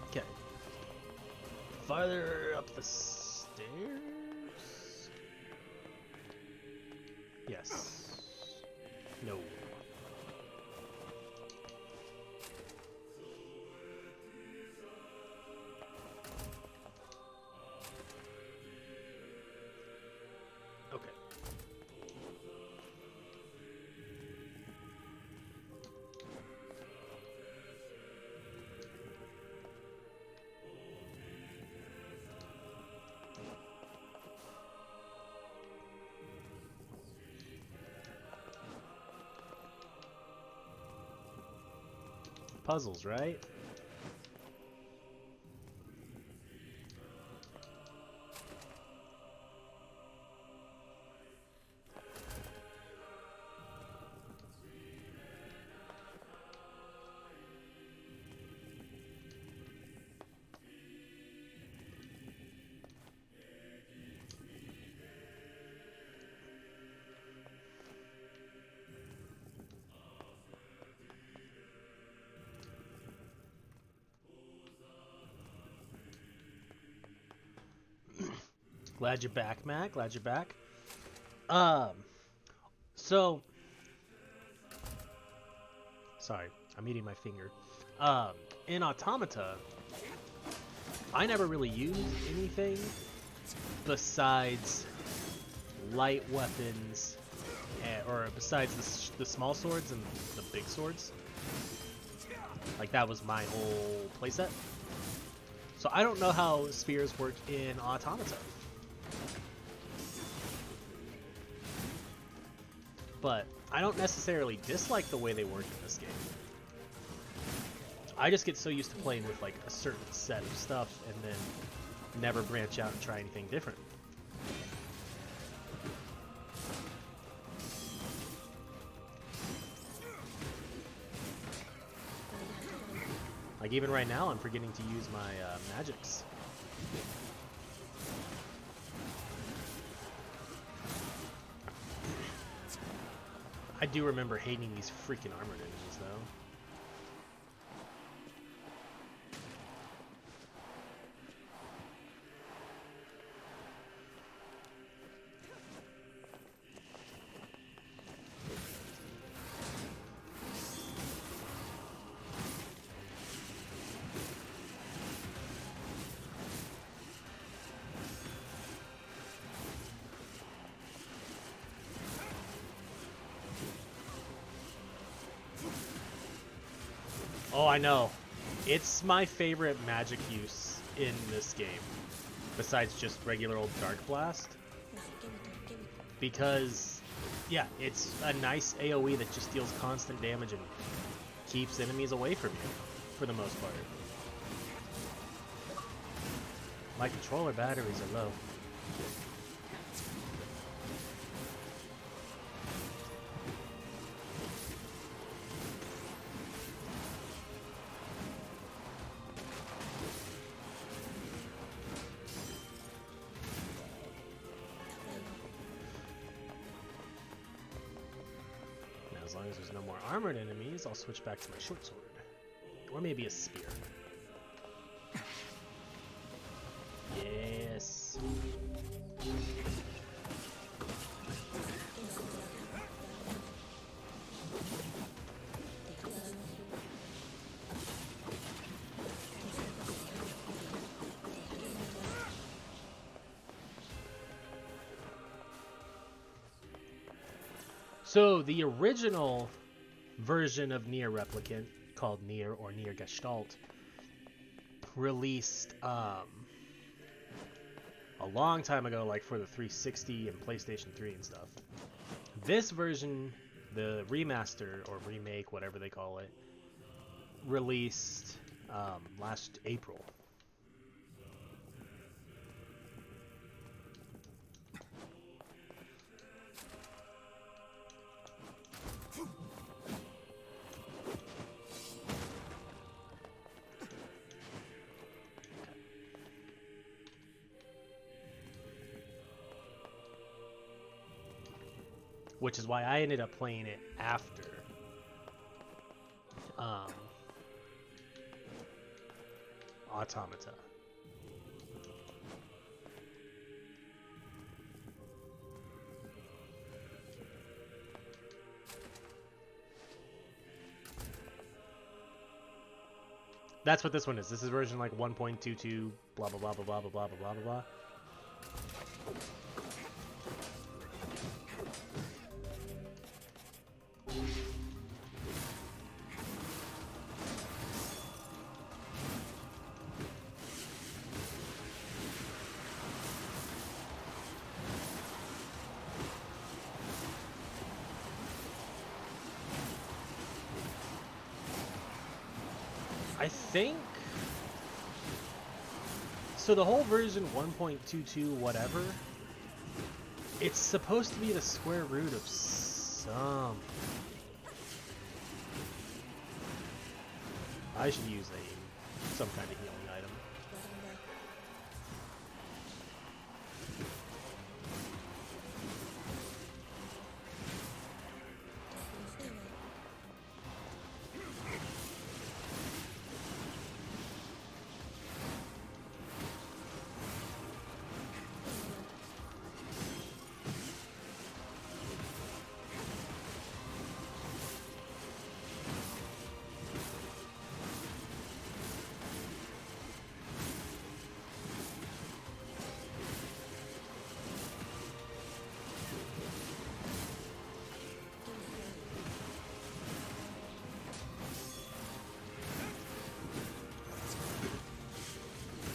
Okay. Farther up the stairs? Yes. No. Okay. Puzzles, right? Glad you're back, Matt. Glad you're back. So, sorry, I'm eating my finger. In Automata, I never really used anything besides light weapons, or besides the small swords and the big swords. Like, that was my whole playset. So I don't know how spears work in Automata. But I don't necessarily dislike the way they work in this game. I just get so used to playing with like a certain set of stuff and then never branch out and try anything different. Like even right now I'm forgetting to use my magics. I do remember hating these freaking armored enemies, though. Oh, I know. It's my favorite magic use in this game, besides just regular old Dark Blast. Because, yeah, it's a nice AoE that just deals constant damage and keeps enemies away from you, for the most part. My controller batteries are low. As long as there's no more armored enemies, I'll switch back to my short sword. Or maybe a spear. Yes. So the original version of NieR Replicant, called NieR or NieR Gestalt, released a long time ago, like for the 360 and PlayStation 3 and stuff. This version, the remaster or remake, whatever they call it, released last April. Which is why I ended up playing it after Automata. That's what this one is. This is version like 1.22 blah blah blah blah blah blah blah blah blah blah. I think so. The whole version 1.22 whatever, it's supposed to be the square root of some. I should use some kind of healing item.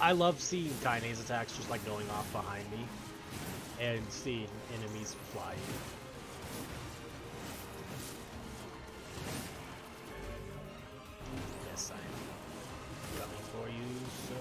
I love seeing Kaine's attacks just like going off behind me and seeing enemies flying. Yes, I'm coming for you, sir.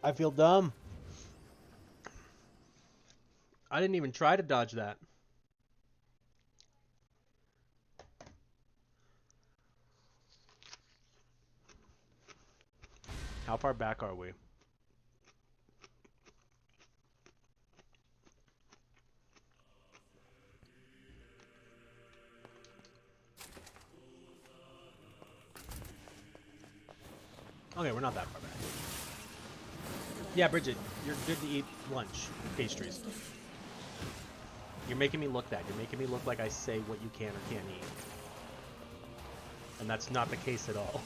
I feel dumb. I didn't even try to dodge that. How far back are we? Okay, we're not that far back. Yeah, Bridget, you're good to eat lunch. Pastries. You're making me look bad. You're making me look like I say what you can or can't eat. And that's not the case at all.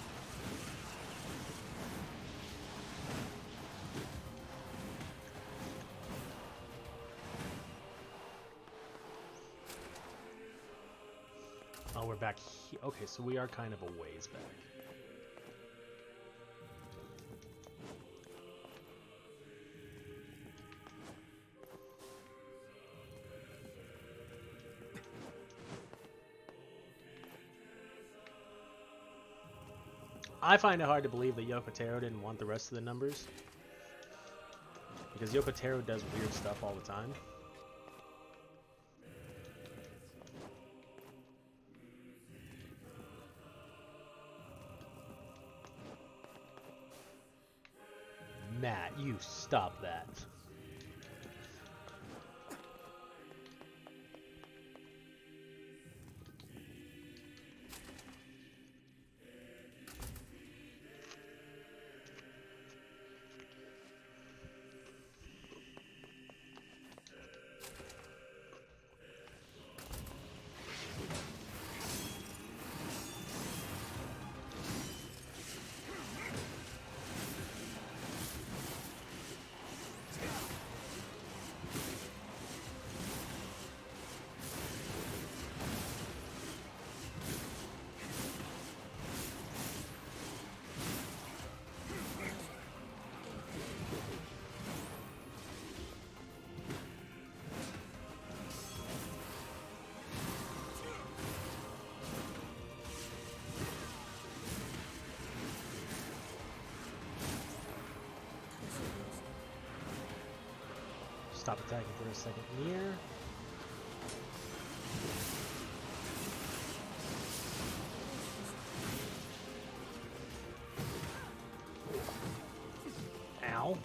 Oh, we're back here. Okay, so we are kind of a ways back. I find it hard to believe that Yokotaro didn't want the rest of the numbers. Because Yokotaro does weird stuff all the time. Matt, you stop that. Stop attacking for a second. NieR. Ow.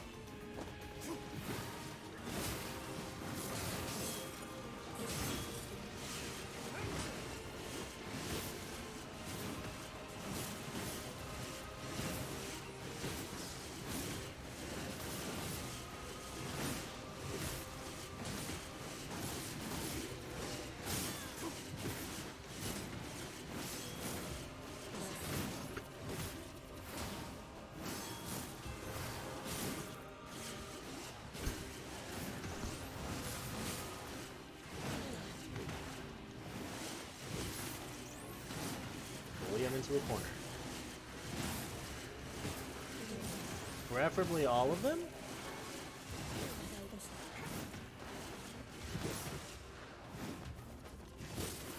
Into a corner. Preferably all of them?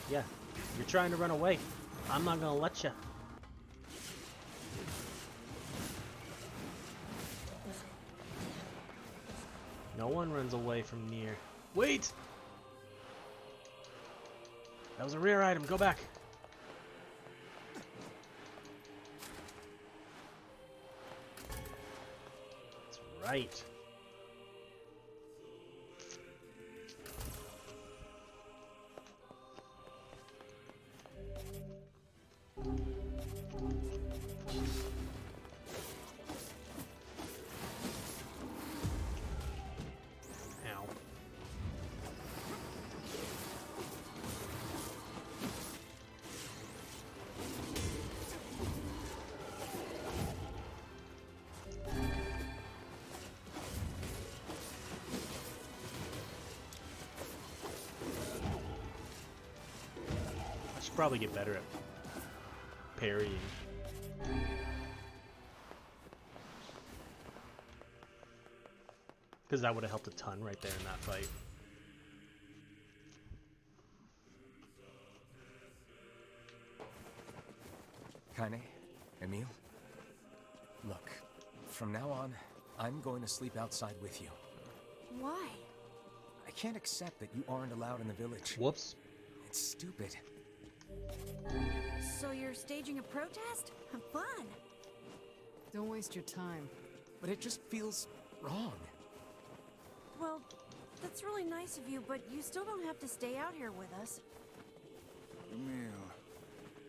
Yeah, you're trying to run away. I'm not gonna let you. No one runs away from NieR. Wait! That was a rare item. Go back. Right. Ow. Probably get better at parrying. Because that would have helped a ton right there in that fight. Kaine, Emile, look, from now on, I'm going to sleep outside with you. Why? I can't accept that you aren't allowed in the village. Whoops. It's stupid. So you're staging a protest? Fun. Don't waste your time. But it just feels wrong. Well, that's really nice of you, but you still don't have to stay out here with us. Emil.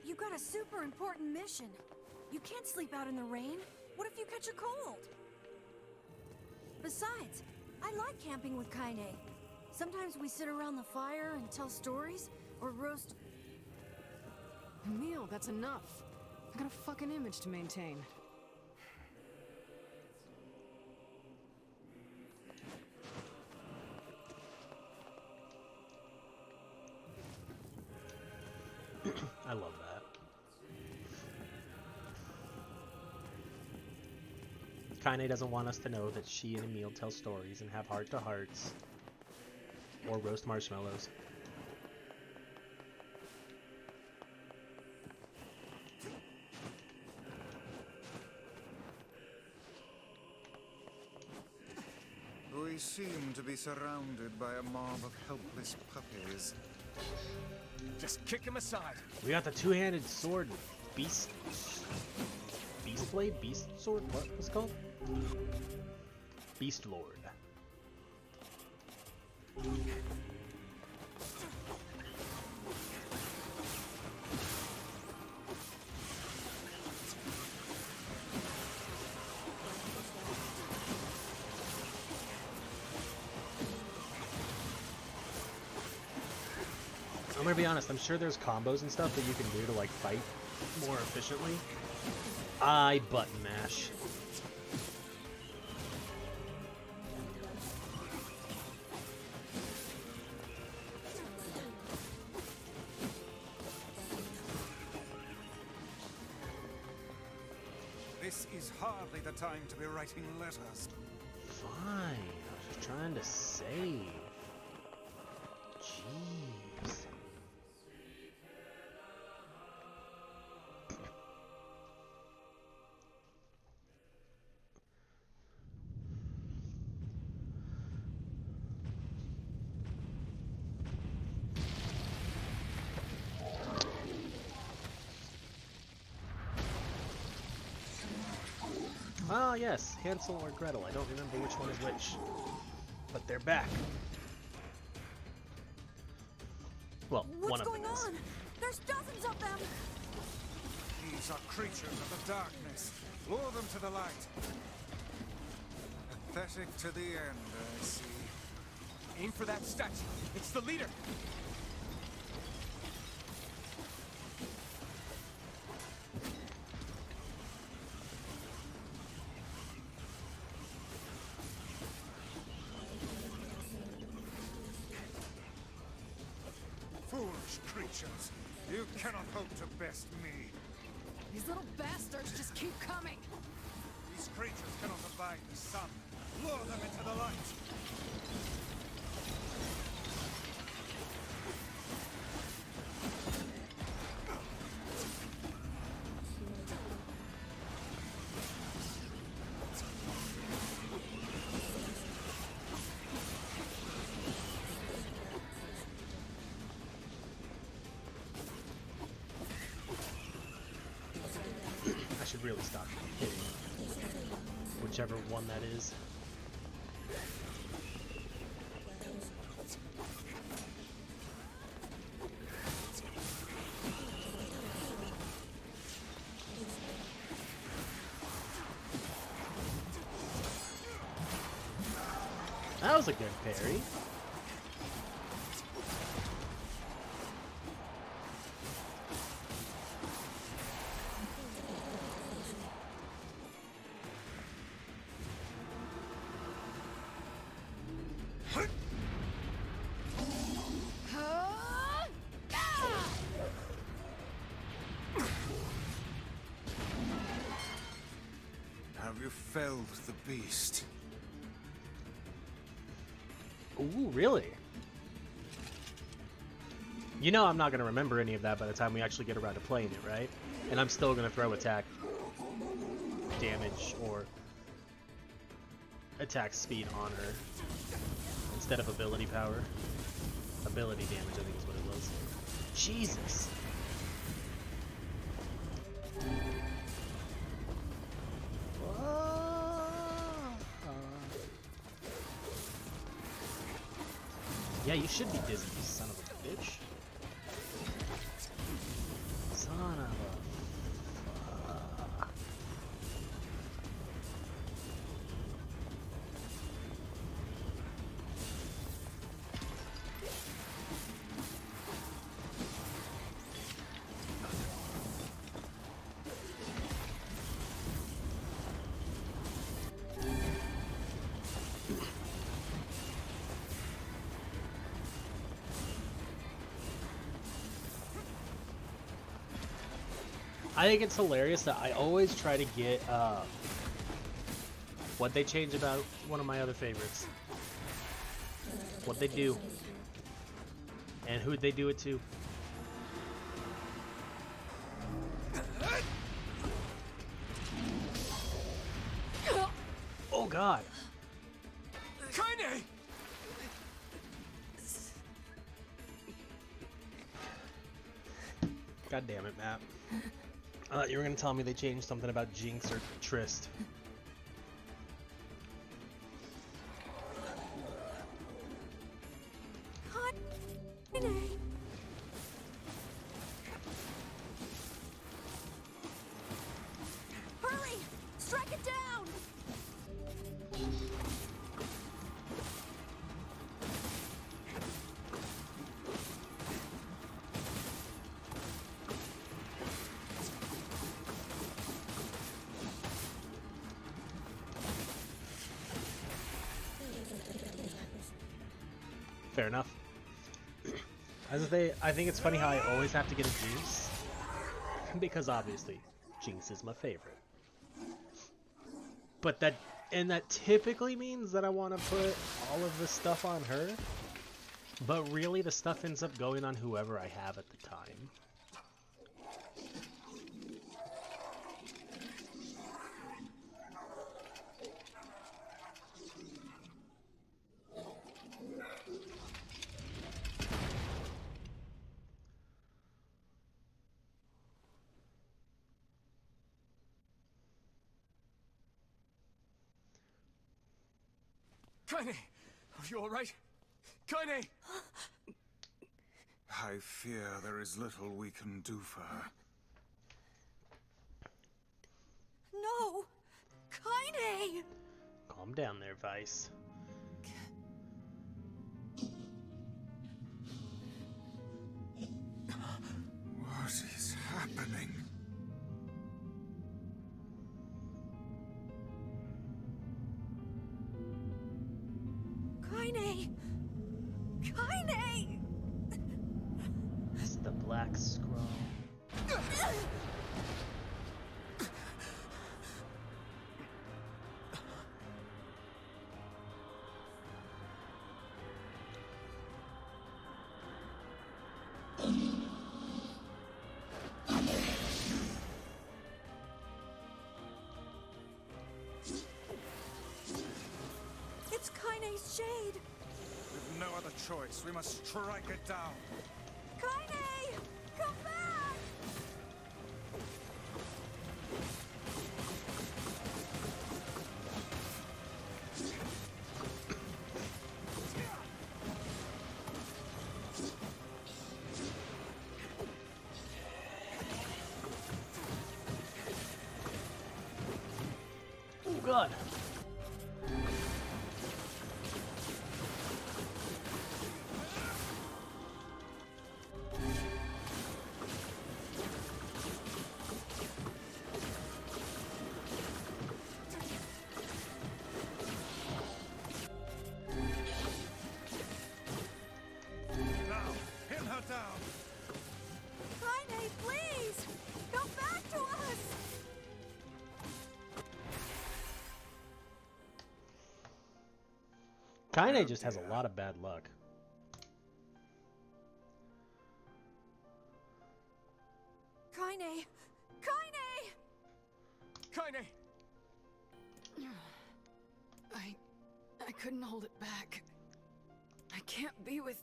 You got a super important mission. You can't sleep out in the rain. What if you catch a cold? Besides, I like camping with Kaine. Sometimes we sit around the fire and tell stories, or roast... Emil, that's enough. I got a fucking image to maintain. I love that. Kaine doesn't want us to know that she and Emil tell stories and have heart-to-hearts. Or roast marshmallows. We seem to be surrounded by a mob of helpless puppies. Just kick him aside. We got the two-handed sword. Beast blade? Beast sword? What was it called? Beast Lord. I'm gonna be honest, I'm sure there's combos and stuff that you can do to like fight more efficiently. I button mash. This is hardly the time to be writing letters. Fine, I was just trying to save. Jeez. Ah, yes, Hansel or Gretel. I don't remember which one is which. But they're back. Well, one of them is. What's going on? There's dozens of them! These are creatures of the darkness. Lure them to the light. Pathetic to the end, I see. Aim for that statue. It's the leader. Foolish creatures. You cannot hope to best me. These little bastards just keep coming. These creatures cannot abide the sun. Lure them into the light. I should really stop hitting whichever one that is. That was a good parry. Have you felled the beast? Ooh, really? You know I'm not going to remember any of that by the time we actually get around to playing it, right? And I'm still going to throw attack damage or attack speed on her instead of ability power. Ability damage, I think is what it was. Jesus! Yeah, you should be dizzy, you son of a bitch. Son of a... I think it's hilarious that I always try to get what they change about one of my other favorites. What they do. And who'd they do it to. Oh god. Kaine! God damn it, Matt. I thought you were gonna tell me they changed something about Jinx or Trist. Hurry! Strike it down! Fair enough. I think it's funny how I always have to get a Jinx. Because obviously, Jinx is my favorite. But that typically means that I want to put all of the stuff on her. But really the stuff ends up going on whoever I have at the time. Kaine! Are you alright? Kaine! I fear there is little we can do for her. No! Kaine! Calm down there, Vice. What is happening? Kaine! Kaine! It's the Black Scroll. It's Kaine's shade! With no other choice, we must strike it down. Kaine! Come back! Oh god. Now, pin her down. Kaine, please! Come back to us! Kaine just has a lot of bad luck. Kaine! Kaine! Kaine! I couldn't hold it back. I can't be with...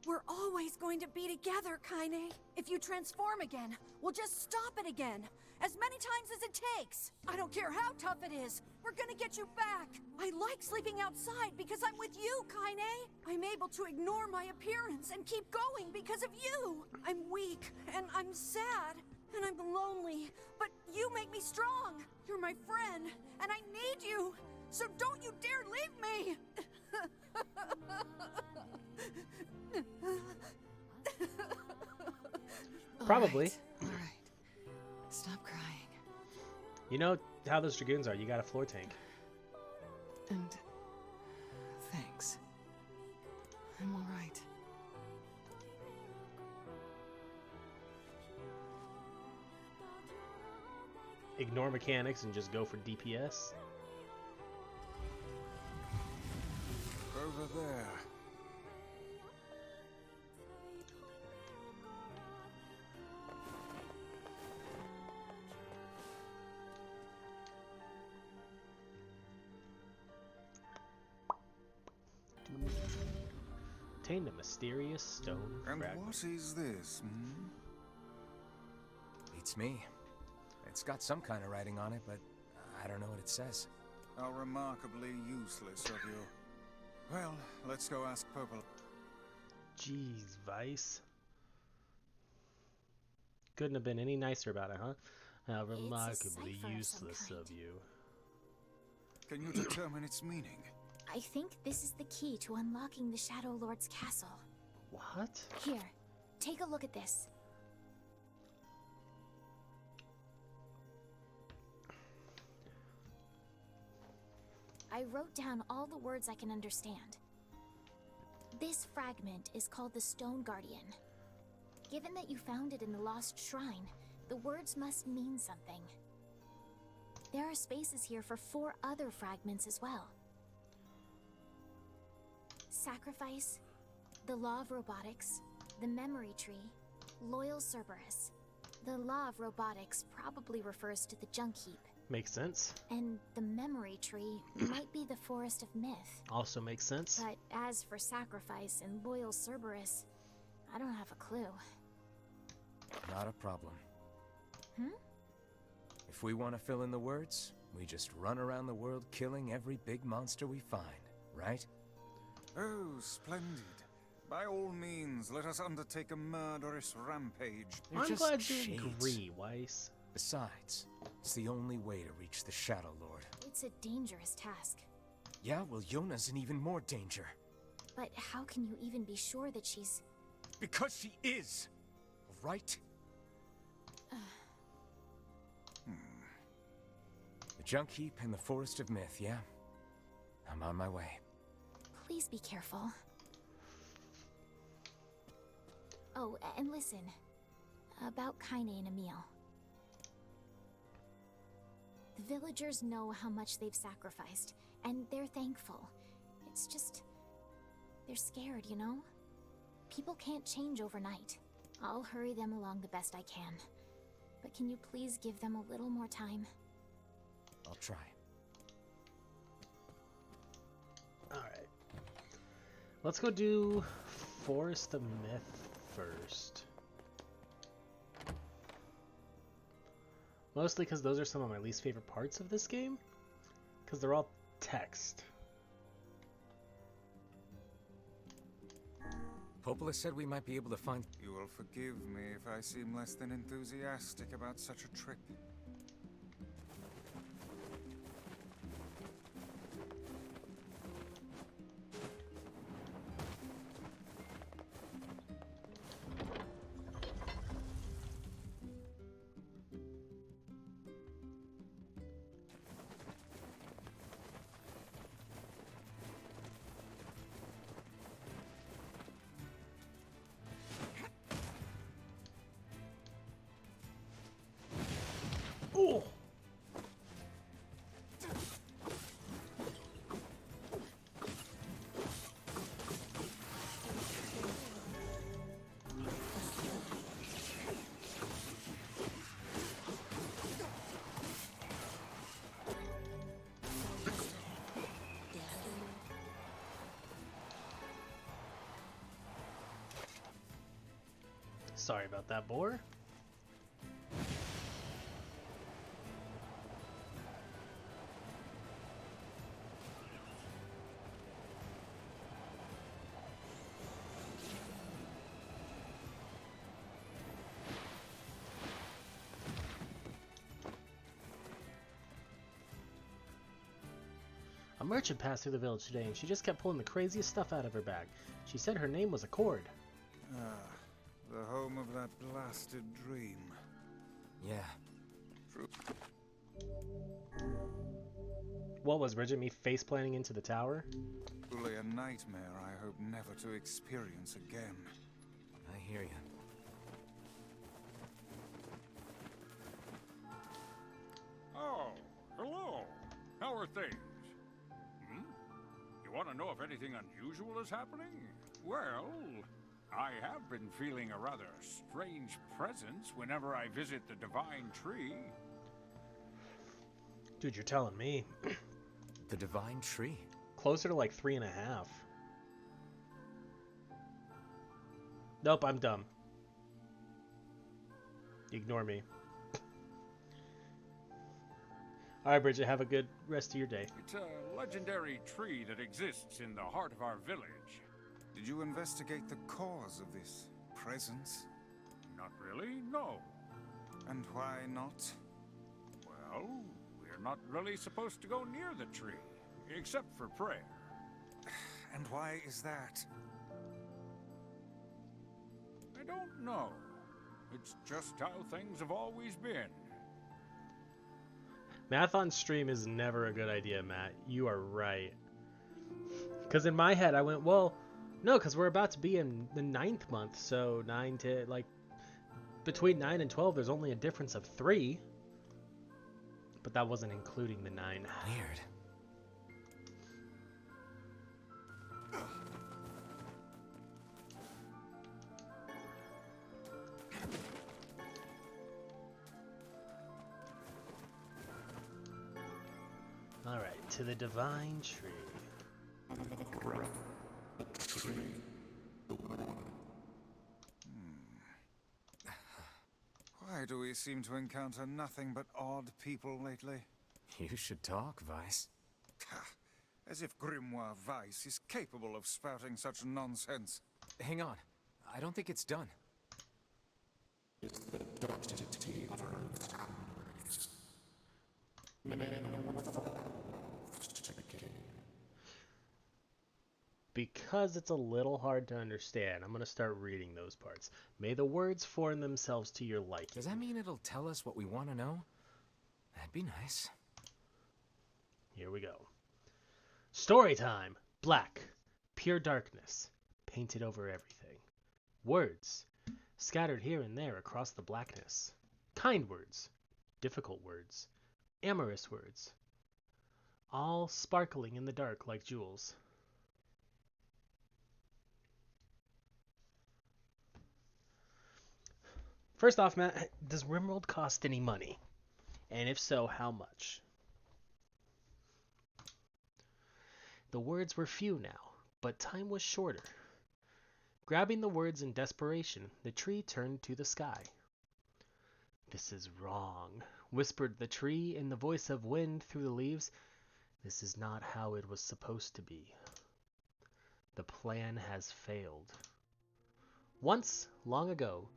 We're always going to be together, Kaine. If you transform again, we'll just stop it again. As many times as it takes. I don't care how tough it is. We're gonna get you back. I like sleeping outside because I'm with you, Kaine. I'm able to ignore my appearance and keep going because of you. I'm weak, and I'm sad, and I'm lonely. But you make me strong. You're my friend, and I need you. So don't you dare leave me! Probably. All right. Stop crying. You know how those dragoons are. You got a floor tank. And thanks. I'm all right. Ignore mechanics and just go for DPS. Over there. Obtained a mysterious stone And fragment. what is this, hmm? Beats me. It's got some kind of writing on it, but I don't know what it says. How remarkably useless of you. Well, let's go ask Purple. Jeez, Vice. Couldn't have been any nicer about it, huh? How remarkably cipher of some useless kind. of you. Can you determine its meaning? I think this is the key to unlocking the Shadow Lord's castle. What? Here, take a look at this. I wrote down all the words I can understand. This fragment is called the Stone Guardian. Given that you found it in the Lost Shrine, the words must mean something. There are spaces here for 4 other fragments as well. Sacrifice, the Law of Robotics, the Memory Tree, Loyal Cerberus. The Law of Robotics probably refers to the Junk Heap. Makes sense. And the Memory Tree might be the Forest of Myth. Also makes sense. But as for Sacrifice and Loyal Cerberus, I don't have a clue. Not a problem. Hmm? If we want to fill in the words, we just run around the world killing every big monster we find, right? Oh, splendid. By all means, let us undertake a murderous rampage. They're I'm just glad you shades. agree, Weiss. Besides, it's the only way to reach the Shadow Lord. It's a dangerous task. Yeah, well, Yona's in even more danger. But how can you even be sure that she's... Because she is! Right? The Junk Heap and the Forest of Myth, yeah? I'm on my way. Please be careful. Oh, and listen. About Kaine and Emil. The villagers know how much they've sacrificed, and they're thankful. It's just... they're scared, you know? People can't change overnight. I'll hurry them along the best I can. But can you please give them a little more time? I'll try. Alright. Let's go do Forest of Myth first. Mostly because those are some of my least favorite parts of this game. Because they're all text. Popola said we might be able to find... You will forgive me if I seem less than enthusiastic about such a trip. Sorry about that, boar. A merchant passed through the village today, and she just kept pulling the craziest stuff out of her bag. She said her name was Accord. Ah, the home of that blasted dream. Yeah. What was Bridget, me face planting into the tower? Truly a nightmare I hope never to experience again. I hear you. Oh, hello. How are things? You want to know if anything unusual is happening? Well, I have been feeling a rather strange presence whenever I visit the Divine Tree. Dude, you're telling me. The Divine Tree? Closer to like 3.5. Nope, I'm dumb. Ignore me. Alright, Bridget, have a good rest of your day. It's a legendary tree that exists in the heart of our village. Did you investigate the cause of this presence? Not really, no. And why not? Well, we're not really supposed to go near the tree, except for prayer. And why is that? I don't know. It's just how things have always been. Math on stream is never a good idea, Matt. You are right. Because in my head, I went, well, no, because we're about to be in the 9th month, so 9 to, like, between 9 and 12, there's only a difference of 3. But that wasn't including the 9. Weird. Alright, to the Divine Tree. Why do we seem to encounter nothing but odd people lately? You should talk, Vice. As if Grimoire Weiss is capable of spouting such nonsense. Hang on. I don't think it's done. Because it's a little hard to understand, I'm going to start reading those parts. May the words form themselves to your liking. Does that mean it'll tell us what we want to know? That'd be nice. Here we go. Story time. Black. Pure darkness. Painted over everything. Words. Scattered here and there across the blackness. Kind words. Difficult words. Amorous words. All sparkling in the dark like jewels. First off, Matt, does RimWorld cost any money? And if so, how much? The words were few now, but time was shorter. Grabbing the words in desperation, the tree turned to the sky. "This is wrong," whispered the tree in the voice of wind through the leaves. "This is not how it was supposed to be. The plan has failed." Once, long ago,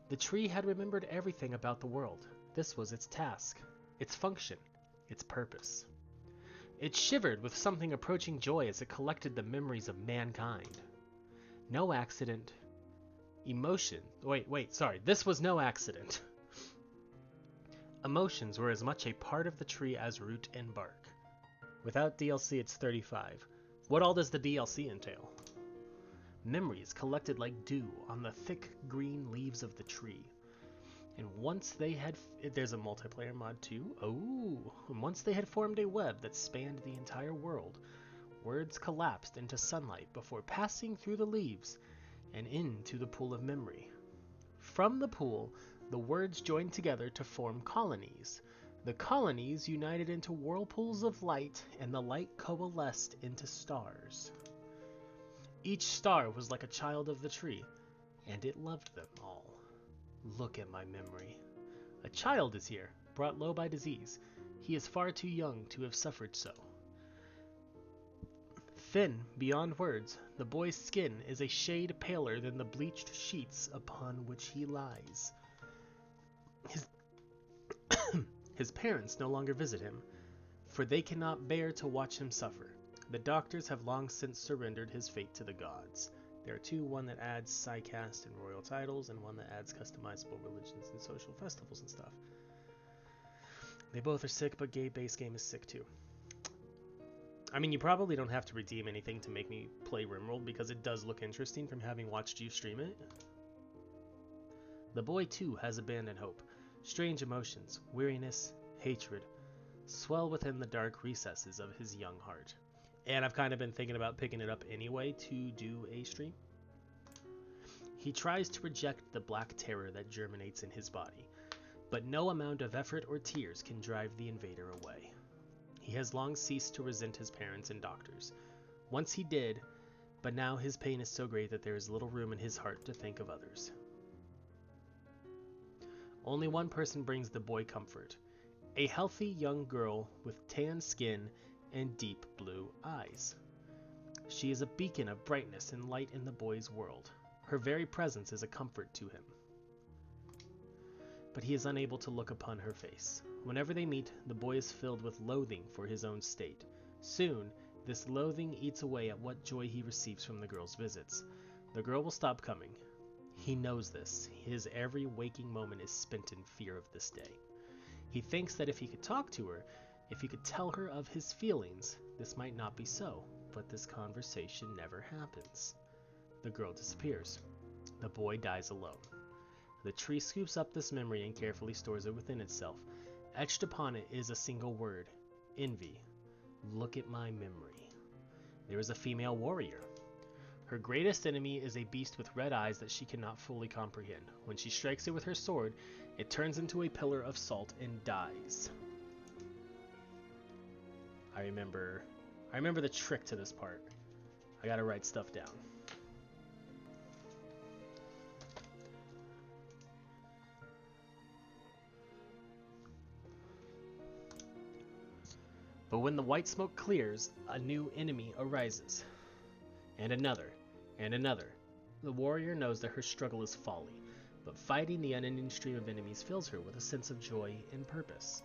the tree had remembered everything about the world. This was its task, its function, its purpose. It shivered with something approaching joy as it collected the memories of mankind. No accident. Emotion. Sorry. This was no accident. Emotions were as much a part of the tree as root and bark. Without DLC, it's 35. What all does the DLC entail? Memories collected like dew on the thick green leaves of the tree. And once they had... There's a multiplayer mod too? Oh! And once they had formed a web that spanned the entire world, words collapsed into sunlight before passing through the leaves and into the pool of memory. From the pool, the words joined together to form colonies. The colonies united into whirlpools of light, and the light coalesced into stars. Each star was like a child of the tree, and it loved them all. Look at my memory. A child is here, brought low by disease. He is far too young to have suffered so. Thin beyond words, the boy's skin is a shade paler than the bleached sheets upon which he lies. His parents no longer visit him, for they cannot bear to watch him suffer. The doctors have long since surrendered his fate to the gods. There are two, one that adds psycast and royal titles, and one that adds customizable religions and social festivals and stuff. They both are sick, but base game is sick too. I mean, you probably don't have to redeem anything to make me play RimWorld, because it does look interesting from having watched you stream it. The boy too has abandoned hope. Strange emotions, weariness, hatred, swell within the dark recesses of his young heart. And I've kind of been thinking about picking it up anyway to do a stream. He tries to reject the black terror that germinates in his body, but no amount of effort or tears can drive the invader away. He has long ceased to resent his parents and doctors. Once he did, but now his pain is so great that there is little room in his heart to think of others. Only one person brings the boy comfort. A healthy young girl with tan skin and deep blue eyes. She is a beacon of brightness and light in the boy's world. Her very presence is a comfort to him. But he is unable to look upon her face. Whenever they meet, the boy is filled with loathing for his own state. Soon, this loathing eats away at what joy he receives from the girl's visits. The girl will stop coming. He knows this. His every waking moment is spent in fear of this day. He thinks that if he could talk to her, if he could tell her of his feelings, this might not be so, but this conversation never happens. The girl disappears. The boy dies alone. The tree scoops up this memory and carefully stores it within itself. Etched upon it is a single word: envy. Look at my memory. There is a female warrior. Her greatest enemy is a beast with red eyes that she cannot fully comprehend. When she strikes it with her sword, it turns into a pillar of salt and dies. I remember the trick to this part. I gotta write stuff down. But when the white smoke clears, a new enemy arises. And another, and another. The warrior knows that her struggle is folly, but fighting the unending stream of enemies fills her with a sense of joy and purpose.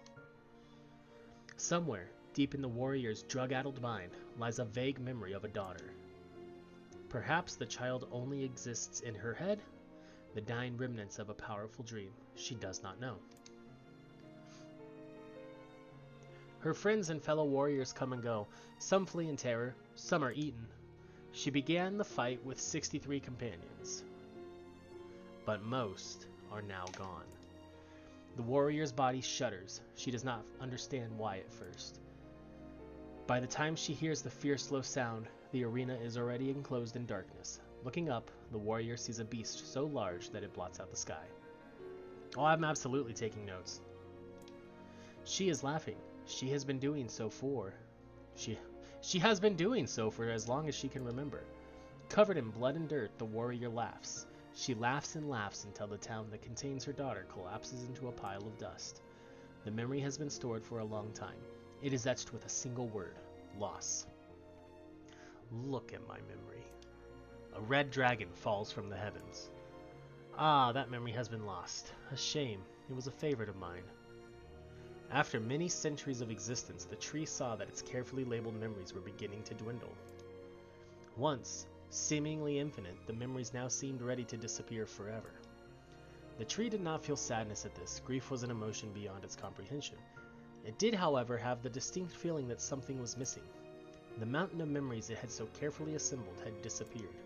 Somewhere, deep in the warrior's drug-addled mind, lies a vague memory of a daughter. Perhaps the child only exists in her head, the dying remnants of a powerful dream she does not know. Her friends and fellow warriors come and go. Some flee in terror, some are eaten. She began the fight with 63 companions, but most are now gone. The warrior's body shudders. She does not understand why at first. By the time she hears the fierce low sound, the arena is already enclosed in darkness. Looking up, the warrior sees a beast so large that it blots out the sky. Oh, I'm absolutely taking notes. She is laughing. She has been doing so for... She has been doing so for as long as she can remember. Covered in blood and dirt, the warrior laughs. She laughs and laughs until the town that contains her daughter collapses into a pile of dust. The memory has been stored for a long time. It is etched with a single word: loss. Look at my memory. A red dragon falls from the heavens. Ah, that memory has been lost. A shame. It was a favorite of mine. After many centuries of existence, the tree saw that its carefully labeled memories were beginning to dwindle. Once, seemingly infinite, the memories now seemed ready to disappear forever. The tree did not feel sadness at this. Grief was an emotion beyond its comprehension. It did, however, have the distinct feeling that something was missing. The mountain of memories it had so carefully assembled had disappeared.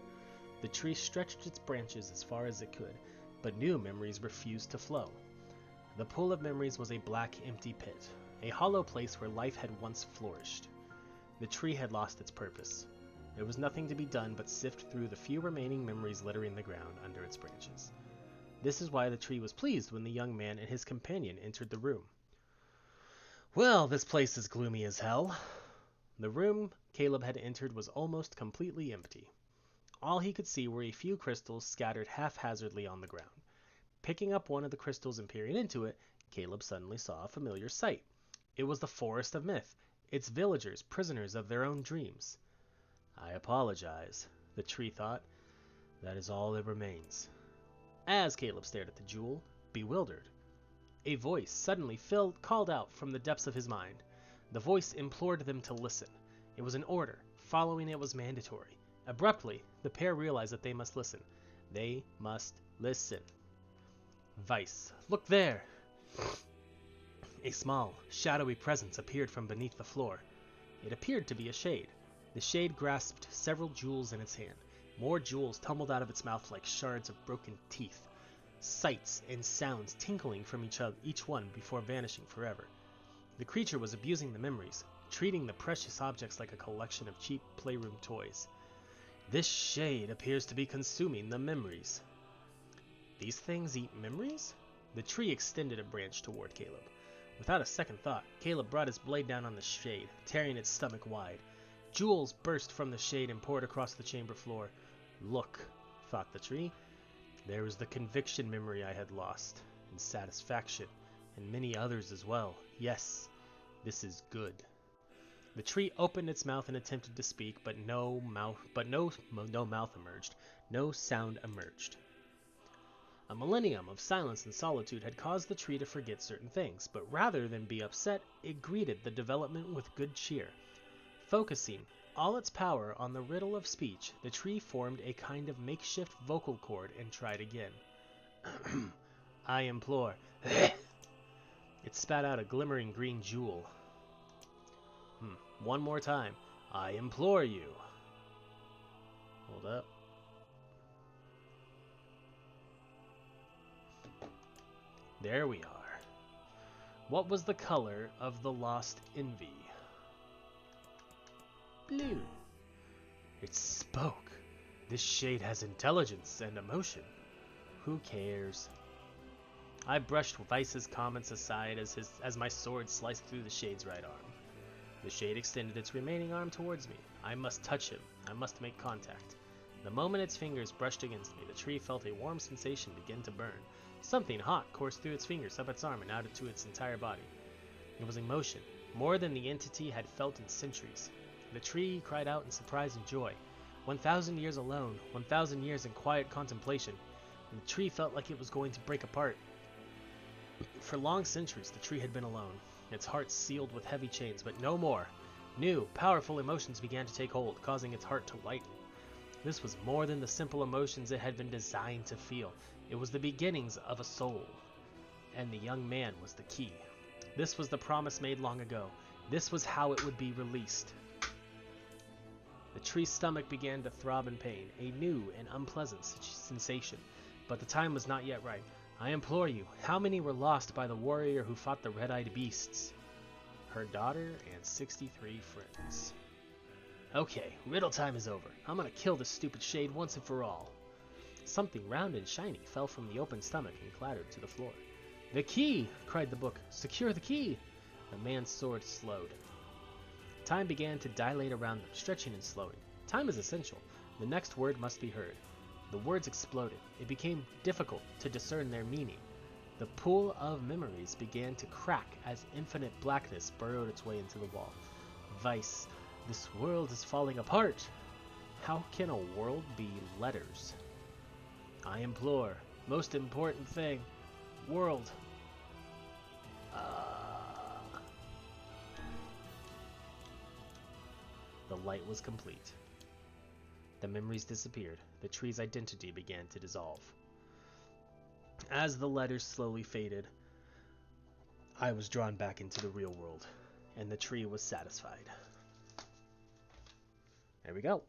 The tree stretched its branches as far as it could, but new memories refused to flow. The pool of memories was a black, empty pit, a hollow place where life had once flourished. The tree had lost its purpose. There was nothing to be done but sift through the few remaining memories littering the ground under its branches. This is why the tree was pleased when the young man and his companion entered the room. Well, this place is gloomy as hell. The room Caleb had entered was almost completely empty. All he could see were a few crystals scattered haphazardly on the ground. Picking up one of the crystals and peering into it, Caleb suddenly saw a familiar sight. It was the Forest of Myth, its villagers prisoners of their own dreams. I apologize, the tree thought. That is all that remains. As Caleb stared at the jewel, bewildered, a voice suddenly called out from the depths of his mind. The voice implored them to listen. It was an order. Following it was mandatory. Abruptly, the pair realized that they must listen. They must listen. Weiss, look there! A small, shadowy presence appeared from beneath the floor. It appeared to be a shade. The shade grasped several jewels in its hand. More jewels tumbled out of its mouth like shards of broken teeth. Sights and sounds tinkling from each one before vanishing forever. The creature was abusing the memories, treating the precious objects like a collection of cheap playroom toys. This shade appears to be consuming the memories. These things eat memories? The tree extended a branch toward Caleb. Without a second thought, Caleb brought his blade down on the shade, tearing its stomach wide. Jewels burst from the shade and poured across the chamber floor. Look, thought the tree. There was the conviction memory I had lost, and satisfaction, and many others as well. Yes, this is good. The tree opened its mouth and attempted to speak, but no mouth emerged. No sound emerged. A millennium of silence and solitude had caused the tree to forget certain things, but rather than be upset, it greeted the development with good cheer. Focusing all its power on the riddle of speech, the tree formed a kind of makeshift vocal cord and tried again. I implore. It spat out a glimmering green jewel. One more time. I implore you. Hold up. There we are. What was the color of the lost envy? Blue. It spoke. This shade has intelligence and emotion. Who cares? I brushed Weiss's comments aside as my sword sliced through the shade's right arm. The shade extended its remaining arm towards me. I must touch him. I must make contact. The moment its fingers brushed against me, the tree felt a warm sensation begin to burn. Something hot coursed through its fingers, up its arm, and out into its entire body. It was emotion, more than the entity had felt in centuries. The tree cried out in surprise and joy. 1,000 years alone, 1,000 years in quiet contemplation, and the tree felt like it was going to break apart. For long centuries, the tree had been alone, its heart sealed with heavy chains, but no more. New, powerful emotions began to take hold, causing its heart to lighten. This was more than the simple emotions it had been designed to feel. It was the beginnings of a soul. And the young man was the key. This was the promise made long ago. This was how it would be released. The tree's stomach began to throb in pain, a new and unpleasant sensation. But the time was not yet right. I implore you, how many were lost by the warrior who fought the red-eyed beasts? Her daughter and 63 friends. Okay, riddle time is over. I'm gonna kill this stupid shade once and for all. Something round and shiny fell from the open stomach and clattered to the floor. The key! Cried the book. Secure the key! The man's sword slowed. Time began to dilate around them, stretching and slowing. Time is essential. The next word must be heard. The words exploded. It became difficult to discern their meaning. The pool of memories began to crack as infinite blackness burrowed its way into the wall. Weiss, this world is falling apart. How can a world be letters? I implore, most important thing, world. The light was complete. The memories disappeared. The tree's identity began to dissolve. As the letters slowly faded, I was drawn back into the real world, and the tree was satisfied. There we go.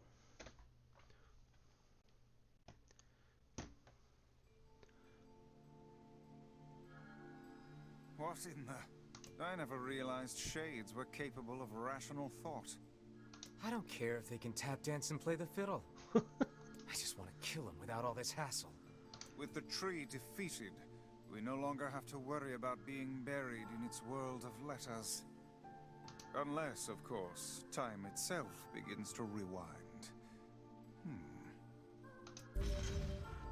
What in the... I never realized shades were capable of rational thought. I don't care if they can tap dance and play the fiddle. I just want to kill them without all this hassle. With the tree defeated, we no longer have to worry about being buried in its world of letters. Unless, of course, time itself begins to rewind.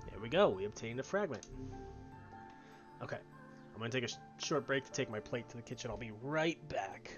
There we go. We obtained a fragment. Okay. I'm going to take a short break to take my plate to the kitchen. I'll be right back.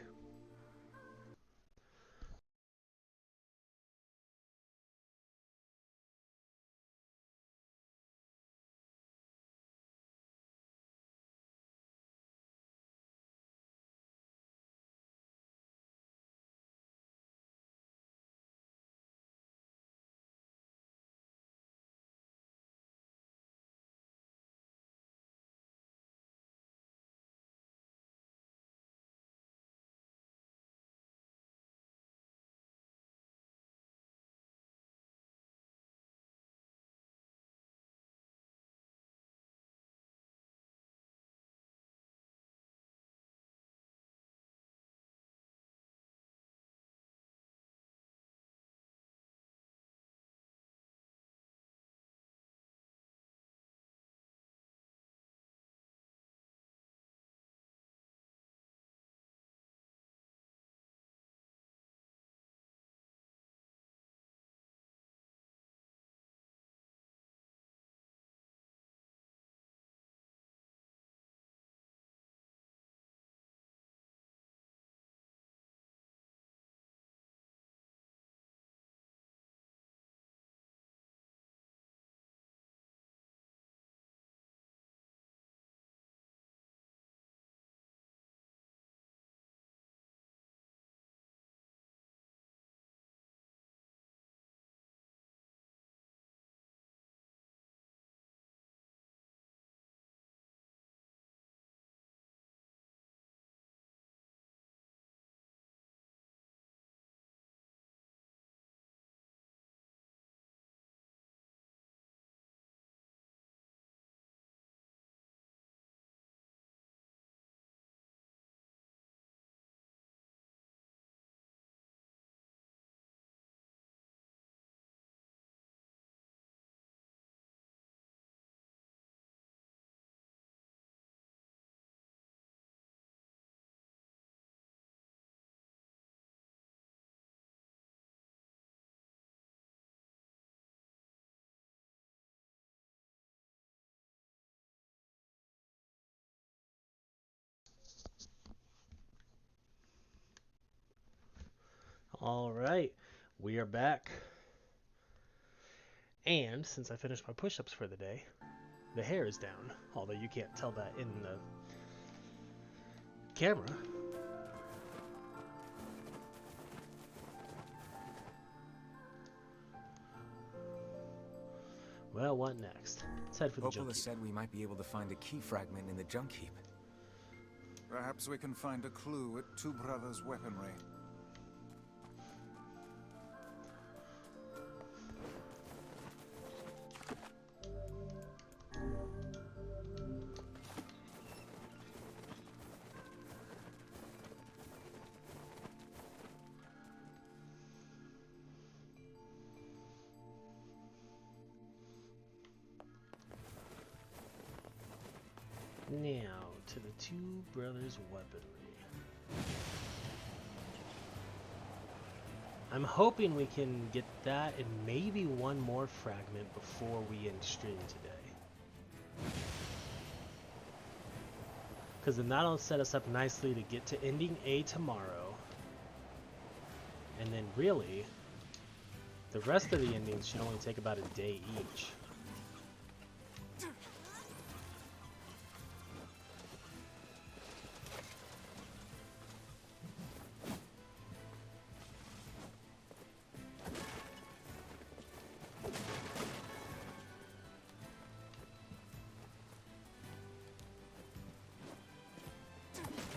All right, we are back. And since I finished my push-ups for the day, the hair is down, although you can't tell that in the camera. Well, what next? Let's head for the junk Popola heap. said we might be able to find a key fragment in the junk heap. Perhaps we can find a clue at Two Brothers' weaponry. Now, to the Two Brothers' weaponry. I'm hoping we can get that and maybe one more fragment before we end stream today. Because then that'll set us up nicely to get to ending A tomorrow. And then really, the rest of the endings should only take about a day each.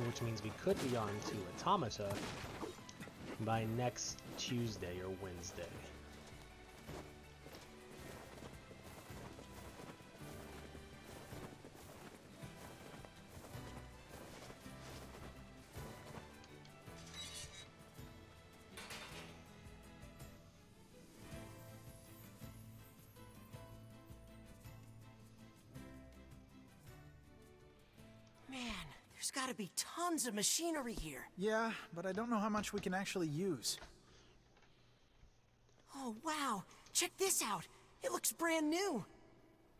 Which means we could be on to Automata by next Tuesday or Wednesday. There's gotta be tons of machinery here. Yeah, but I don't know how much we can actually use. Oh, wow. Check this out. It looks brand new.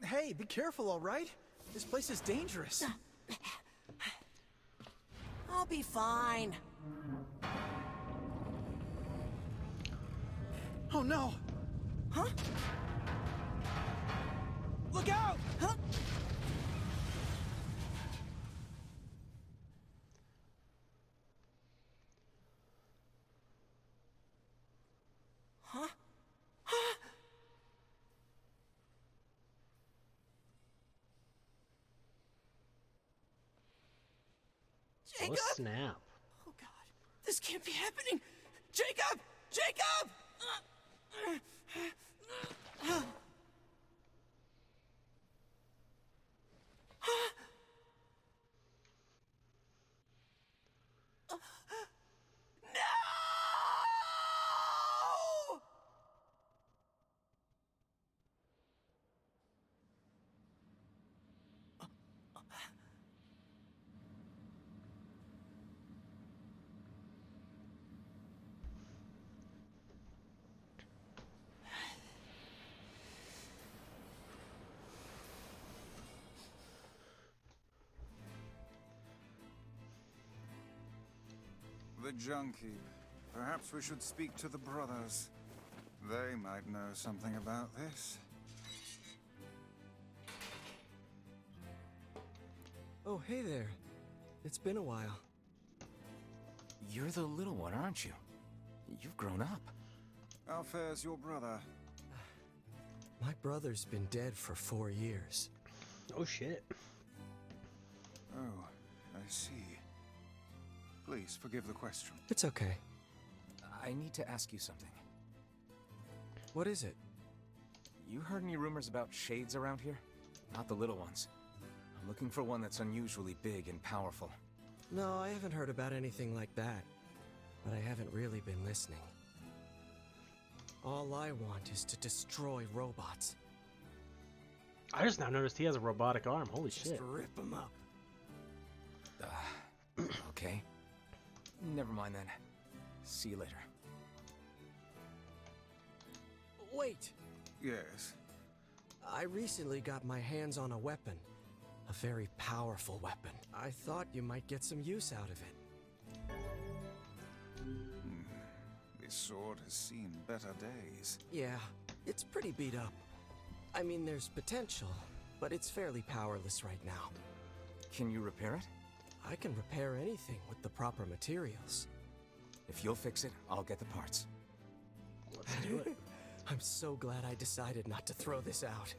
Hey, be careful, all right? This place is dangerous. I'll be fine. Oh no! Huh? Look out! Huh? Huh? Huh? Oh, Jacob! snap. Oh god, this can't be happening! Jacob! Jacob! No! The junkie. Perhaps we should speak to the brothers. They might know something about this. Oh, hey there. It's been a while. You're the little one, aren't you? You've grown up. How fares your brother? My brother's been dead for 4 years. Oh shit. Oh, I see. Please forgive the question. It's okay. I need to ask you something. What is it? You heard any rumors about shades around here? Not the little ones. I'm looking for one that's unusually big and powerful. No, I haven't heard about anything like that. But I haven't really been listening. All I want is to destroy robots. I just now noticed he has a robotic arm. Holy shit. Just rip them up. Okay. Never mind then. See you later. Wait! Yes? I recently got my hands on a weapon. A very powerful weapon. I thought you might get some use out of it. This sword has seen better days. Yeah, it's pretty beat up. I mean, there's potential, but it's fairly powerless right now. Can you repair it? I can repair anything with the proper materials. If you'll fix it, I'll get the parts. Let's do it. I'm so glad I decided not to throw this out.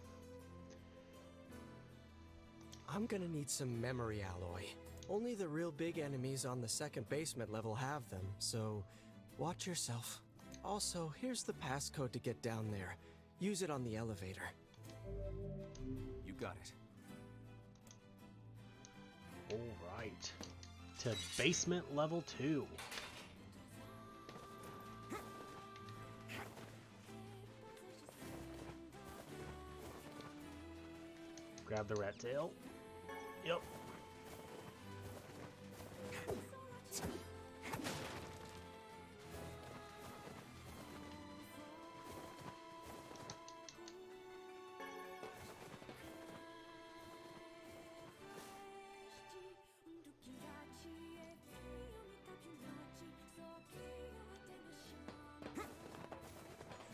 I'm gonna need some memory alloy. Only the real big enemies on the second basement level have them, so watch yourself. Also, here's the passcode to get down there. Use it on the elevator. You got it. Alright. To basement level 2. Grab the rat tail. Yep.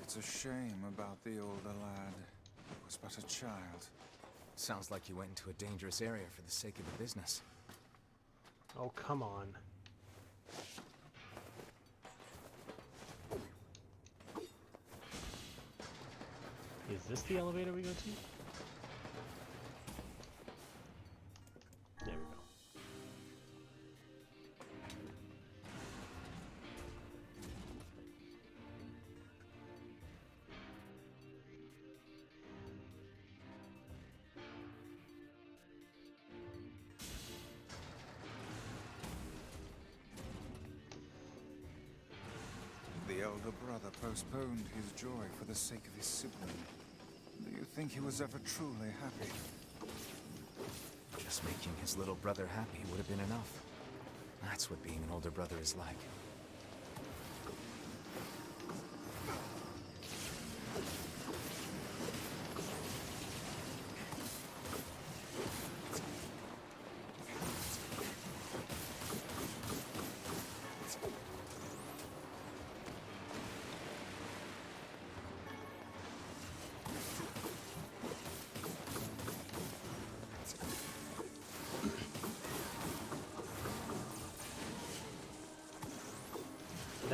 It's a shame about the older lad. He was but a child. Sounds like you went into a dangerous area for the sake of the business. Oh, come on. Is this the elevator we go to? There we go. The elder brother postponed his joy for the sake of his sibling. Do you think he was ever truly happy? Just making his little brother happy would have been enough. That's what being an older brother is like.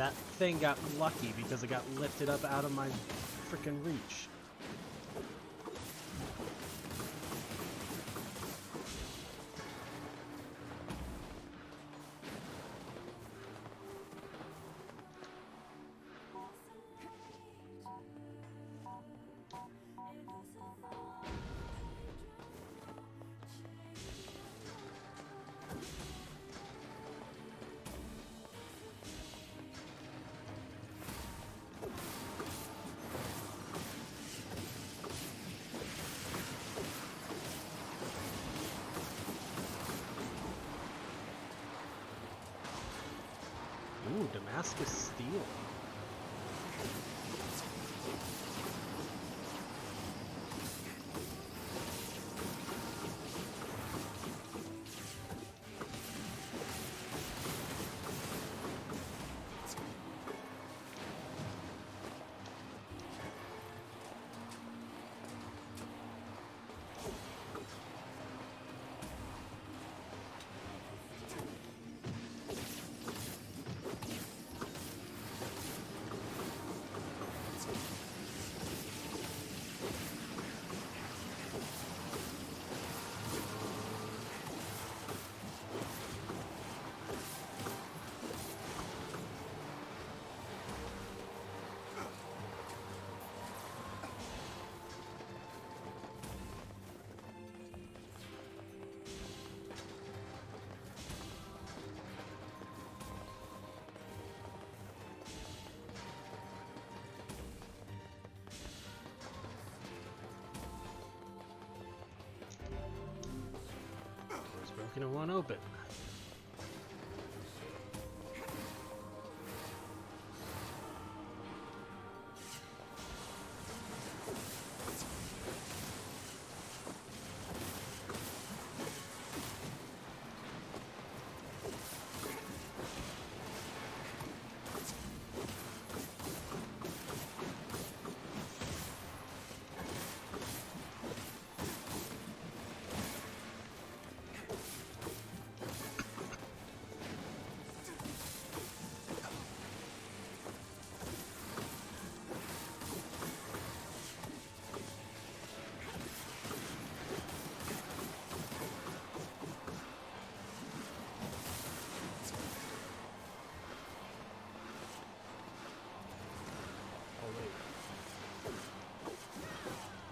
that thing got lucky because it got lifted up out of my freaking reach. Ooh, Damascus Steel. Door's broken and one open.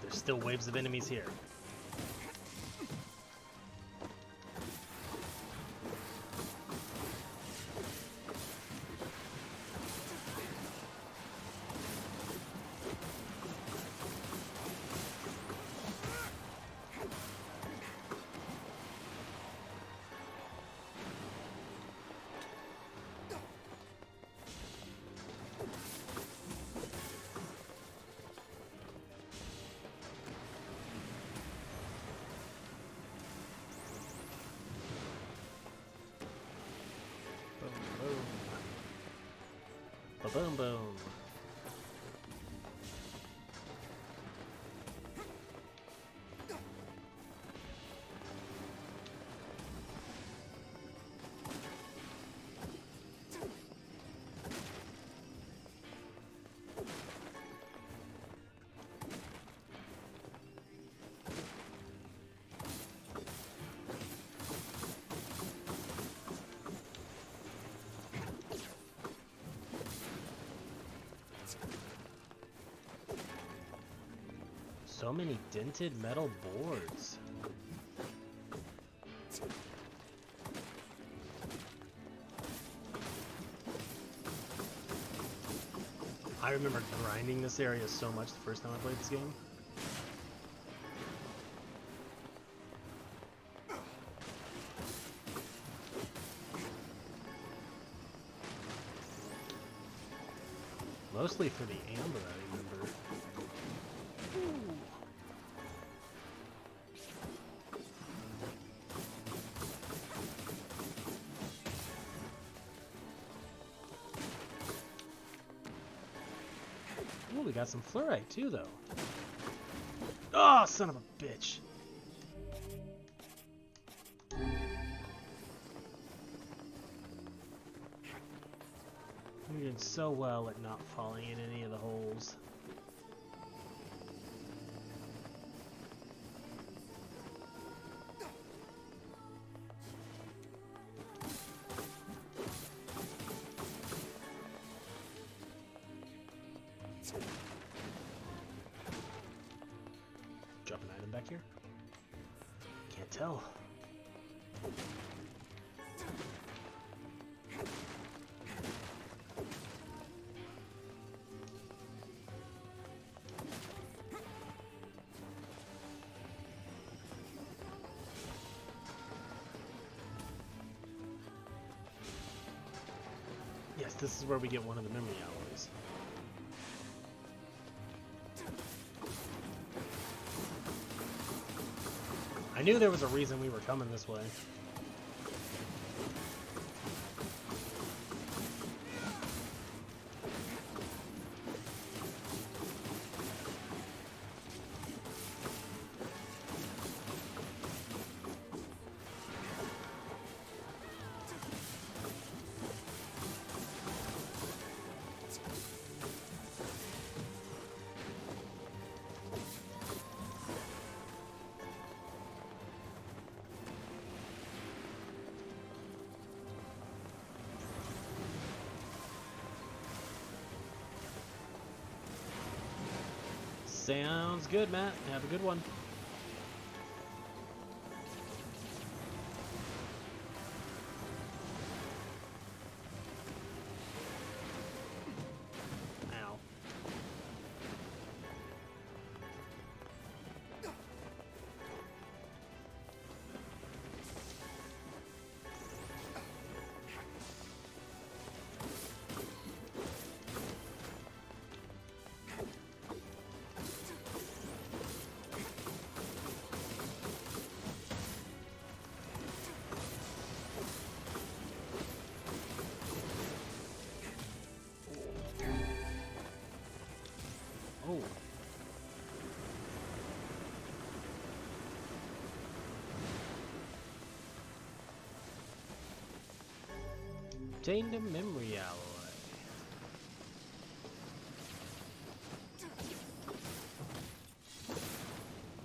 There's still waves of enemies here. Boom, boom. So many dented metal boards. I remember grinding this area so much the first time I played this game. Mostly for the amber, I remember. Ooh. Ooh, we got some fluorite too, though. Oh, son of a bitch. You're doing so well at not falling in any of the holes. Drop an item back here? Can't tell. Yes, this is where we get one of the memory alloys. I knew there was a reason we were coming this way. Sounds good, Matt. Have a good one. Ow. Oh. Obtained a memory alloy.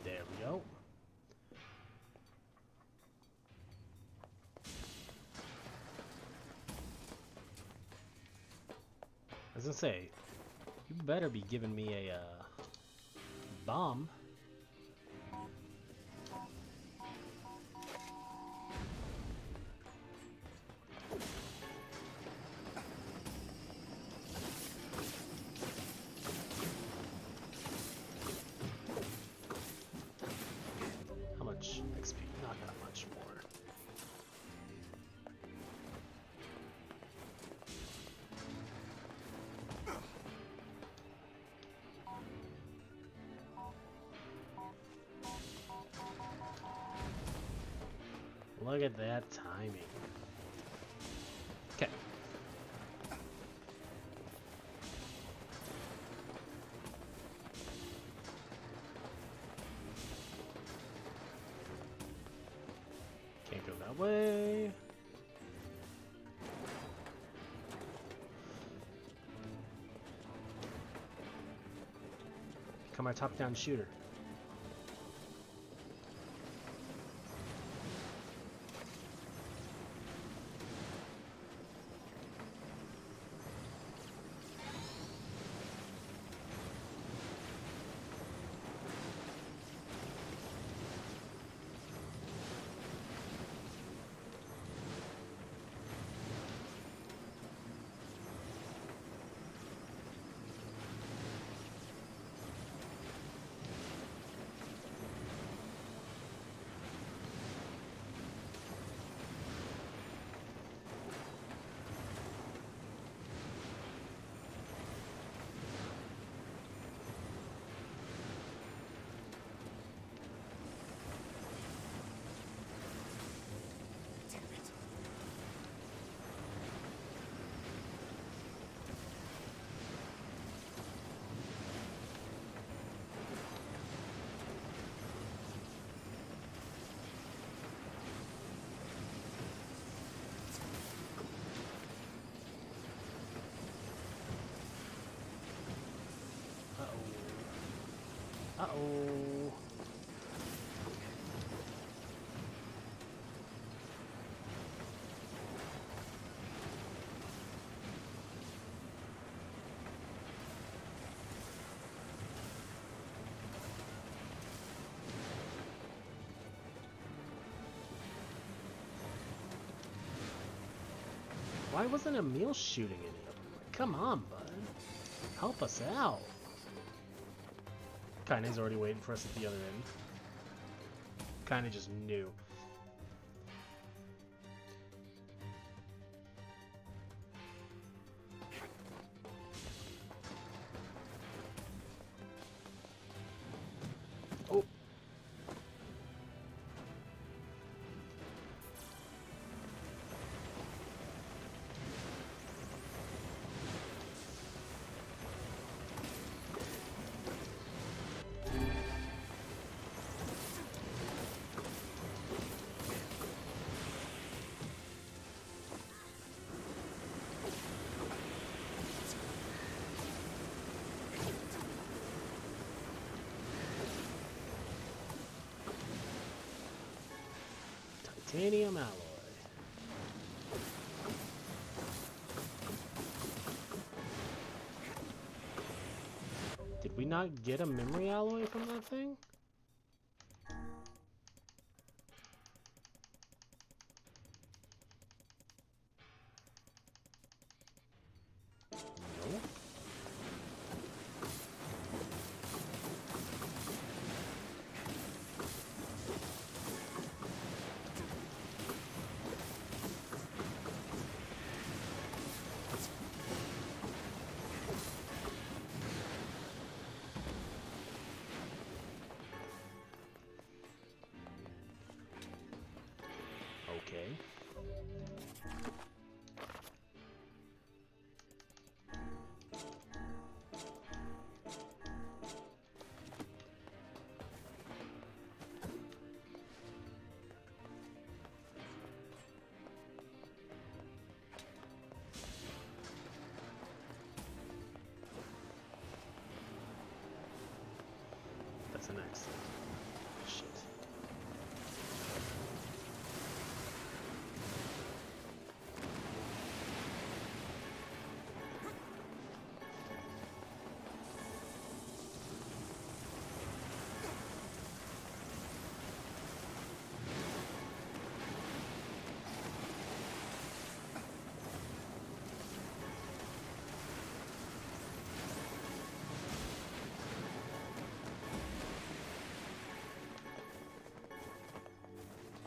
There we go. I was gonna say, you better be giving me a bomb. How much XP? Not that much more. Look at that timing. Okay. Can't go that way. Become our top-down shooter. Uh-oh. Why wasn't Emil shooting any of them? Come on, bud. Help us out. Kaine's already waiting for us at the other end. Kaine just knew. Oh. Titanium alloy. Did we not get a memory alloy from that thing? No. Okay. That's an accident. Shit.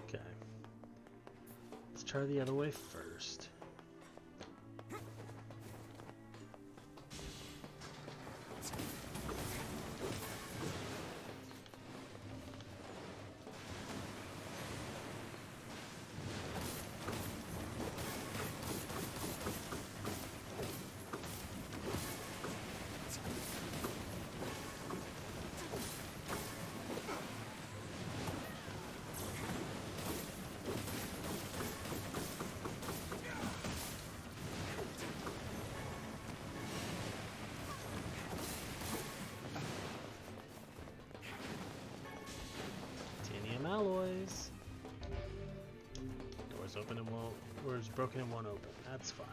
Okay. Let's try the other way first. Titanium alloys. Doors open and won't, or is broken and won't open. That's fine.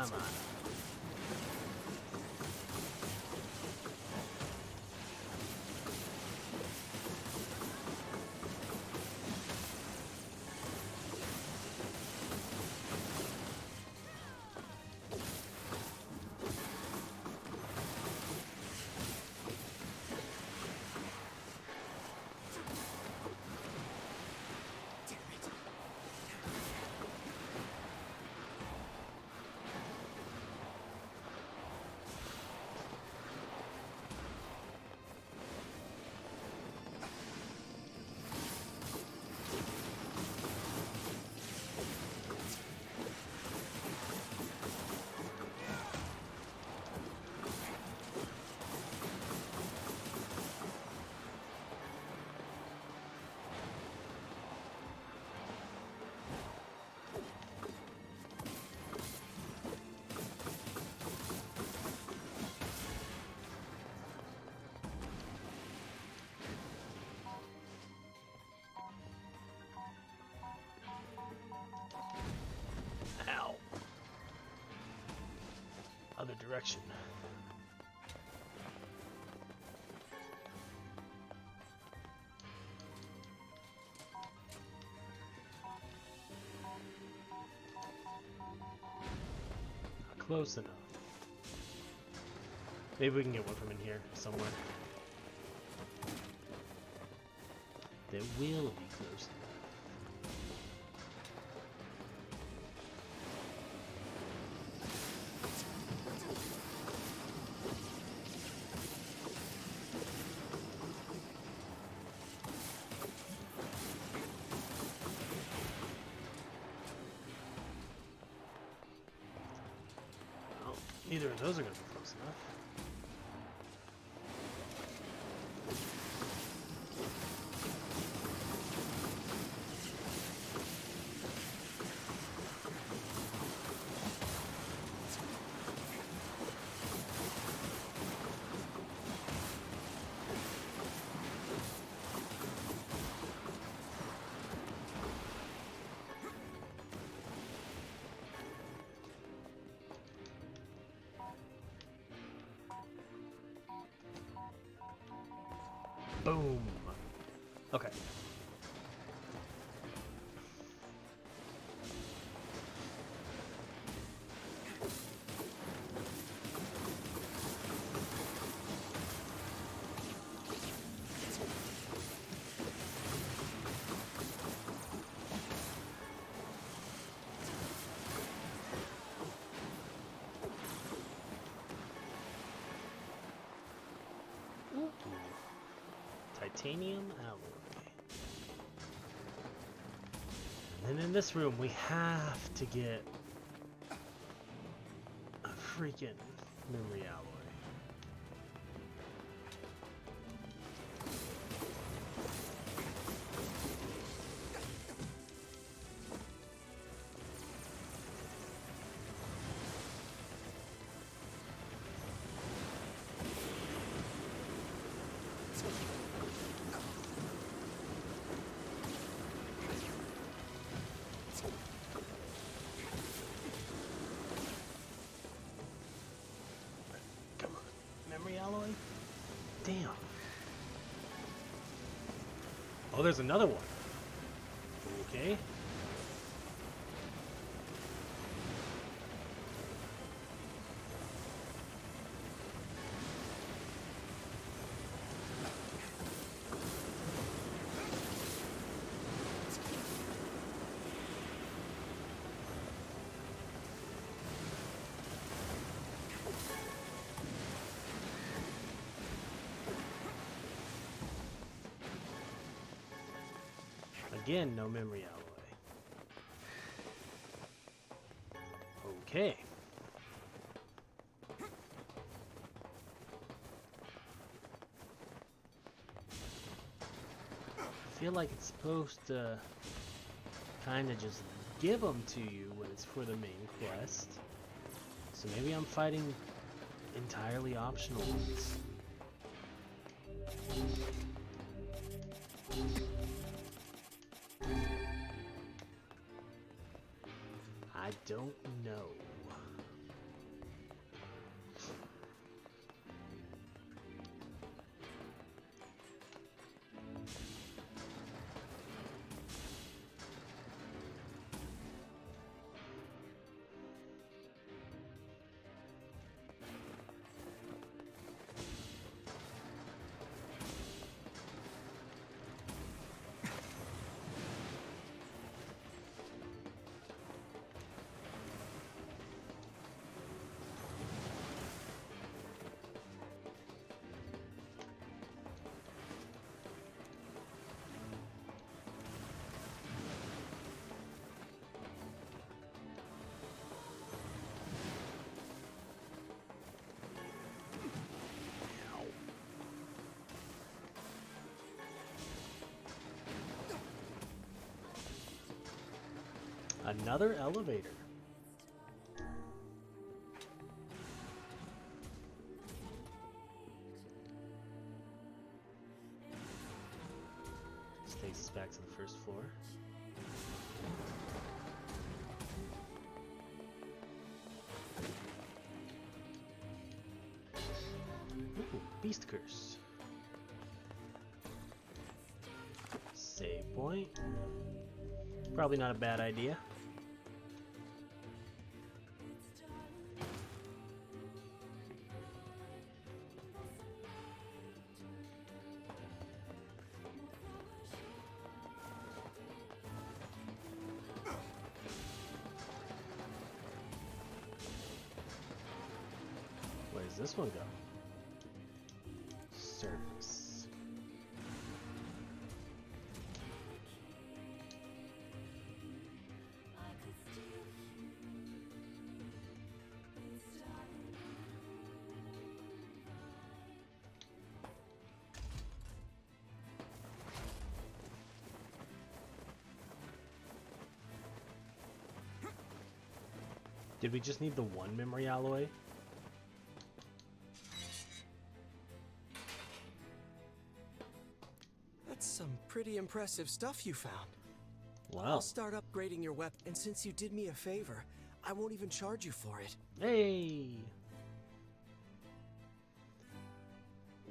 Come on. direction. Not close enough. Maybe we can get one from in here somewhere. That will be close enough. Well, neither of those are going to be close enough. Boom. Okay. Ooh. Titanium alloy. And then in this room, we have to get a freaking memory alloy. Come on, memory alloy? Damn. Oh, there's another one. Okay. Again, no memory alloy. Okay. I feel like it's supposed to kind of just give them to you when it's for the main quest. So maybe I'm fighting entirely optional ones. I don't know. Another elevator. This takes us back to the first floor. Beast Curse. Save point. Probably not a bad idea. Where does this one go? Service. Did we just need the one memory alloy? That's some pretty impressive stuff you found. Wow. I'll start upgrading your weapon, and since you did me a favor, I won't even charge you for it. Hey!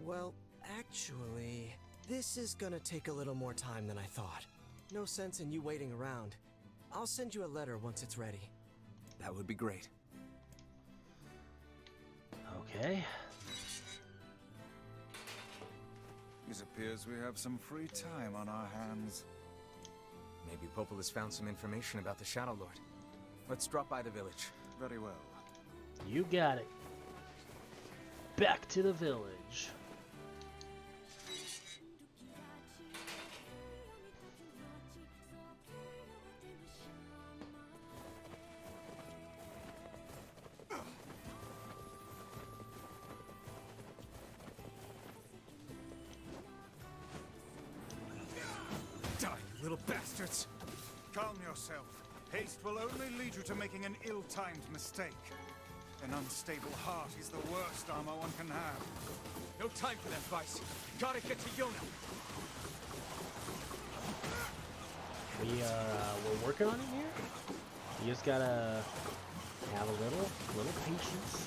Well, actually, this is gonna take a little more time than I thought. No sense in you waiting around. I'll send you a letter once it's ready. That would be great. Okay. It appears we have some free time on our hands. Maybe Popol has found some information about the Shadow Lord. Let's drop by the village. Very well. You got it. Back to the village. Die, you little bastards! Calm yourself. Haste will only lead you to making an ill-timed mistake. An unstable heart is the worst armor one can have. No time for that, Vice. Gotta get to Yona. We're working on it here. You just gotta have a little patience.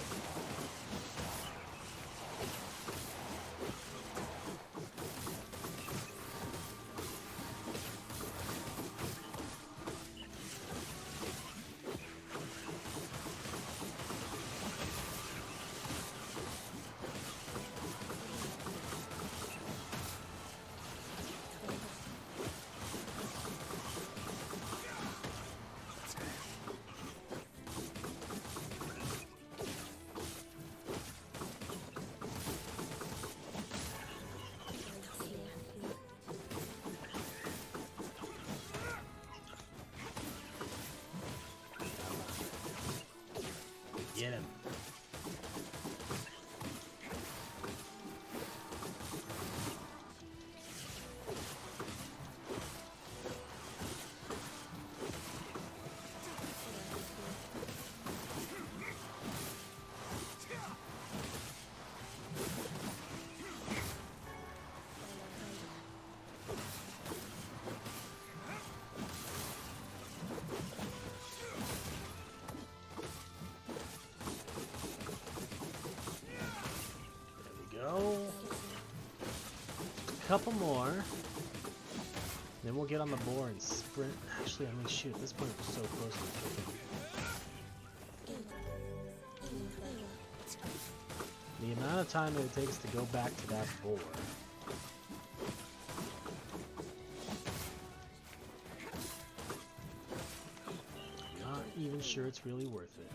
Get him. Couple more. Then we'll get on the board and sprint. Actually, I mean, shoot, at this point we're so close to the amount of time that it takes to go back to that board. Not even sure it's really worth it.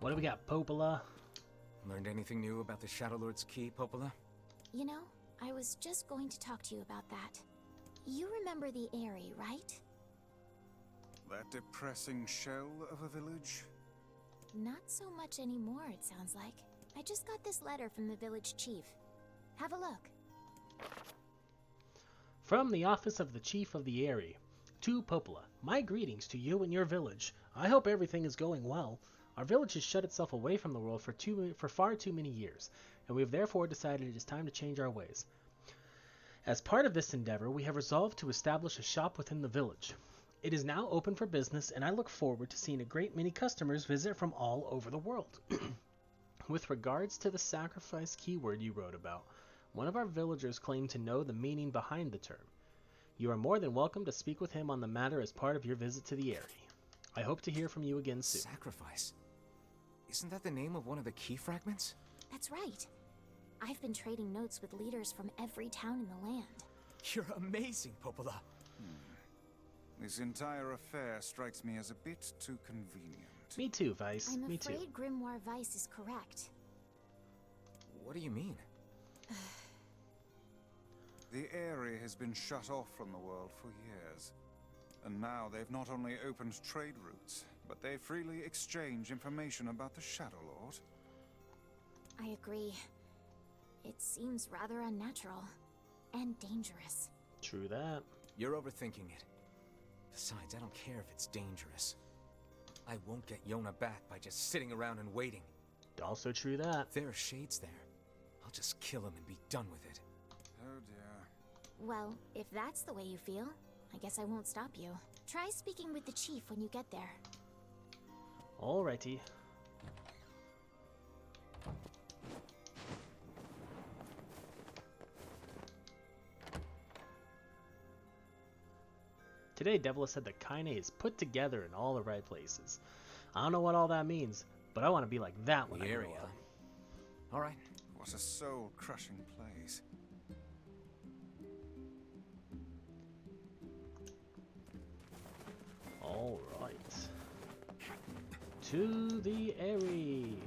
What do we got, Popola? Learned anything new about the Shadow Lord's key, Popola? You know, I was just going to talk to you about that. You remember the Eyrie, right? That depressing shell of a village? Not so much anymore, it sounds like. I just got this letter from the village chief. Have a look. From the office of the chief of the Eyrie. To Popola, my greetings to you and your village. I hope everything is going well. Our village has shut itself away from the world for far too many years, and we have therefore decided it is time to change our ways. As part of this endeavor, we have resolved to establish a shop within the village. It is now open for business, and I look forward to seeing a great many customers visit from all over the world. With regards to the sacrifice keyword you wrote about, one of our villagers claimed to know the meaning behind the term. You are more than welcome to speak with him on the matter as part of your visit to the Eyrie. I hope to hear from you again soon. Sacrifice? Isn't that the name of one of the key fragments? That's right. I've been trading notes with leaders from every town in the land. You're amazing, Popola. This entire affair strikes me as a bit too convenient. Me too, Vice. I'm Me too. afraid Grimoire Vice is correct. What do you mean? The Eyrie has been shut off from the world for years. And now they've not only opened trade routes, but they freely exchange information about the Shadow Lord. I agree. It seems rather unnatural. And dangerous. True that. You're overthinking it. Besides, I don't care if it's dangerous. I won't get Yona back by just sitting around and waiting. Also true that. If there are shades there, I'll just kill him and be done with it. Oh dear. Well, if that's the way you feel, I guess I won't stop you. Try speaking with the chief when you get there. Alrighty. Today, Devila said that Kaine is put together in all the right places. I don't know what all that means, but I want to be like that when I grow up. All right. What a soul-crushing place. All right. To the Eyrie.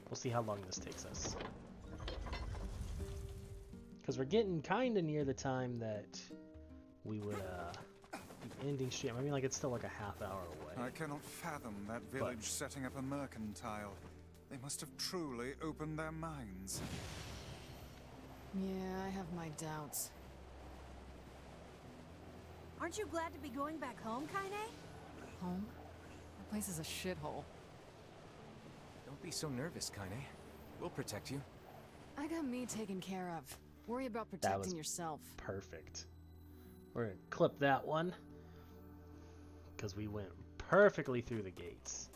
We'll see how long this takes us. Because we're getting kind of near the time that we would be ending stream. I mean, like, it's still like a half hour away. I cannot fathom that village setting up a mercantile. They must have truly opened their minds. Yeah, I have my doubts. Aren't you glad to be going back home, Kaine? Home? The place is a shithole. Don't be so nervous, Kaine. We'll protect you. I got me taken care of. Worry about That protecting was yourself. perfect. We're going to clip that one. Because we went perfectly through the gates.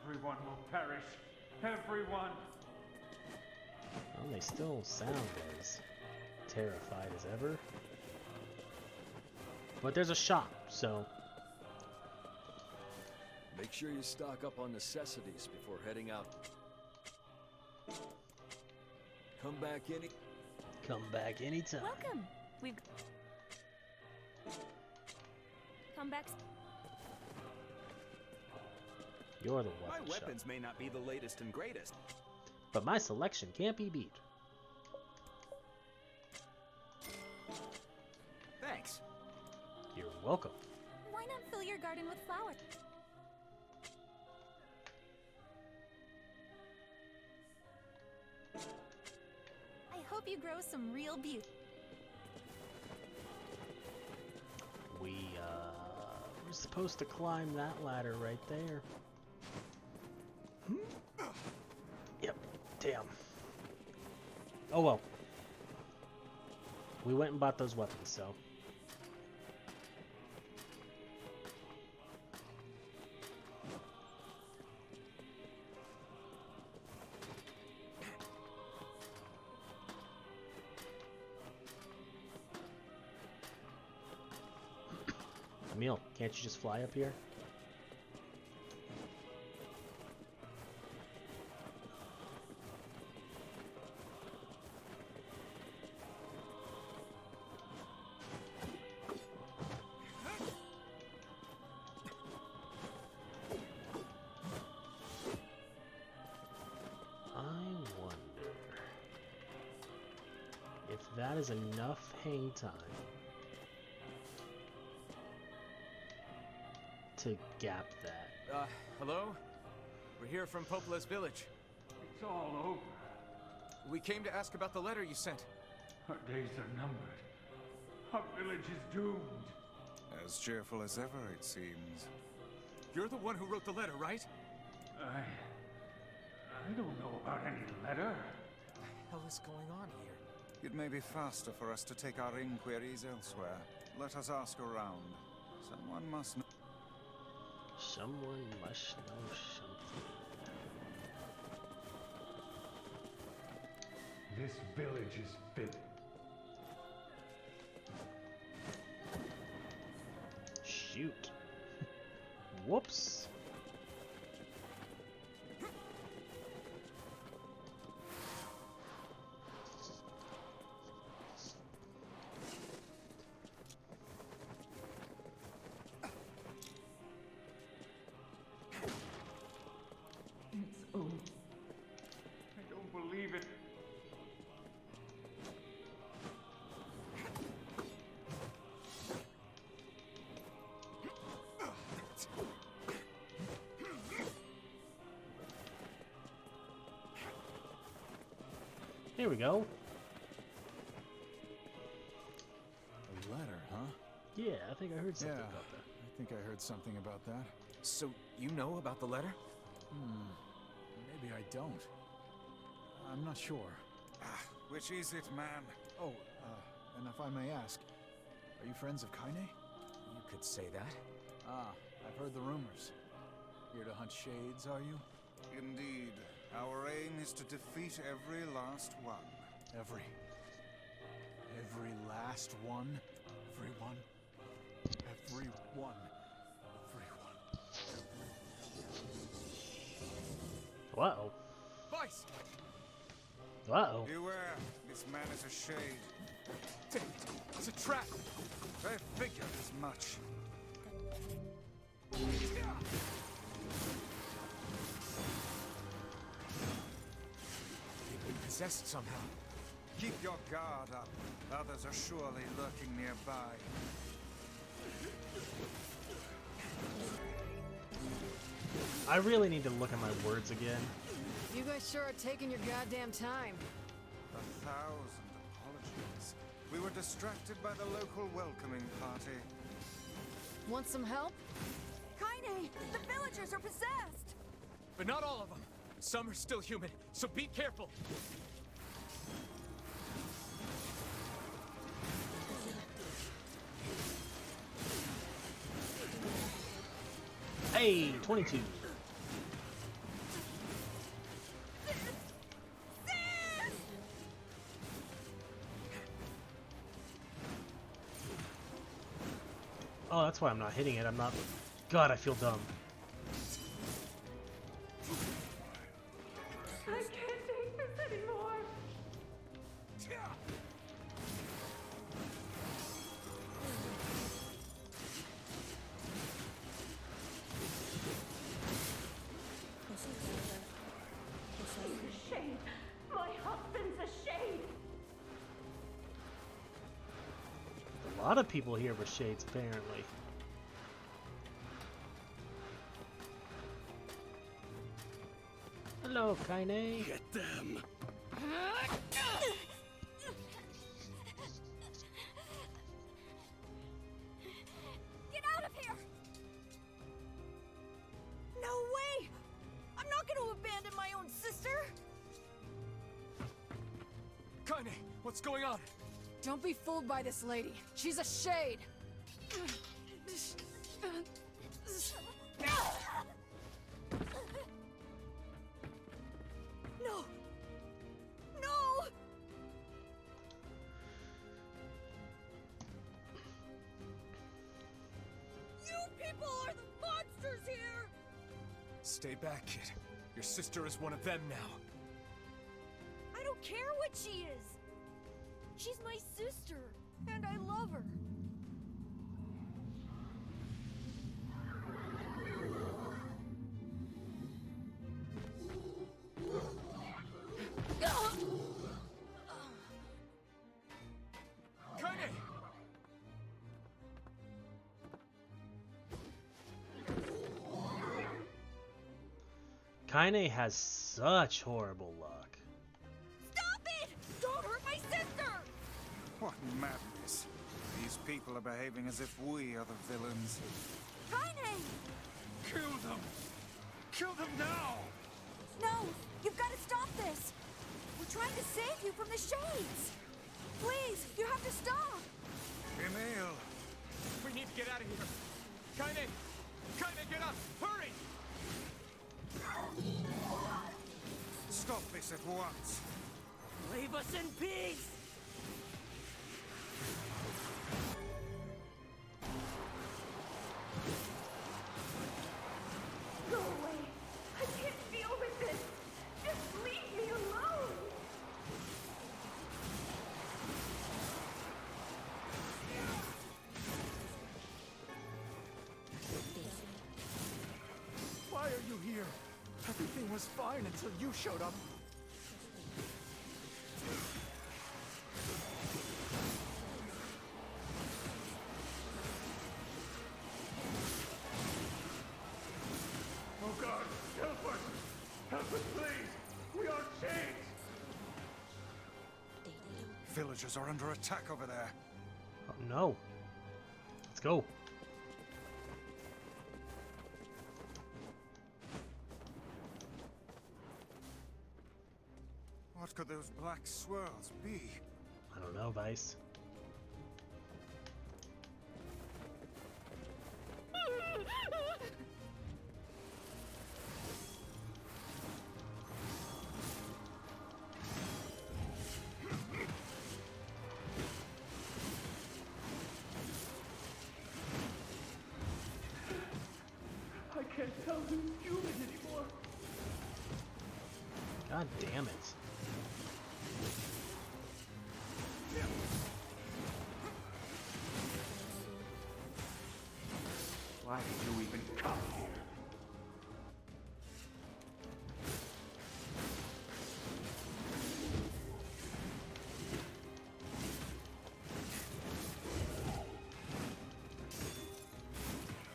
Everyone will perish. Everyone. Well, they still sound as terrified as ever. But there's a shop, so... Make sure you stock up on necessities before heading out. Come back anytime. Welcome. We've come back. You're the My weapon shop. weapons may not be the latest and greatest. But my selection can't be beat. Thanks. You're welcome. Why not fill your garden with flowers? I hope you grow some real beauty. We, supposed to climb that ladder right there. Yep, damn. Oh well. We went and bought those weapons, so. Emil, can't you just fly up here? That is enough hang time to gap that. Hello? We're here from Popola's village. It's all over. We came to ask about the letter you sent. Our days are numbered. Our village is doomed. As cheerful as ever, it seems. You're the one who wrote the letter, right? I don't know about any letter. What the hell is going on here? It may be faster for us to take our inquiries elsewhere. Let us ask around. Someone must know. Someone must know something. This village is fit. Shoot. Whoops. Here we go. A letter, huh? Yeah, I think I heard something about that. I think I heard something about that. So, you know about the letter? Maybe I don't. I'm not sure. Which is it, man? Oh, and if I may ask, are you friends of Kaine? You could say that. I've heard the rumors. Here to hunt shades, are you? Indeed. Our aim is to defeat every last one. Every last one? Everyone? Everyone. Uh-oh. Vice! Uh-oh. Beware, this man is a shade. Damn it, it's a trap! I figured as much. They've been possessed somehow. Keep your guard up. Others are surely lurking nearby. I really need to look at my words again. You guys sure are taking your goddamn time. 1,000 apologies. We were distracted by the local welcoming party. Want some help? Kaine, the villagers are possessed! But not all of them. Some are still human, so be careful. Hey, 22. Oh, that's why I'm not hitting it. I'm not... God, I feel dumb. I can't take this anymore. A shade. My husband's a shade. A lot of people here were shades, apparently. Hello, Kaine. Get them. Get out of here! Kaine, what's going on? Don't be fooled by this lady. She's a shade. No! No! You people are the monsters here! Stay back, kid. Your sister is one of them now. I don't care what she is! She's my sister, and I love her. Kaine! Kaine has such horrible luck. Stop it! Don't hurt my sister! What madness. These people are behaving as if we are the villains. Kaine! Kill them! Kill them now! No! You've got to stop this! We're trying to save you from the shades! Please, you have to stop! Emil! We need to get out of here. Kaine! Kaine, get up! Hurry! Stop this at once! Leave us in peace! Go away! I can't deal with this! Just leave me alone! Why are you here? Everything was fine until you showed up. Oh God, help us! Help us, please! We are chained! Villagers are under attack over there. Oh no. Let's go. What could those black swirls be? I don't know, Vice. I can't tell who's human anymore. God damn it. Why did you even come here?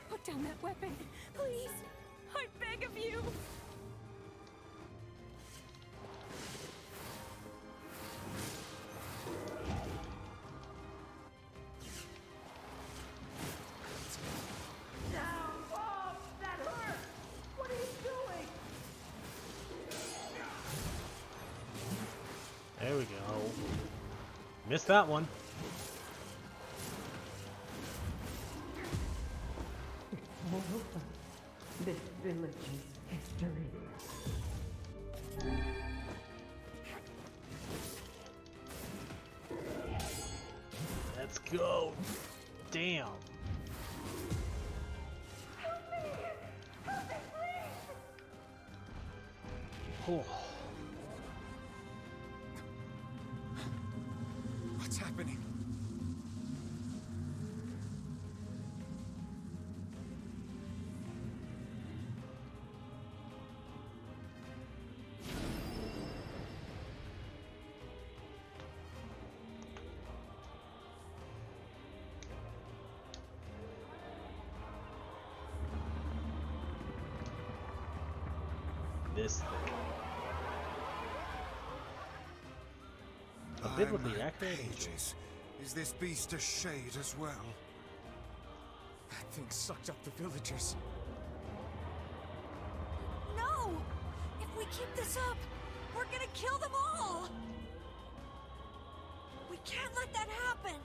Put down that weapon, please! I beg of you! Down, Bob! That hurt! What are you doing? There we go. Missed that one. This village's history. Let's go. Damn. Oh. What's happening? This thing. A biblically accurate angel. Is this beast a shade as well? That thing sucked up the villagers. No! If we keep this up, we're gonna kill them all! We can't let that happen!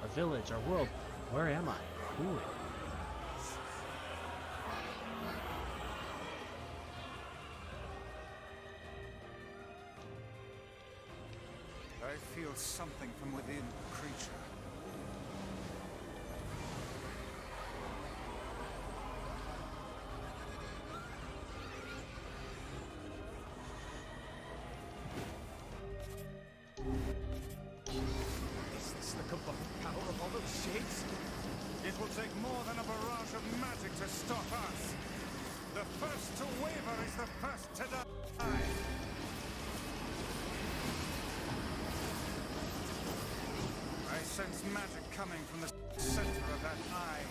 Our village, our world. Where am I? Who am I? I feel something from within the creature. Is this the combined power of all those shades? It will take more than a barrage of magic to stop us. The first to waver is the first to die. I sense magic coming from the center of that eye.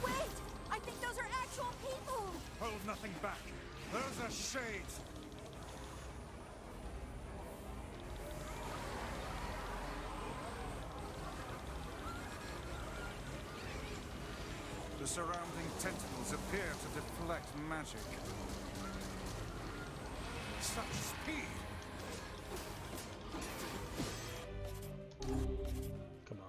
Wait! I think those are actual people! Hold nothing back. Those are shades. The surrounding tentacles appear to deflect magic. Such speed! Come on.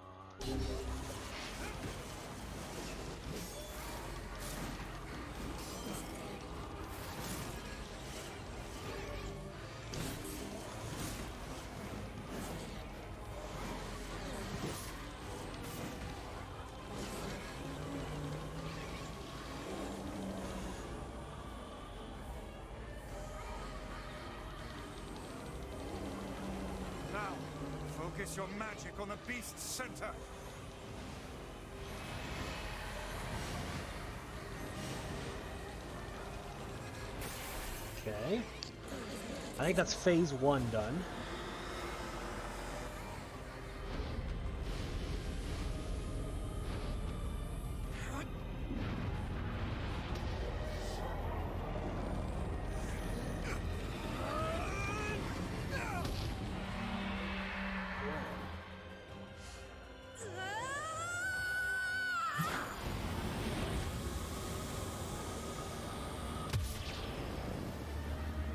Now, focus your magic on the beast's center. Okay. I think that's phase 1 done.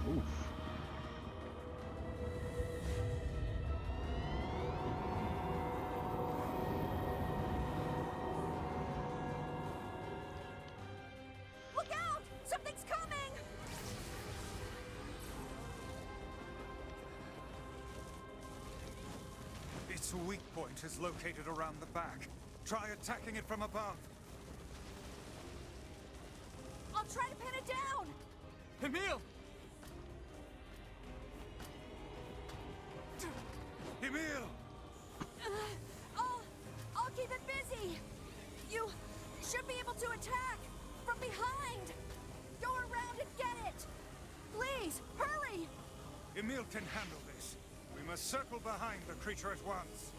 Oof. Look out! Something's coming! Its weak point is located around the back. Try attacking it from above. I'll try to pin it down! Emil! Emil! I'll keep it busy! You should be able to attack! From behind! Go around and get it! Please, hurry! Emil can handle this. We must circle behind the creature at once.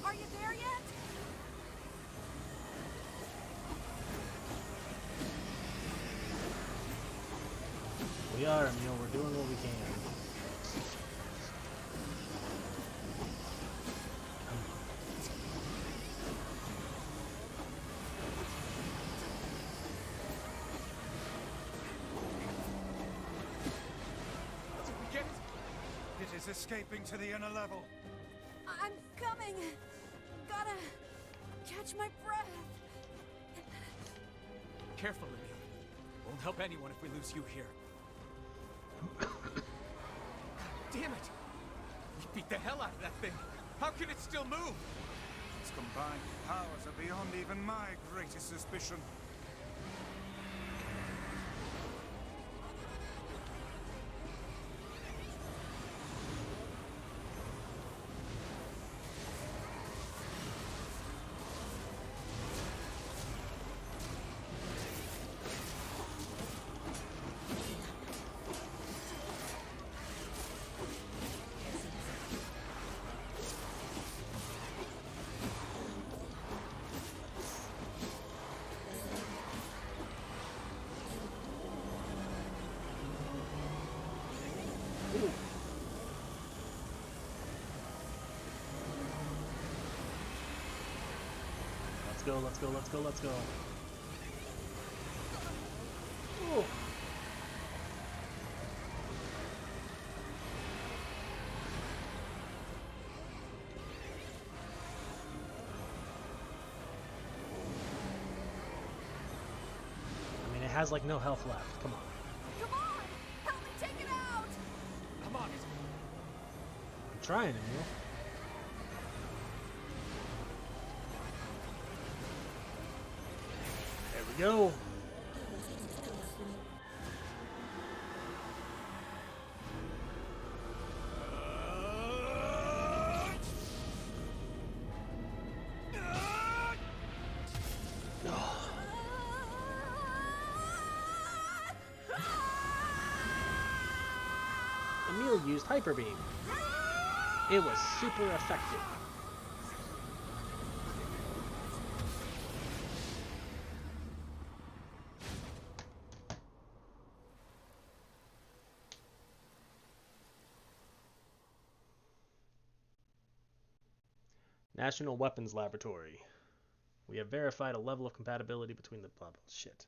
Are you there yet? We are, Emil. We're doing what we can. It is escaping to the inner level. I'm coming! Gotta catch my breath! Careful, Emil. Won't help anyone if we lose you here. Damn it! We beat the hell out of that thing. How can it still move? its combined powers are beyond even my greatest suspicion. Let's go, let's go, let's go. Ooh. I mean, it has like no health left. Come on. Come on! Help me take it out! Come on. I'm trying, Emil. Go. Emil used Hyper Beam. It was super effective. National Weapons Laboratory. We have verified a level of compatibility between the blah blah shit.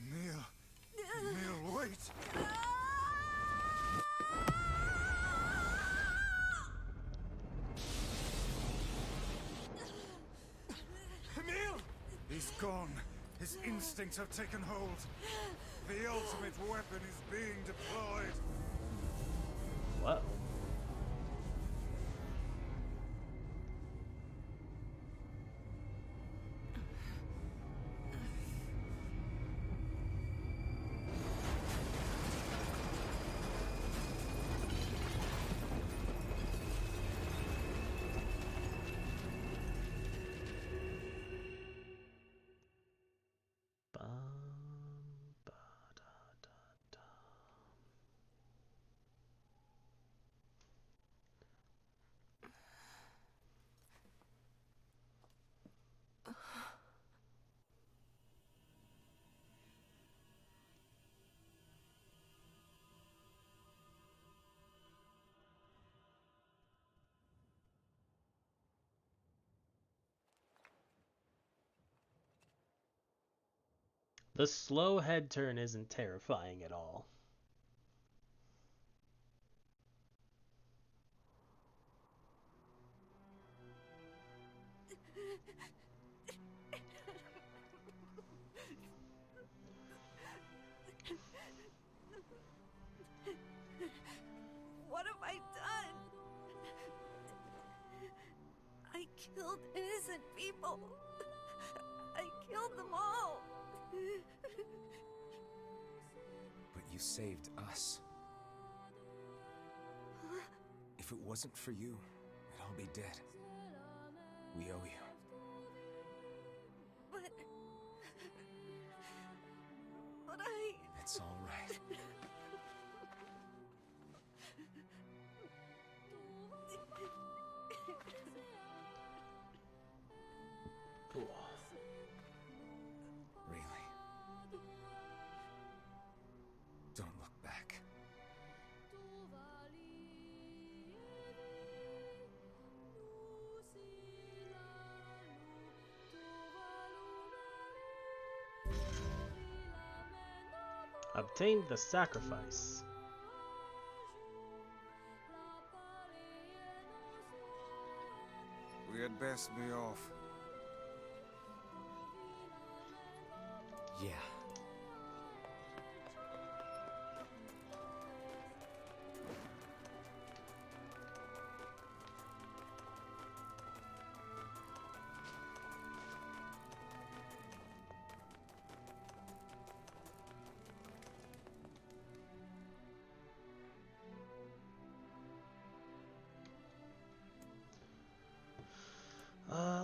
Emil, wait! Emil! He's gone. His instincts have taken hold. The ultimate weapon is being deployed. What? The slow head turn isn't terrifying at all. What have I done? I killed innocent people. I killed them all. But you saved us. If it wasn't for you, we'd all be dead. We owe you. But I... It's all right. Cool. Really? Don't look back. Obtained the sacrifice. We had best be off. Yeah.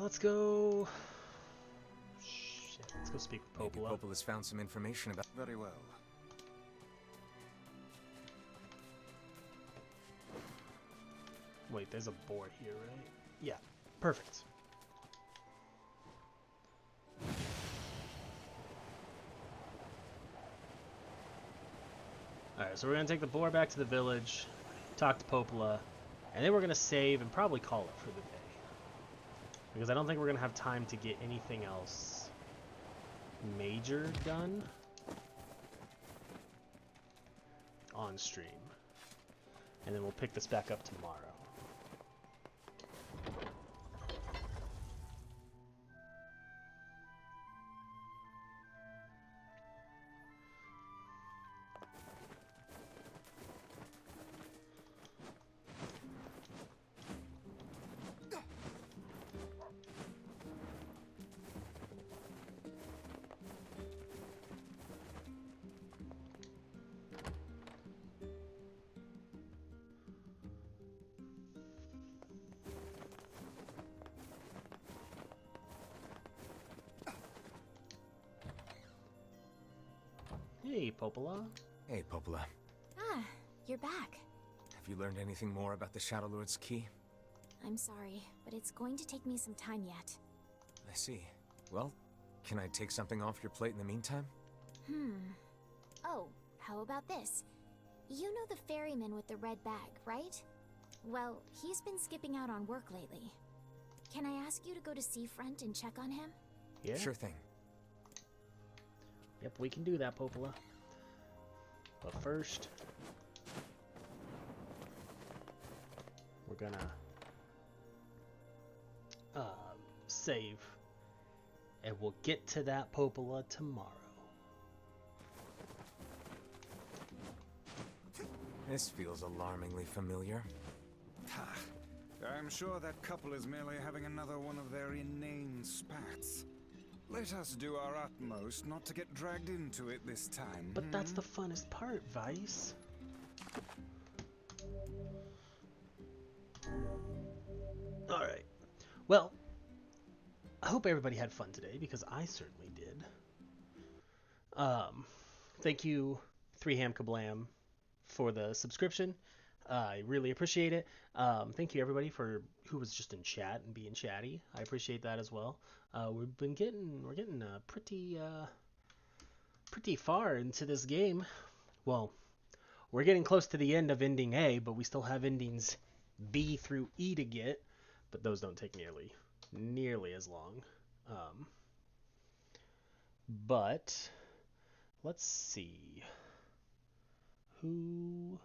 let's go. Shit, let's go speak with Popola. Maybe Popola's found some information about. Very well. Wait, there's a board here, right? Yeah, perfect. Alright, so we're going to take the boar back to the village, talk to Popola, and then we're going to save and probably call it for the day. Because I don't think we're going to have time to get anything else major done on stream. And then we'll pick this back up tomorrow. Hey, Popola. Hey, Popola. Ah, you're back. Have you learned anything more about the Shadow Lord's key? I'm sorry, but it's going to take me some time yet. I see. Well, can I take something off your plate in the meantime? Oh, how about this? You know the ferryman with the red bag, right? Well, he's been skipping out on work lately. Can I ask you to go to Seafront and check on him? Yeah. Sure thing. Yep, we can do that, Popola. But first, we're gonna save, and we'll get to that Popola tomorrow. This feels alarmingly familiar. I'm sure that couple is merely having another one of their inane spats. Let us do our utmost not to get dragged into it this time. But that's the funnest part, Vice. Alright. Well, I hope everybody had fun today, because I certainly did. Thank you, 3Ham Kablam, for the subscription. I really appreciate it. Thank you everybody for who was just in chat and being chatty. I appreciate that as well. We're getting pretty far into this game. Well, we're getting close to the end of ending A, but we still have endings B through E to get, but those don't take nearly as long. But let's see who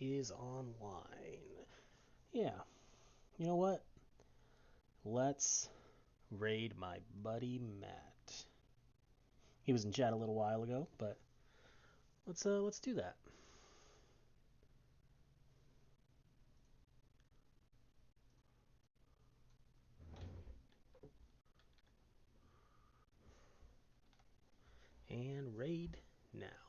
is online. Yeah, you know what? Let's raid my buddy Matt. He was in chat a little while ago, but let's do that. And raid now.